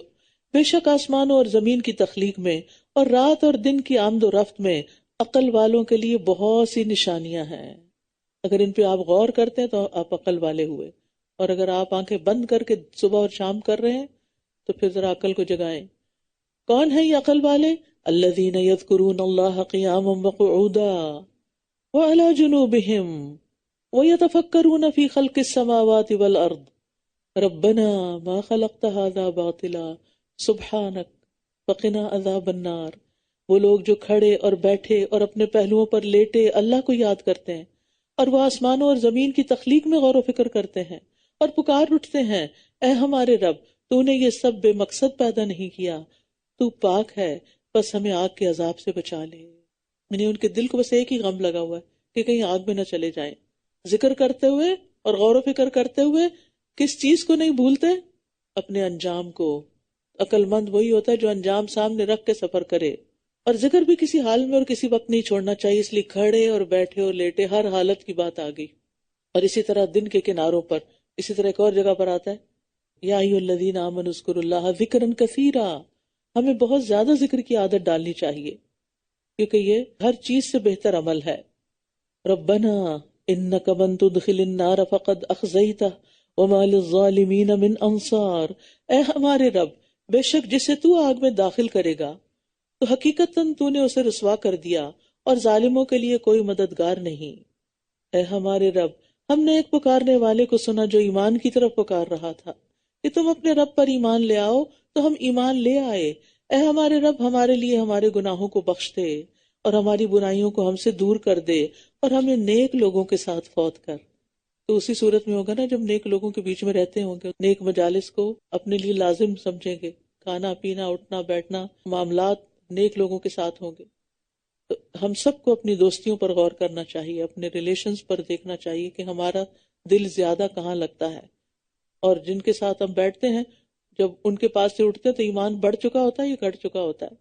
بے شک آسمانوں اور زمین کی تخلیق میں اور رات اور دن کی آمد و رفت میں عقل والوں کے لیے بہت سی نشانیاں ہیں۔ اگر ان پہ آپ غور کرتے ہیں تو آپ عقل والے ہوئے، اور اگر آپ آنکھیں بند کر کے صبح اور شام کر رہے ہیں تو پھر ذرا عقل کو جگائیں۔ کون ہیں یہ عقل والے؟ الذین یذکرون اللہ قیاما وقعودا وعلی جنوبہم ویتفکرون فی خلق السماوات والارض ربنا ما خلقت هذا باطلا سبحانک فقنا عذاب النار۔ وہ لوگ جو کھڑے اور بیٹھے اور اپنے پہلوؤں پر لیٹے اللہ کو یاد کرتے ہیں، اور وہ آسمانوں اور زمین کی تخلیق میں غور و فکر کرتے ہیں اور پکار اٹھتے ہیں، اے ہمارے رب، تو نے یہ سب بے مقصد پیدا نہیں کیا، تو پاک ہے، بس ہمیں آگ کے عذاب سے بچا لے۔ یعنی ان کے دل کو بس ایک ہی غم لگا ہوا ہے کہ کہیں آگ میں نہ چلے جائیں۔ ذکر کرتے ہوئے اور غور و فکر کرتے ہوئے کس چیز کو نہیں بھولتے؟ اپنے انجام کو۔ عقل مند وہی ہوتا ہے جو انجام سامنے رکھ کے سفر کرے۔ اور ذکر بھی کسی حال میں اور کسی وقت نہیں چھوڑنا چاہیے، اس لیے کھڑے اور بیٹھے اور لیٹے ہر حالت کی بات آ گئی. اور اسی طرح دن کے کناروں پر، اسی طرح ایک اور جگہ پر آتا ہے یا ایھا الذین آمنوا اذکروا اللہ ذکرا کثیرا. ہمیں بہت زیادہ ذکر کی عادت ڈالنی چاہیے کیونکہ یہ ہر چیز سے بہتر عمل ہے. ربنا انک من تدخل النار فقد اخزیتہ وما للظالمین من انصار. اے ہمارے رب، بے شک جسے تو آگ میں داخل کرے گا تو حقیقتاً تو نے اسے رسوا کر دیا اور ظالموں کے لیے کوئی مددگار نہیں. اے ہمارے رب، ہم نے ایک پکارنے والے کو سنا جو ایمان کی طرف پکار رہا تھا کہ تم اپنے رب پر ایمان لے آؤ، تو ہم ایمان لے آئے. اے ہمارے رب، ہمارے لیے ہمارے گناہوں کو بخش دے اور ہماری برائیوں کو ہم سے دور کر دے اور ہمیں نیک لوگوں کے ساتھ فوت کر. تو اسی صورت میں ہوگا نا جب نیک لوگوں کے بیچ میں رہتے ہوں گے، نیک مجالس کو اپنے لیے لازم سمجھیں گے، کھانا پینا اٹھنا بیٹھنا معاملات نیک لوگوں کے ساتھ ہوں گے. تو ہم سب کو اپنی دوستیوں پر غور کرنا چاہیے، اپنے ریلیشنز پر دیکھنا چاہیے کہ ہمارا دل زیادہ کہاں لگتا ہے، اور جن کے ساتھ ہم بیٹھتے ہیں جب ان کے پاس سے اٹھتے ہیں تو ایمان بڑھ چکا ہوتا ہے یا گھٹ چکا ہوتا ہے.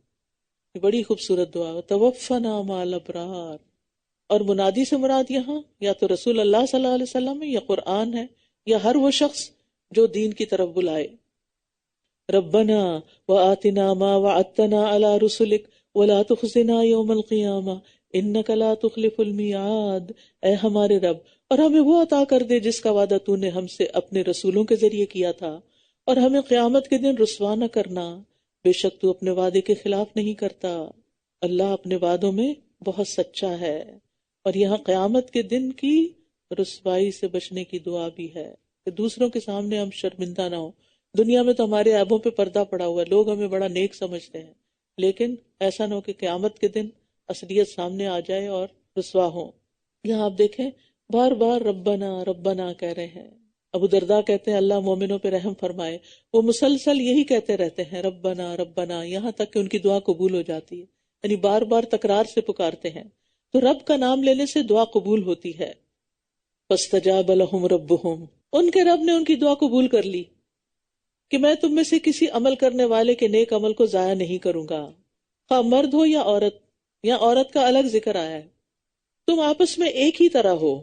یہ بڑی خوبصورت دعا ہے، توفنا مع الابرار. اور منادی سے مراد یہاں یا تو رسول اللہ صلی اللہ علیہ وسلم ہے، یا قرآن ہے، یا ہر وہ شخص جو دین کی طرف بلائے. ربنا وآتنا ما وعدتنا على رسلک ولا تخزنا یوم القیامہ انک لا تخلف المیعاد. اے ہمارے رب، اور ہمیں وہ عطا کر دے جس کا وعدہ تو نے ہم سے اپنے رسولوں کے ذریعے کیا تھا، اور ہمیں قیامت کے دن رسوا نہ کرنا، بے شک تو اپنے وعدے کے خلاف نہیں کرتا. اللہ اپنے وعدوں میں بہت سچا ہے. اور یہاں قیامت کے دن کی رسوائی سے بچنے کی دعا بھی ہے کہ دوسروں کے سامنے ہم شرمندہ نہ ہوں. دنیا میں تو ہمارے عیبوں پہ پردہ پڑا ہوا ہے، لوگ ہمیں بڑا نیک سمجھتے ہیں، لیکن ایسا نہ ہو کہ قیامت کے دن اصلیت سامنے آ جائے اور رسوا ہوں. یہاں آپ دیکھیں بار بار ربنا ربنا کہہ رہے ہیں. ابو درداء کہتے ہیں اللہ مومنوں پہ رحم فرمائے، وہ مسلسل یہی کہتے رہتے ہیں ربنا ربنا، یہاں تک کہ ان کی دعا قبول ہو جاتی ہے. یعنی بار بار تکرار سے پکارتے ہیں. تو رب کا نام لینے سے دعا قبول ہوتی ہے. فاستجاب لهم ربهم، ان کے رب نے ان کی دعا قبول کر لی کہ میں تم میں سے کسی عمل کرنے والے کے نیک عمل کو ضائع نہیں کروں گا، خواہ مرد ہو یا عورت. یا عورت کا الگ ذکر آیا ہے. تم آپس میں ایک ہی طرح ہو،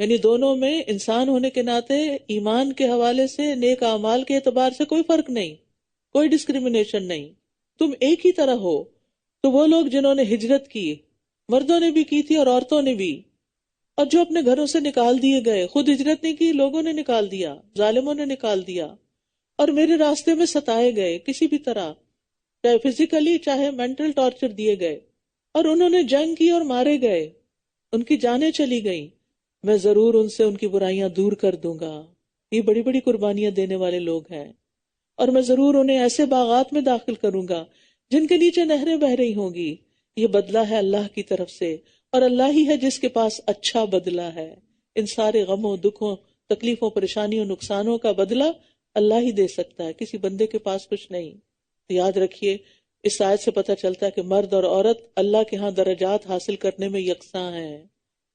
یعنی دونوں میں انسان ہونے کے ناطے ایمان کے حوالے سے نیک اعمال کے اعتبار سے کوئی فرق نہیں، کوئی ڈسکریمنیشن نہیں، تم ایک ہی طرح ہو. تو وہ لوگ جنہوں نے ہجرت کی، مردوں نے بھی کی تھی اور عورتوں نے بھی، اور جو اپنے گھروں سے نکال دیے گئے، خود ہجرت نہیں کی، لوگوں نے نکال دیا، ظالموں نے نکال دیا، اور میرے راستے میں ستائے گئے کسی بھی طرح، چاہے فزیکلی چاہے مینٹل ٹارچر دیے گئے، اور انہوں نے جنگ کی اور مارے گئے، ان کی جانیں چلی گئیں، میں ضرور ان سے ان کی برائیاں دور کر دوں گا. یہ بڑی بڑی قربانیاں دینے والے لوگ ہیں، اور میں ضرور انہیں ایسے باغات میں داخل کروں گا جن کے نیچے نہریں بہ رہی ہوں گی. یہ بدلہ ہے اللہ کی طرف سے، اور اللہ ہی ہے جس کے پاس اچھا بدلہ ہے. ان سارے غموں دکھوں تکلیفوں پریشانیوں نقصانوں کا بدلہ اللہ ہی دے سکتا ہے، کسی بندے کے پاس کچھ نہیں. یاد رکھیے اس آیت سے پتہ چلتا ہے کہ مرد اور عورت اللہ کے ہاں درجات حاصل کرنے میں یکساں ہیں.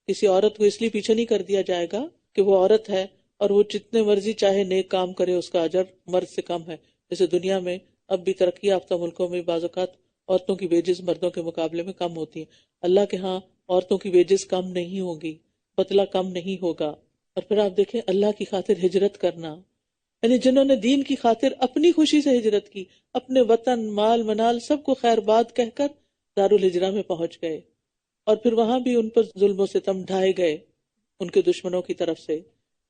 کسی عورت کو اس لیے پیچھے نہیں کر دیا جائے گا کہ وہ عورت ہے اور وہ جتنے مرضی چاہے نیک کام کرے اس کا اجر مرد سے کم ہے. جیسے دنیا میں اب بھی ترقی یافتہ ملکوں میں بعض اوقات عورتوں کی ویجز مردوں کے مقابلے میں کم ہوتی ہیں. اللہ کے ہاں عورتوں کی ویجز کم نہیں ہوگی، بدلہ کم نہیں ہوگا. اور پھر آپ دیکھیں اللہ کی خاطر ہجرت کرنا، یعنی جنہوں نے دین کی خاطر اپنی خوشی سے ہجرت کی، اپنے وطن مال منال سب کو خیر بات کہہ کر دارالہجرہ میں پہنچ گئے، اور پھر وہاں بھی ان پر ظلم و ستم ڈھائے گئے ان کے دشمنوں کی طرف سے.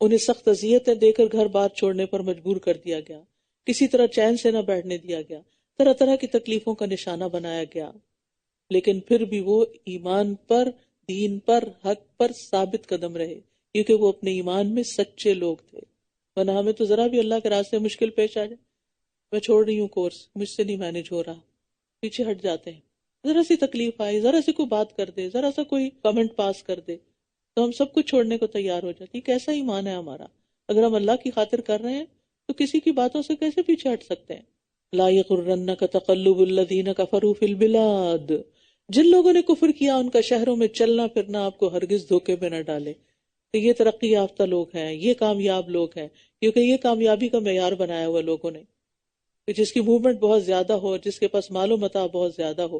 انہیں سخت اذیتیں دے کر گھر بار چھوڑنے پر مجبور کر دیا گیا، کسی طرح چین سے نہ بیٹھنے دیا گیا، طرح طرح کی تکلیفوں کا نشانہ بنایا گیا. لیکن پھر بھی وہ ایمان پر، دین پر، حق پر ثابت قدم رہے، کیونکہ وہ اپنے ایمان میں سچے لوگ تھے. ورنہ ہمیں تو ذرا بھی اللہ کے راستے مشکل پیش آ جائے، میں چھوڑ رہی ہوں کورس، مجھ سے نہیں مینج ہو رہا، پیچھے ہٹ جاتے ہیں. ذرا سی تکلیف آئی، ذرا سی کوئی بات کر دے، ذرا سا کوئی کمنٹ پاس کر دے تو ہم سب کچھ چھوڑنے کو تیار ہو جاتی. کیسا ایمان ہے ہمارا؟ اگر ہم اللہ کی خاطر کر رہے ہیں تو کسی کی باتوں سے کیسے پیچھے ہٹ سکتے ہیں؟ لا یغرنک تقلب الذین کفروا فی البلاد، جن لوگوں نے کفر کیا ان کا شہروں میں چلنا پھرنا آپ کو ہرگز دھوکے میں نہ ڈالے کہ یہ ترقی یافتہ لوگ ہیں، یہ کامیاب لوگ ہیں، کیونکہ یہ کامیابی کا معیار بنایا ہوا لوگوں نے کہ جس کی موومنٹ بہت زیادہ ہو، جس کے پاس مال و متاع بہت زیادہ ہو،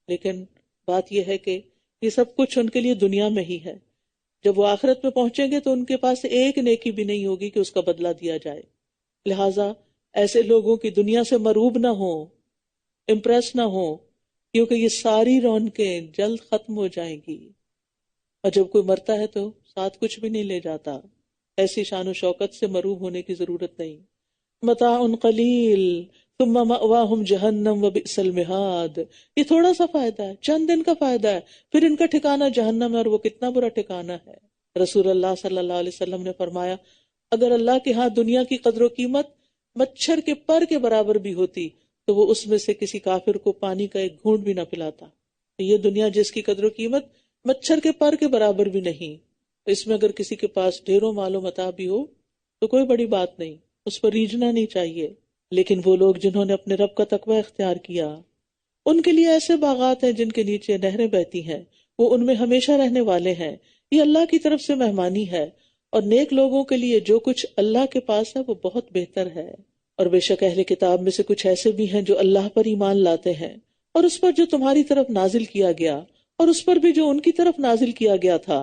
لیکن بات یہ ہے کہ یہ سب کچھ ان کے لیے دنیا میں ہی ہے. جب وہ آخرت میں پہنچیں گے تو ان کے پاس ایک نیکی بھی نہیں ہوگی کہ اس کا بدلہ دیا جائے. لہٰذا ایسے لوگوں کی دنیا سے مروب نہ ہو، امپریس نہ ہو، کیونکہ یہ ساری رونقیں جلد ختم ہو جائیں گی، اور جب کوئی مرتا ہے تو ساتھ کچھ بھی نہیں لے جاتا. ایسی شان و شوکت سے مروب ہونے کی ضرورت نہیں. متاع قلیل ثم مأواہم جہنم وبئس المہاد. یہ تھوڑا سا فائدہ ہے، چند دن کا فائدہ ہے، پھر ان کا ٹھکانہ جہنم ہے، اور وہ کتنا برا ٹھکانہ ہے. رسول اللہ صلی اللہ علیہ وسلم نے فرمایا اگر اللہ کے ہاں دنیا کی قدر و قیمت مچھر کے پر کے برابر بھی ہوتی تو وہ اس میں سے کسی کافر کو پانی کا ایک گھونٹ بھی نہ پلاتا. یہ دنیا جس کی قدر و قیمت مچھر کے پر کے برابر بھی نہیں، اس میں اگر کسی کے پاس ڈھیروں مال و متاع بھی ہو تو کوئی بڑی بات نہیں، اس پر ریجھنا نہیں چاہیے. لیکن وہ لوگ جنہوں نے اپنے رب کا تقوی اختیار کیا، ان کے لیے ایسے باغات ہیں جن کے نیچے نہریں بہتی ہیں، وہ ان میں ہمیشہ رہنے والے ہیں. یہ اللہ کی طرف سے مہمانی ہے، اور نیک لوگوں کے لیے جو کچھ اللہ کے پاس ہے وہ بہت بہتر ہے. اور بے شک اہل کتاب میں سے کچھ ایسے بھی ہیں جو اللہ پر ایمان لاتے ہیں اور اس پر جو تمہاری طرف نازل کیا گیا اور اس پر بھی جو ان کی طرف نازل کیا گیا تھا.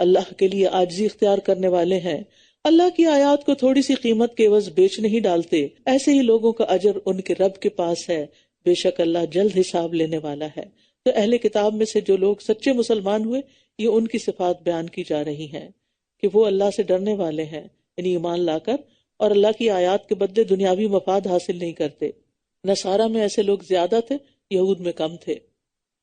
اللہ کے لیے عاجزی اختیار کرنے والے ہیں، اللہ کی آیات کو تھوڑی سی قیمت کے عوض بیچ نہیں ڈالتے. ایسے ہی لوگوں کا اجر ان کے رب کے پاس ہے، بے شک اللہ جلد حساب لینے والا ہے. تو اہل کتاب میں سے جو لوگ سچے مسلمان ہوئے، یہ ان کی صفات بیان کی جا رہی ہیں کہ وہ اللہ سے ڈرنے والے ہیں، یعنی ایمان لا کر، اور اللہ کی آیات کے بدلے دنیاوی مفاد حاصل نہیں کرتے. نصارہ میں ایسے لوگ زیادہ تھے، یہود میں کم تھے.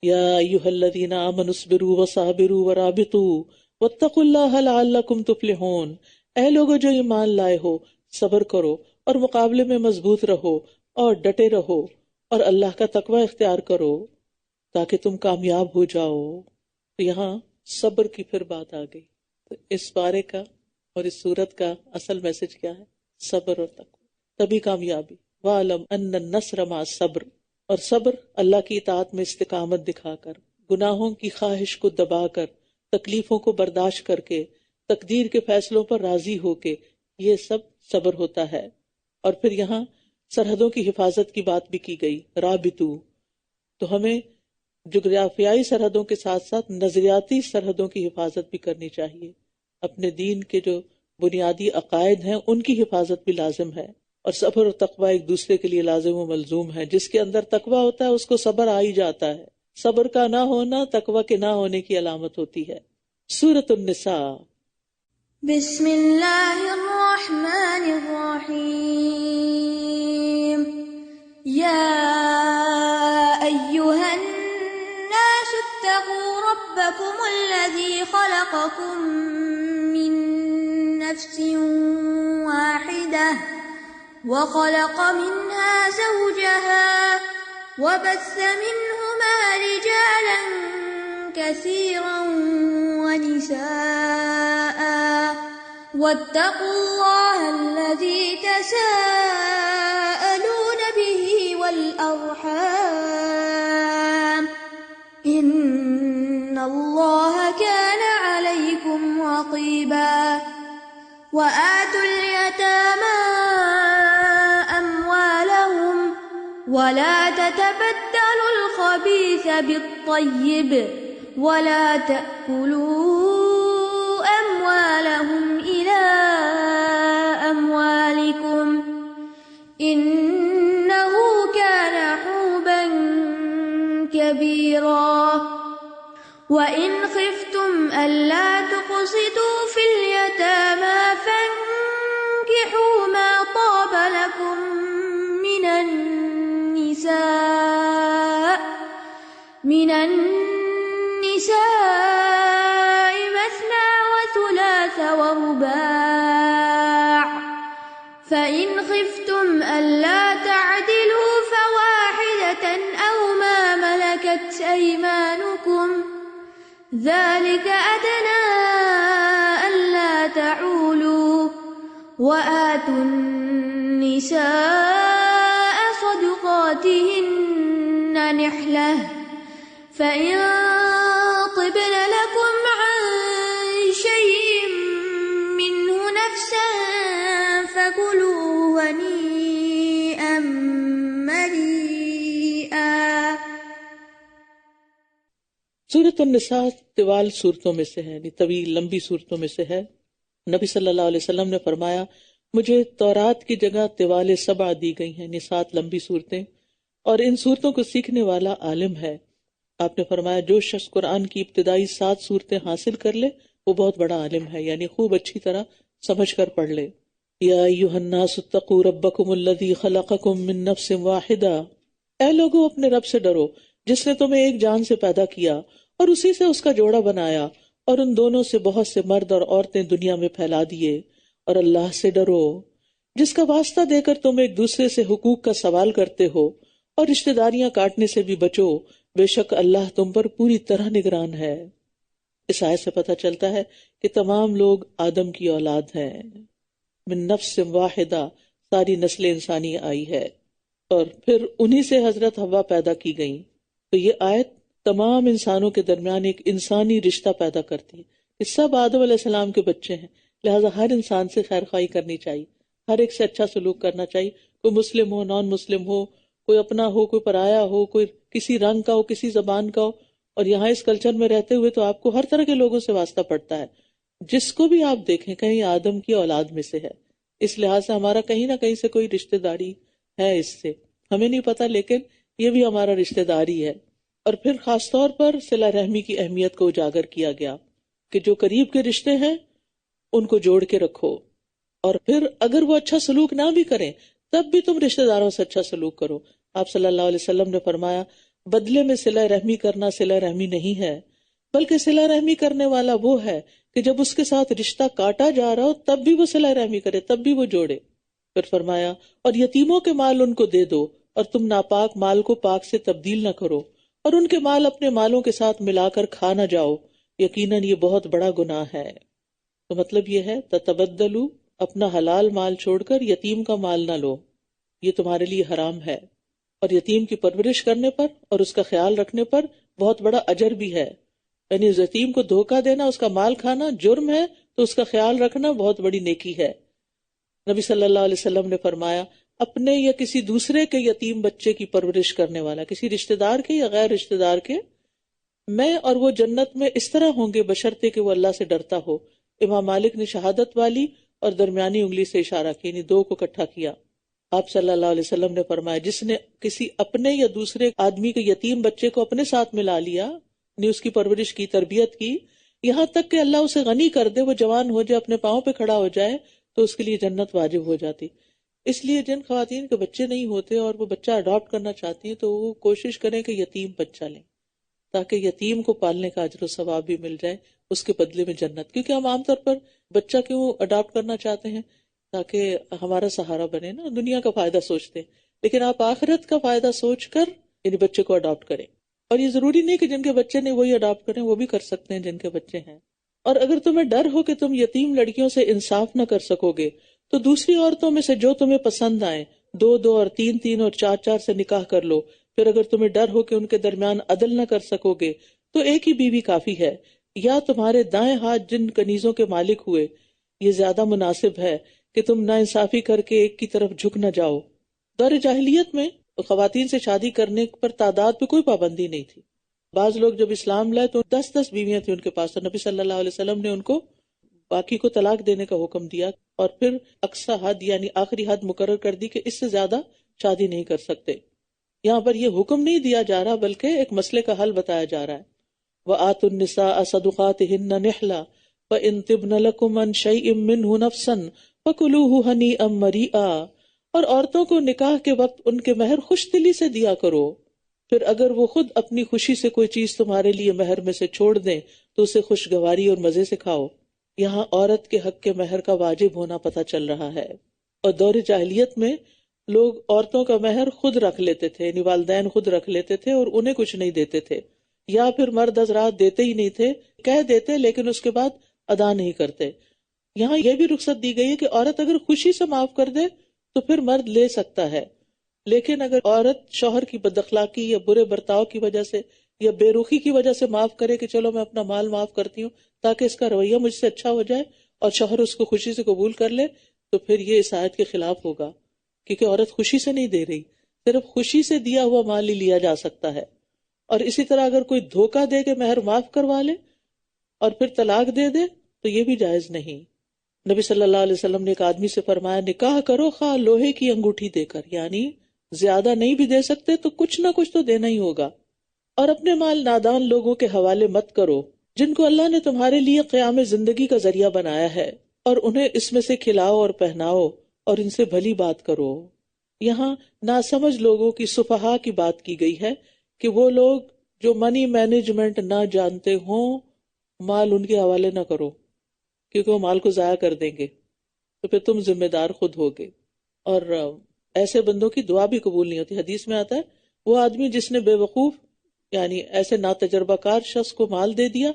یا ایھا الذین آمنوا اصبروا وصابروا ورابطوا واتقوا اللہ لعلکم تفلحون. اے لوگو جو ایمان لائے ہو، صبر کرو اور مقابلے میں مضبوط رہو اور ڈٹے رہو، اور اللہ کا تقوی اختیار کرو تاکہ تم کامیاب ہو جاؤ. تو یہاں صبر کی پھر بات آ گئی. تو اس بارے کا اور اس صورت کا اصل میسج کیا ہے؟ صبر اور تقوی، تبھی کامیابی. وَاعْلَمْ أَنَّ النَّصْرَ مَعَ الصَّبْرِ. اور صبر اللہ کی اطاعت میں استقامت دکھا کر، گناہوں کی خواہش کو دبا کر، تکلیفوں کو برداشت کر کے، تقدیر کے فیصلوں پر راضی ہو کے، یہ سب صبر ہوتا ہے. اور پھر یہاں سرحدوں کی حفاظت کی بات بھی کی گئی، رابطو. تو ہمیں جغرافیائی سرحدوں کے ساتھ ساتھ نظریاتی سرحدوں کی حفاظت بھی کرنی چاہیے. اپنے دین کے جو بنیادی عقائد ہیں ان کی حفاظت بھی لازم ہے. اور صبر اور تقوی ایک دوسرے کے لیے لازم و ملزوم ہے. جس کے اندر تقوی ہوتا ہے اس کو صبر آ ہی جاتا ہے. صبر کا نہ ہونا تقوی کے نہ ہونے کی علامت ہوتی ہے. سورۃ النساء. بسم اللہ الرحمن الرحیم. یا ایھا الناس اتقوا ربکم الذی خلقکم من نفس واحدة وخلق منها زوجها وبث منهما رجالا كثيرا ونساء واتقوا الله الذي تساءلون به والأرحام إن الله كان عليكم رقيبا. وآتوا اليتامى أموالهم ولا تتبدلوا الخبيث بالطيب ولا تأكلوا أموالهم إلى أموالكم إنه كان حوبا كبيرا. وَإِنْ خِفْتُمْ أَلَّا تُقْسِطُوا فِي الْيَتَامَى فَانكِحُوا مَا طَابَ لَكُم مِّنَ النِّسَاءِ مَثْنَىٰ وَثُلَاثَ وَرُبَاعَ. فَإِنْ خِفْتُمْ أَلَّا تَعْدِلُوا فَوَاحِدَةً أَوْ مَا مَلَكَتْ أَيْمَانُكُمْ ذَلِكَ أَدْنَىٰ أَلَّا تَعُولُوا. وَآتُوا النِّسَاءَ صَدُقَاتِهِنَّ نِحْلَةً فَإِن طِبْنَ لَكُمْ عَن شَيْءٍ مِّنْهُ نَفْسًا فَكُلُوهُ هَنِيئًا مَّرِيئًا. سورۃ النساء طوال صورتوں میں سے ہے، یعنی طویل لمبی صورتوں میں سے ہے۔ نبی صلی اللہ علیہ وسلم نے فرمایا مجھے تورات کی جگہ طوال 7 دی گئی ہیں، یعنی 7 لمبی صورتیں، اور ان صورتوں کو سیکھنے والا عالم ہے۔ آپ نے فرمایا جو شخص قرآن کی ابتدائی 7 صورتیں حاصل کر لے وہ بہت بڑا عالم ہے، یعنی خوب اچھی طرح سمجھ کر پڑھ لے۔ یا ایھا الناس اتقوا ربکم الذی خلقکم من نفس واحدہ، اے لوگو اپنے رب سے ڈرو جس نے تمہیں ایک جان سے پیدا کیا اور اسی سے اس کا جوڑا بنایا، اور ان دونوں سے بہت سے مرد اور عورتیں دنیا میں پھیلا دیے، اور اللہ سے ڈرو جس کا واسطہ دے کر تم ایک دوسرے سے حقوق کا سوال کرتے ہو، اور رشتہ داریاں کاٹنے سے بھی بچو، بے شک اللہ تم پر پوری طرح نگران ہے۔ اس آیت سے پتہ چلتا ہے کہ تمام لوگ آدم کی اولاد ہیں، من نفس واحدہ، ساری نسل انسانی آئی ہے، اور پھر انہی سے حضرت حوا پیدا کی گئیں۔ تو یہ آیت تمام انسانوں کے درمیان ایک انسانی رشتہ پیدا کرتی ہے کہ سب آدم علیہ السلام کے بچے ہیں، لہٰذا ہر انسان سے خیر خواہی کرنی چاہیے، ہر ایک سے اچھا سلوک کرنا چاہیے، کوئی مسلم ہو نان مسلم ہو، کوئی اپنا ہو کوئی پرایا ہو، کوئی کسی رنگ کا ہو کسی زبان کا ہو۔ اور یہاں اس کلچر میں رہتے ہوئے تو آپ کو ہر طرح کے لوگوں سے واسطہ پڑتا ہے، جس کو بھی آپ دیکھیں کہیں آدم کی اولاد میں سے ہے، اس لحاظ سے ہمارا کہیں نہ کہیں سے کوئی رشتہ داری ہے، اس سے ہمیں نہیں پتا لیکن یہ بھی ہمارا رشتہ داری ہے۔ اور پھر خاص طور پر صلہ رحمی کی اہمیت کو اجاگر کیا گیا کہ جو قریب کے رشتے ہیں ان کو جوڑ کے رکھو، اور پھر اگر وہ اچھا سلوک نہ بھی کریں تب بھی تم رشتہ داروں سے اچھا سلوک کرو۔ آپ صلی اللہ علیہ وسلم نے فرمایا بدلے میں صلہ رحمی کرنا صلہ رحمی نہیں ہے، بلکہ صلہ رحمی کرنے والا وہ ہے کہ جب اس کے ساتھ رشتہ کاٹا جا رہا ہو تب بھی وہ صلہ رحمی کرے، تب بھی وہ جوڑے۔ پھر فرمایا اور یتیموں کے مال ان کو دے دو، اور تم ناپاک مال کو پاک سے تبدیل نہ کرو، اور ان کے مال اپنے مالوں کے ساتھ ملا کر کھا نہ جاؤ، یقیناً یہ بہت بڑا گناہ ہے۔ تو مطلب یہ ہے تتبدلو، اپنا حلال مال چھوڑ کر یتیم کا مال نہ لو، یہ تمہارے لیے حرام ہے۔ اور یتیم کی پرورش کرنے پر اور اس کا خیال رکھنے پر بہت بڑا اجر بھی ہے، یعنی یتیم کو دھوکہ دینا، اس کا مال کھانا جرم ہے تو اس کا خیال رکھنا بہت بڑی نیکی ہے۔ نبی صلی اللہ علیہ وسلم نے فرمایا اپنے یا کسی دوسرے کے یتیم بچے کی پرورش کرنے والا، کسی رشتہ دار کے یا غیر رشتہ دار کے، میں اور وہ جنت میں اس طرح ہوں گے بشرطے کہ وہ اللہ سے ڈرتا ہو۔ امام مالک نے شہادت والی اور درمیانی انگلی سے اشارہ کیا، یعنی 2 کو اکٹھا کیا۔ آپ صلی اللہ علیہ وسلم نے فرمایا جس نے کسی اپنے یا دوسرے آدمی کے یتیم بچے کو اپنے ساتھ ملا لیا، یعنی اس کی پرورش کی، تربیت کی، یہاں تک کہ اللہ اسے غنی کر دے، وہ جوان ہو جائے، اپنے پاؤں پہ کھڑا ہو جائے، تو اس کے لیے جنت واجب ہو جاتی۔ اس لیے جن خواتین کے بچے نہیں ہوتے اور وہ بچہ اڈاپٹ کرنا چاہتی ہیں تو وہ کوشش کریں کہ یتیم بچہ لیں، تاکہ یتیم کو پالنے کا اجر و ثواب بھی مل جائے، اس کے بدلے میں جنت۔ کیونکہ ہم عام طور پر بچہ کیوں اڈاپٹ کرنا چاہتے ہیں؟ تاکہ ہمارا سہارا بنے نا، دنیا کا فائدہ سوچتے ہیں، لیکن آپ آخرت کا فائدہ سوچ کر یعنی بچے کو اڈاپٹ کریں۔ اور یہ ضروری نہیں کہ جن کے بچے نہیں وہی اڈاپٹ کریں، وہ بھی کر سکتے ہیں جن کے بچے ہیں۔ اور اگر تمہیں ڈر ہو کہ تم یتیم لڑکیوں سے انصاف نہ کر سکو گے تو دوسری عورتوں میں سے جو تمہیں پسند آئیں 2 اور 3 اور 4 سے نکاح کر لو۔ پھر اگر تمہیں ڈر ہو کہ ان کے درمیان عدل نہ کر سکو گے تو ایک ہی بیوی کافی ہے، یا تمہارے دائیں ہاتھ جن کنیزوں کے مالک ہوئے یہ زیادہ مناسب ہے کہ تم ناانصافی کر کے ایک کی طرف جھک نہ جاؤ۔ دور جاہلیت میں خواتین سے شادی کرنے پر تعداد پہ کوئی پابندی نہیں تھی۔ بعض لوگ جب اسلام لائے تو 10 بیویاں تھیں ان کے پاس، تو نبی صلی اللہ علیہ وسلم نے ان کو باقی کو طلاق دینے کا حکم دیا، اور پھر اقصی حد یعنی آخری حد مقرر کر دی کہ اس سے زیادہ شادی نہیں کر سکتے۔ یہاں پر یہ حکم نہیں دیا جا رہا بلکہ ایک مسئلے کا حل بتایا جا رہا ہے۔ وَآتُوا النِّسَاءَ صَدُقَاتِهِنَّ نِحْلَةً وَإِن طِبْنَ لَكُمْ عَن شَيْءٍ مِّنْهُ نَفْسًا فَكُلُوهُ هَنِيئًا مَرِيئًا، اور عورتوں کو نکاح کے وقت ان کے مہر خوش دلی سے دیا کرو، پھر اگر وہ خود اپنی خوشی سے کوئی چیز تمہارے لیے مہر میں سے چھوڑ دیں تو اسے خوشگواری اور مزے سے کھاؤ۔ یہاں عورت کے حق کے مہر کا واجب ہونا پتہ چل رہا ہے۔ اور دور جاہلیت میں لوگ عورتوں کا مہر خود رکھ لیتے تھے، یعنی والدین خود رکھ لیتے تھے اور انہیں کچھ نہیں دیتے تھے، یا پھر مرد حضرات دیتے ہی نہیں تھے، کہہ دیتے لیکن اس کے بعد ادا نہیں کرتے۔ یہاں یہ بھی رخصت دی گئی ہے کہ عورت اگر خوشی سے معاف کر دے تو پھر مرد لے سکتا ہے، لیکن اگر عورت شوہر کی بد اخلاقی یا برے برتاؤ کی وجہ سے یا بے رخی کی وجہ سے معاف کرے کہ چلو میں اپنا مال معاف کرتی ہوں تاکہ اس کا رویہ مجھ سے اچھا ہو جائے، اور شوہر اس کو خوشی سے قبول کر لے، تو پھر یہ اس آیت کے خلاف ہوگا، کیونکہ عورت خوشی سے نہیں دے رہی، صرف خوشی سے دیا ہوا مال ہی لیا جا سکتا ہے۔ اور اسی طرح اگر کوئی دھوکہ دے کے مہر معاف کروا لے اور پھر طلاق دے دے تو یہ بھی جائز نہیں. نبی صلی اللہ علیہ وسلم نے ایک آدمی سے فرمایا نکاح کرو خواہ لوہے کی انگوٹھی دے کر، یعنی زیادہ نہیں بھی دے سکتے تو کچھ نہ کچھ تو دینا ہی ہوگا. اور اپنے مال نادان لوگوں کے حوالے مت کرو جن کو اللہ نے تمہارے لیے قیام زندگی کا ذریعہ بنایا ہے، اور انہیں اس میں سے کھلاؤ اور پہناؤ اور ان سے بھلی بات کرو. یہاں ناسمجھ لوگوں کی سفہا کی بات کی گئی ہے کہ وہ لوگ جو منی مینجمنٹ نہ جانتے ہوں مال ان کے حوالے نہ کرو، کیونکہ وہ مال کو ضائع کر دیں گے تو پھر تم ذمہ دار خود ہوگے. اور ایسے بندوں کی دعا بھی قبول نہیں ہوتی. حدیث میں آتا ہے وہ آدمی جس نے بے وقوف یعنی ایسے ناتجربہ کار شخص کو مال دے دیا،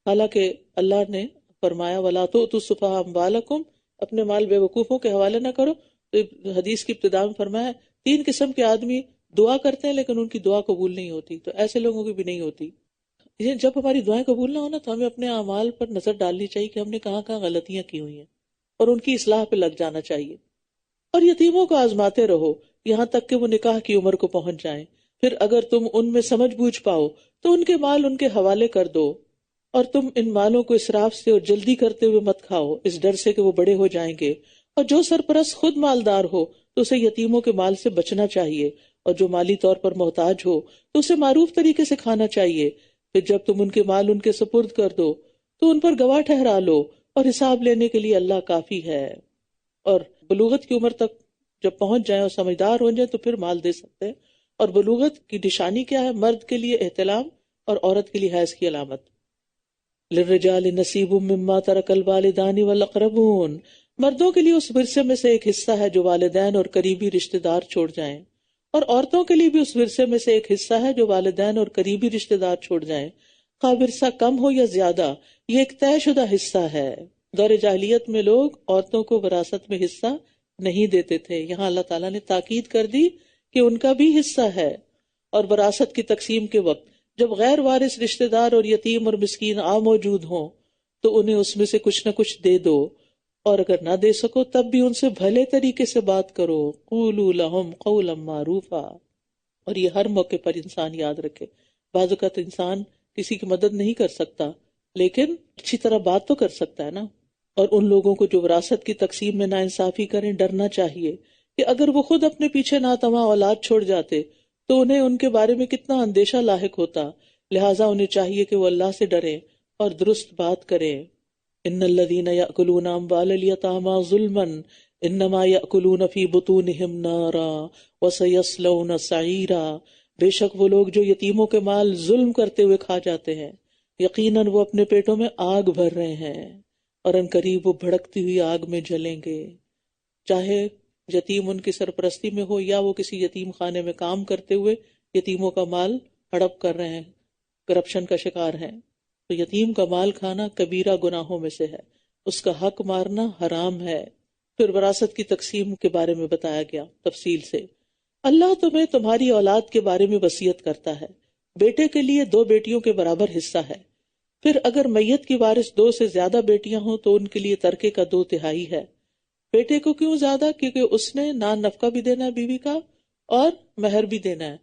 حالانکہ اللہ نے فرمایا وَلَا تُؤْتُوا السُّفَهَاءَ أَمْوَالَكُمْ، اپنے مال بے وقوفوں کے حوالے نہ کرو. تو حدیث کی ابتدا میں فرمایا 3 قسم کے آدمی دعا کرتے ہیں لیکن ان کی دعا قبول نہیں ہوتی، تو ایسے لوگوں کی بھی نہیں ہوتی. جب ہماری دعائیں قبول نہ ہونا تو ہمیں اپنے اعمال پر نظر ڈالنی چاہیے کہ ہم نے کہاں کہاں غلطیاں کی ہوئی ہیں اور ان کی اصلاح پہ لگ جانا چاہیے. اور یتیموں کو آزماتے رہو یہاں تک کہ وہ نکاح کی عمر کو پہنچ جائیں. پھر اگر تم ان میں سمجھ بوجھ پاؤ تو ان کے مال ان کے حوالے کر دو، اور تم ان مالوں کو اسراف سے اور جلدی کرتے ہوئے مت کھاؤ اس ڈر سے کہ وہ بڑے ہو جائیں گے. اور جو سرپرست خود مالدار ہو تو اسے یتیموں کے مال سے بچنا چاہیے، اور جو مالی طور پر محتاج ہو تو اسے معروف طریقے سے کھانا چاہیے. پھر جب تم ان کے مال ان کے سپرد کر دو تو ان پر گواہ ٹھہرا لو، اور حساب لینے کے لیے اللہ کافی ہے. اور بلوغت کی عمر تک جب پہنچ جائیں اور سمجھدار ہو جائیں تو پھر مال دے سکتے ہیں. اور بلوغت کی نشانی کیا ہے؟ مرد کے لیے احتلام اور عورت کے لیے حیض کی علامت. للرجال نصیب مما ترک الوالدان والاقربون، مردوں کے لیے اس ورثے میں سے ایک حصہ ہے جو والدین اور قریبی رشتہ دار چھوڑ جائیں، اور عورتوں کے لیے بھی اس ورثے میں سے ایک حصہ ہے جو والدین اور قریبی رشتہ دار چھوڑ جائیں، خواہ ورثہ کم ہو یا زیادہ. یہ ایک طے شدہ حصہ ہے. دور جاہلیت میں لوگ عورتوں کو وراثت میں حصہ نہیں دیتے تھے. یہاں اللہ تعالیٰ نے تاکید کر دی کہ ان کا بھی حصہ ہے. اور وراثت کی تقسیم کے وقت جب غیر وارث رشتہ دار اور یتیم اور مسکین موجود ہوں تو انہیں اس میں سے کچھ نہ کچھ دے دو، اور اگر نہ دے سکو تب بھی ان سے بھلے طریقے سے بات کرو. قولوا لهم قولا معروفا. اور یہ ہر موقع پر انسان یاد رکھے. بعض اوقات انسان کسی کی مدد نہیں کر سکتا لیکن اچھی طرح بات تو کر سکتا ہے نا. اور ان لوگوں کو جو وراثت کی تقسیم میں ناانصافی کریں ڈرنا چاہیے کہ اگر وہ خود اپنے پیچھے ناتواں اولاد چھوڑ جاتے تو انہیں ان کے بارے میں کتنا اندیشہ لاحق ہوتا. لہٰذا انہیں چاہیے کہ وہ اللہ سے ڈریں اور درست بات کریں. ان الذین یأکلون اموال الیتامی ظلما انما یأکلون فی بطونہم نارا وسیصلون سعیرا. بے شک وہ لوگ جو یتیموں کے مال ظلم کرتے ہوئے کھا جاتے ہیں یقیناً وہ اپنے پیٹوں میں آگ بھر رہے ہیں اور ان قریب وہ بھڑکتی ہوئی آگ میں جلیں گے. چاہے یتیم ان کی سرپرستی میں ہو یا وہ کسی یتیم خانے میں کام کرتے ہوئے یتیموں کا مال ہڑپ کر رہے ہیں، کرپشن کا شکار ہیں. تو یتیم کا مال کھانا کبیرہ گناہوں میں سے ہے، اس کا حق مارنا حرام ہے. پھر وراثت کی تقسیم کے بارے میں بتایا گیا تفصیل سے. اللہ تمہیں تمہاری اولاد کے بارے میں وصیت کرتا ہے. بیٹے کے لیے 2 بیٹیوں کے برابر حصہ ہے. پھر اگر میت کی وارث 2 سے زیادہ بیٹیاں ہوں تو ان کے لیے ترکے کا 2/3 ہے. بیٹے کو کیوں زیادہ؟ کیونکہ اس نے نان نفقہ بھی دینا ہے بیوی کا اور مہر بھی دینا ہے.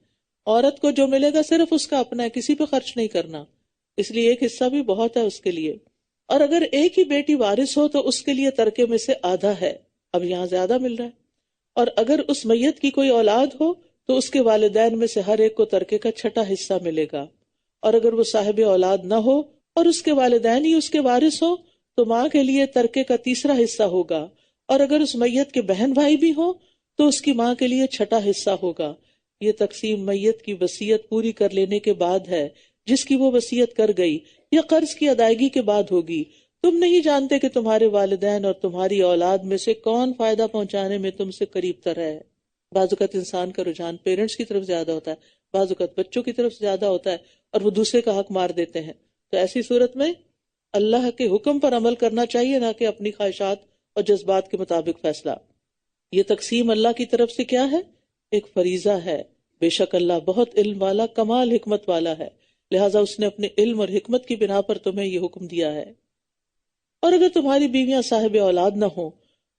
عورت کو جو ملے گا صرف اس کا اپنا ہے، کسی پہ خرچ نہیں کرنا، اس لیے ایک حصہ بھی بہت ہے اس کے لیے. اور اگر ایک ہی بیٹی وارث ہو تو اس کے لیے ترکے میں سے آدھا ہے. اب یہاں زیادہ مل رہا ہے. اور اگر اس میت کی کوئی اولاد ہو تو اس کے والدین میں سے ہر ایک کو ترکے کا 6واں حصہ ملے گا. اور اگر وہ صاحب اولاد نہ ہو اور اس کے والدین ہی اس کے وارث ہو تو ماں کے لیے ترکے کا 3واں حصہ ہوگا. اور اگر اس میت کے بہن بھائی بھی ہوں تو اس کی ماں کے لیے 6واں حصہ ہوگا. یہ تقسیم میت کی وصیت پوری کر لینے کے بعد ہے جس کی وہ وصیت کر گئی، یا قرض کی ادائیگی کے بعد ہوگی. تم نہیں جانتے کہ تمہارے والدین اور تمہاری اولاد میں سے کون فائدہ پہنچانے میں تم سے قریب تر ہے. بعض اوقات انسان کا رجحان پیرنٹس کی طرف زیادہ ہوتا ہے، بعض اوقات بچوں کی طرف زیادہ ہوتا ہے اور وہ دوسرے کا حق مار دیتے ہیں. تو ایسی صورت میں اللہ کے حکم پر عمل کرنا چاہیے، نہ کہ اپنی خواہشات اور جذبات کے مطابق فیصلہ. یہ تقسیم اللہ کی طرف سے کیا ہے؟ ایک فریضہ ہے. بے شک اللہ بہت علم والا، کمال حکمت والا ہے، لہٰذا اس نے اپنے علم اور حکمت کی بنا پر تمہیں یہ حکم دیا ہے. اور اگر تمہاری بیویاں صاحب اولاد نہ ہوں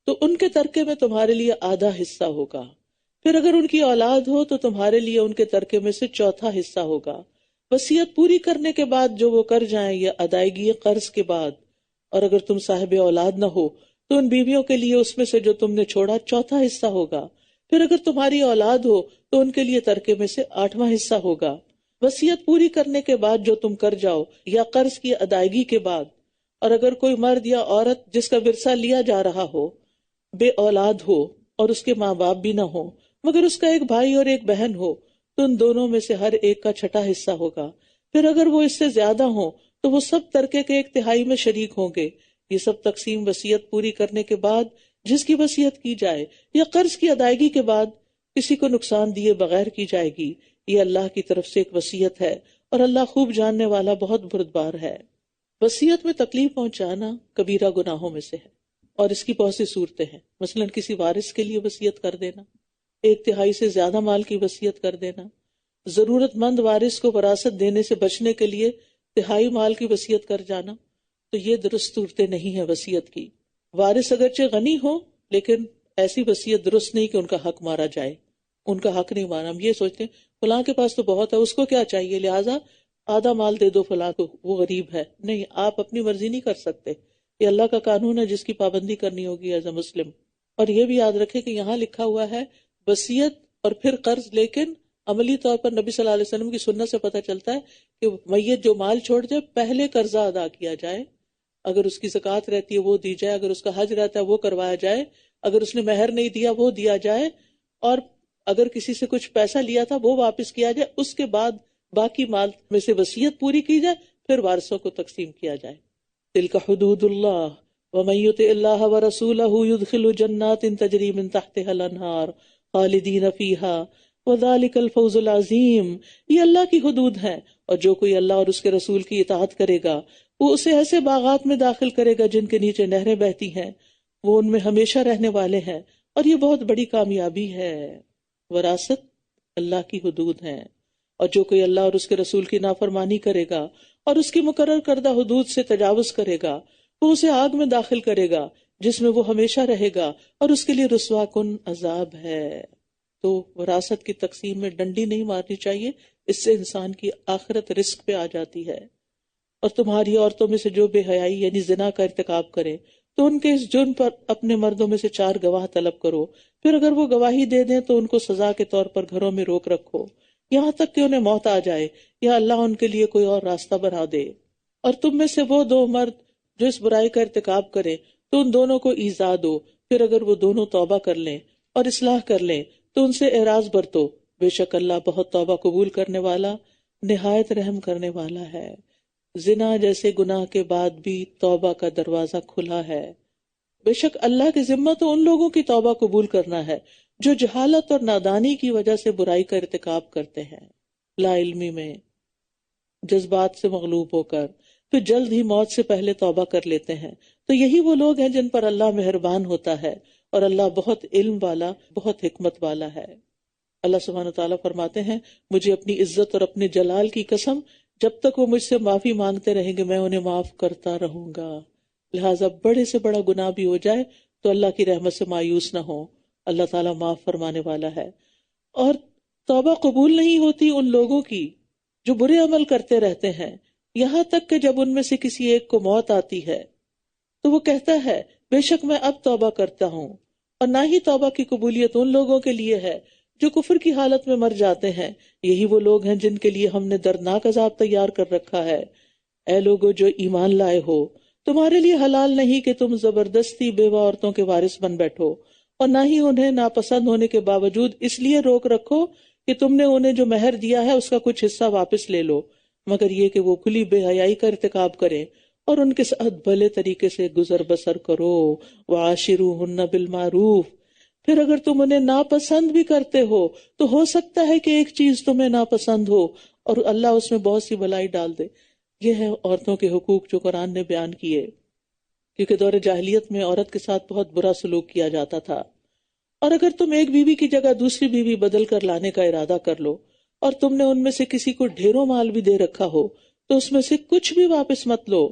تو ان کے ترکے میں تمہارے لیے آدھا حصہ ہوگا. پھر اگر ان کی اولاد ہو تو تمہارے لیے ان کے ترکے میں سے 4واں حصہ ہوگا. وصیت پوری کرنے کے بعد جو وہ کر جائیں یا ادائیگی قرض کے بعد، اور اگر تم صاحب اولاد نہ ہو تو ان بیویوں کے لیے اس میں سے جو تم نے چھوڑا چوتھا حصہ ہوگا، پھر اگر تمہاری اولاد ہو تو ان کے لیے ترکے میں سے 8واں حصہ ہوگا۔ وصیت پوری کرنے کے بعد جو تم کر جاؤ یا قرض کی ادائیگی کے بعد، اور اگر کوئی مرد یا عورت جس کا ورثہ لیا جا رہا ہو بے اولاد ہو اور اس کے ماں باپ بھی نہ ہو مگر اس کا ایک بھائی اور ایک بہن ہو تو ان دونوں میں سے ہر ایک کا چھٹا حصہ ہوگا۔ پھر اگر وہ اس سے زیادہ ہوں تو وہ سب ترکے کے 1/3 میں شریک ہوں گے۔ یہ سب تقسیم وصیت پوری کرنے کے بعد جس کی وصیت کی جائے یا قرض کی ادائیگی کے بعد کسی کو نقصان دیے بغیر کی جائے گی۔ یہ اللہ کی طرف سے ایک وصیت ہے اور اللہ خوب جاننے والا بہت بردبار ہے۔ وصیت میں تکلیف پہنچانا کبیرہ گناہوں میں سے ہے اور اس کی بہت سی صورتیں ہیں، مثلا کسی وارث کے لیے وصیت کر دینا، 1/3 سے زیادہ مال کی وصیت کر دینا، ضرورت مند وارث کو وراثت دینے سے بچنے کے لیے 1/3 مال کی وصیت کر جانا، تو یہ درست صورتیں نہیں ہیں وصیت کی۔ وارث اگرچہ غنی ہو لیکن ایسی وصیت درست نہیں کہ ان کا حق مارا جائے، ان کا حق نہیں مارا۔ ہم یہ سوچتے ہیں فلاں کے پاس تو بہت ہے، اس کو کیا چاہیے، لہٰذا آدھا مال دے دو فلاں کو، وہ غریب ہے۔ نہیں، آپ اپنی مرضی نہیں کر سکتے، یہ اللہ کا قانون ہے جس کی پابندی کرنی ہوگی ایز اے مسلم۔ اور یہ بھی یاد رکھے کہ یہاں لکھا ہوا ہے وصیت اور پھر قرض، لیکن عملی طور پر نبی صلی اللہ علیہ وسلم کی سنت سے پتہ چلتا ہے کہ میت جو مال چھوڑ جائے پہلے قرضہ ادا کیا جائے، اگر اس کی زکوٰۃ رہتی ہے وہ دی جائے، اگر اس کا حج رہتا ہے وہ کروایا جائے، اگر اس نے مہر نہیں دیا وہ دیا جائے، اور اگر کسی سے کچھ پیسہ لیا تھا وہ واپس کیا جائے، اس کے بعد باقی مال میں سے وصیت پوری کی جائے، پھر وارثوں کو تقسیم کیا جائے۔ تلک حدود اللہ ومن یطع اللہ ورسولہ یدخلہ جنات تجری من تحتها الانہار خالدین فیہا وذالک الفوز العظیم۔ یہ اللہ کی حدود ہیں، اور جو کوئی اللہ اور اس کے رسول کی اطاعت کرے گا وہ اسے ایسے باغات میں داخل کرے گا جن کے نیچے نہریں بہتی ہیں، وہ ان میں ہمیشہ رہنے والے ہیں، اور یہ بہت بڑی کامیابی ہے۔ وراثت اللہ کی حدود ہیں، اور جو کوئی اللہ اور اس کے رسول کی نافرمانی کرے گا اور اس کی مقرر کردہ حدود سے تجاوز کرے گا وہ اسے آگ میں داخل کرے گا جس میں وہ ہمیشہ رہے گا، اور اس کے لیے رسوا کن عذاب ہے۔ تو وراثت کی تقسیم میں ڈنڈی نہیں مارنی چاہیے، اس سے انسان کی آخرت رزق پہ آ جاتی ہے۔ اور تمہاری عورتوں میں سے جو بے حیائی یعنی زنا کا ارتکاب کرے تو ان کے اس جرم پر اپنے مردوں میں سے 4 گواہ طلب کرو، پھر اگر وہ گواہی دے دیں تو ان کو سزا کے طور پر گھروں میں روک رکھو یہاں تک کہ انہیں موت آ جائے یا اللہ ان کے لیے کوئی اور راستہ بنا دے۔ اور تم میں سے وہ 2 مرد جو اس برائی کا ارتکاب کریں تو ان دونوں کو ایذا دو، پھر اگر وہ دونوں توبہ کر لیں اور اصلاح کر لیں تو ان سے اعراض برتو، بے شک اللہ بہت توبہ قبول کرنے والا نہایت رحم کرنے والا ہے۔ زنا جیسے گناہ کے بعد بھی توبہ کا دروازہ کھلا ہے۔ بے شک اللہ کی ذمہ تو ان لوگوں کی توبہ قبول کرنا ہے جو جہالت اور نادانی کی وجہ سے برائی کا ارتکاب کرتے ہیں، لا علمی میں جذبات سے مغلوب ہو کر پھر جلد ہی موت سے پہلے توبہ کر لیتے ہیں، تو یہی وہ لوگ ہیں جن پر اللہ مہربان ہوتا ہے، اور اللہ بہت علم والا بہت حکمت والا ہے۔ اللہ سبحانہ وتعالیٰ فرماتے ہیں مجھے اپنی عزت اور اپنے جلال کی قسم جب تک وہ مجھ سے معافی مانگتے رہیں گے میں انہیں معاف کرتا رہوں گا۔ لہٰذا بڑے سے بڑا گناہ بھی ہو جائے تو اللہ کی رحمت سے مایوس نہ ہو، اللہ تعالیٰ معاف فرمانے والا ہے۔ اور توبہ قبول نہیں ہوتی ان لوگوں کی جو برے عمل کرتے رہتے ہیں، یہاں تک کہ جب ان میں سے کسی ایک کو موت آتی ہے تو وہ کہتا ہے بے شک میں اب توبہ کرتا ہوں، اور نہ ہی توبہ کی قبولیت ان لوگوں کے لیے ہے جو کفر کی حالت میں مر جاتے ہیں، یہی وہ لوگ ہیں جن کے لیے ہم نے دردناک عذاب تیار کر رکھا ہے۔ اے لوگو جو ایمان لائے ہو، تمہارے لیے حلال نہیں کہ تم زبردستی بیوہ عورتوں کے وارث بن بیٹھو، اور نہ ہی انہیں ناپسند ہونے کے باوجود اس لیے روک رکھو کہ تم نے انہیں جو مہر دیا ہے اس کا کچھ حصہ واپس لے لو، مگر یہ کہ وہ کھلی بے حیائی کا ارتکاب کریں، اور ان کے ساتھ بھلے طریقے سے گزر بسر کرو۔ وعاشروہن بالمعروف، پھر اگر تم انہیں ناپسند بھی کرتے ہو تو ہو سکتا ہے کہ ایک چیز تمہیں ناپسند ہو اور اللہ اس میں بہت سی بھلائی ڈال دے۔ یہ ہے عورتوں کے حقوق جو قرآن نے بیان کیے، کیونکہ دور جاہلیت میں عورت کے ساتھ بہت برا سلوک کیا جاتا تھا، اور اگر تم ایک بیوی کی جگہ دوسری بیوی بدل کر لانے کا ارادہ کر لو اور تم نے ان میں سے کسی کو ڈھیروں مال بھی دے رکھا ہو تو اس میں سے کچھ بھی واپس مت لو۔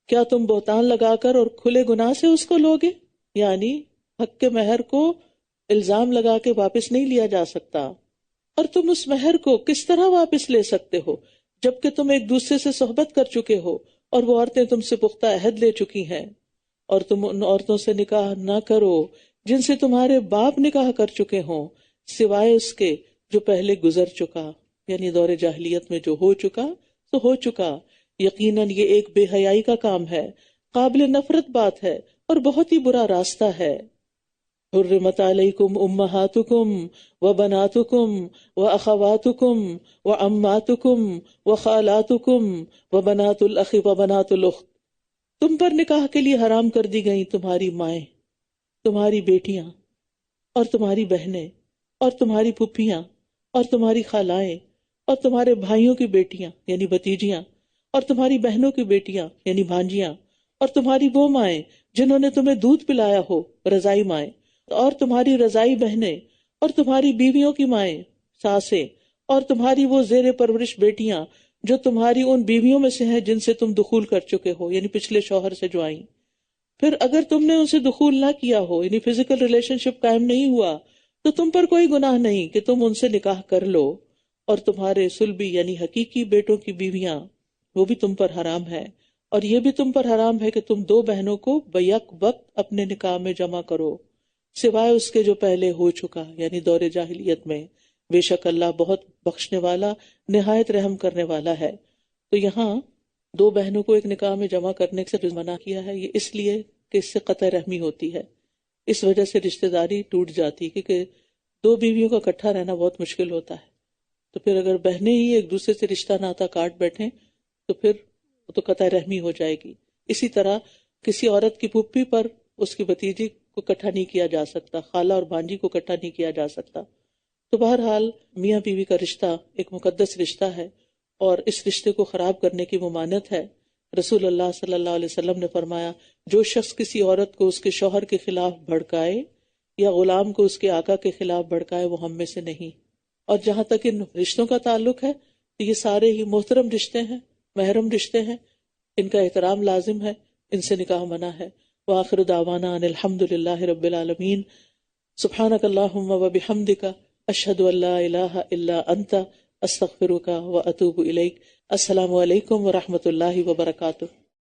کیا تم بہتان لگا کر اور کھلے گناہ سے اس کو لوگے؟ یعنی حق کے مہر کو الزام لگا کے واپس نہیں لیا جا سکتا، اور تم اس مہر کو کس طرح واپس لے سکتے ہو جبکہ تم ایک دوسرے سے صحبت کر چکے ہو اور وہ عورتیں تم سے پختہ عہد لے چکی ہیں، اور تم ان عورتوں سے نکاح نہ کرو جن سے تمہارے باپ نکاح کر چکے ہوں، سوائے اس کے جو پہلے گزر چکا، یعنی دور جاہلیت میں جو ہو چکا تو ہو چکا، یقیناً یہ ایک بے حیائی کا کام ہے، قابل نفرت بات ہے اور بہت ہی برا راستہ ہے۔ حرمت علیکم امہاتکم وبناتکم واخواتکم وعماتکم وخالاتکم وبنات الاخ وبنات الاخت، تم پر نکاح کے لیے حرام کر دی گئیں تمہاری مائیں، تمہاری بیٹیاں اور تمہاری بہنیں اور تمہاری پھپھیاں اور تمہاری خالائیں اور تمہارے بھائیوں کی بیٹیاں یعنی بھتیجیاں اور تمہاری بہنوں کی بیٹیاں یعنی بھانجیاں اور تمہاری وہ مائیں جنہوں نے تمہیں دودھ پلایا ہو، رضائی مائیں، اور تمہاری رضائی بہنیں اور تمہاری بیویوں کی مائیں، ساسیں، اور تمہاری وہ زیر پرورش بیٹیاں جو تمہاری ان بیویوں میں سے ہیں جن سے تم دخول کر چکے ہو، یعنی پچھلے شوہر سے جو آئیں۔ پھر اگر تم نے ان سے دخول نہ کیا ہو، یعنی فزیکل ریلیشن شپ قائم نہیں ہوا، تو تم پر کوئی گناہ نہیں کہ تم ان سے نکاح کر لو، اور تمہارے صلبی یعنی حقیقی بیٹوں کی بیویاں وہ بھی تم پر حرام ہے، اور یہ بھی تم پر حرام ہے کہ تم دو بہنوں کو بیک وقت اپنے نکاح میں جمع کرو، سوائے اس کے جو پہلے ہو چکا یعنی دور جاہلیت میں، بے شک اللہ بہت بخشنے والا نہایت رحم کرنے والا ہے۔ تو یہاں دو بہنوں کو ایک نکاح میں جمع کرنے سے منع کیا ہے، یہ اس لیے کہ اس سے قطع رحمی ہوتی ہے، اس وجہ سے رشتہ داری ٹوٹ جاتی، کیونکہ دو بیویوں کا اکٹھا رہنا بہت مشکل ہوتا ہے۔ تو پھر اگر بہنیں ہی ایک دوسرے سے رشتہ ناتا کاٹ بیٹھیں تو پھر تو قطع رحمی ہو جائے گی۔ اسی طرح کسی عورت کی پھپھی پر اس کی بھتیجی کو اکٹھا نہیں کیا جا سکتا، خالہ اور بھانجی کو اکٹھا نہیں کیا جا سکتا۔ تو بہرحال میاں بیوی کا رشتہ ایک مقدس رشتہ ہے، اور اس رشتے کو خراب کرنے کی ممانعت ہے۔ رسول اللہ صلی اللہ علیہ وسلم نے فرمایا، جو شخص کسی عورت کو اس کے شوہر کے خلاف بھڑکائے یا غلام کو اس کے آقا کے خلاف بھڑکائے وہ ہم میں سے نہیں۔ اور جہاں تک ان رشتوں کا تعلق ہے تو یہ سارے ہی محترم رشتے ہیں، محرم رشتے ہیں، ان کا احترام لازم ہے، ان سے نکاح منع ہے۔ وآخر دعوانا ان الحمد للہ رب العالمین۔ سبحانک اللہم وبحمدک، اشہد ان لا الہ الا انت، استغفرک واتوب الیک۔ السلام علیکم ورحمۃ اللہ وبرکاتہ۔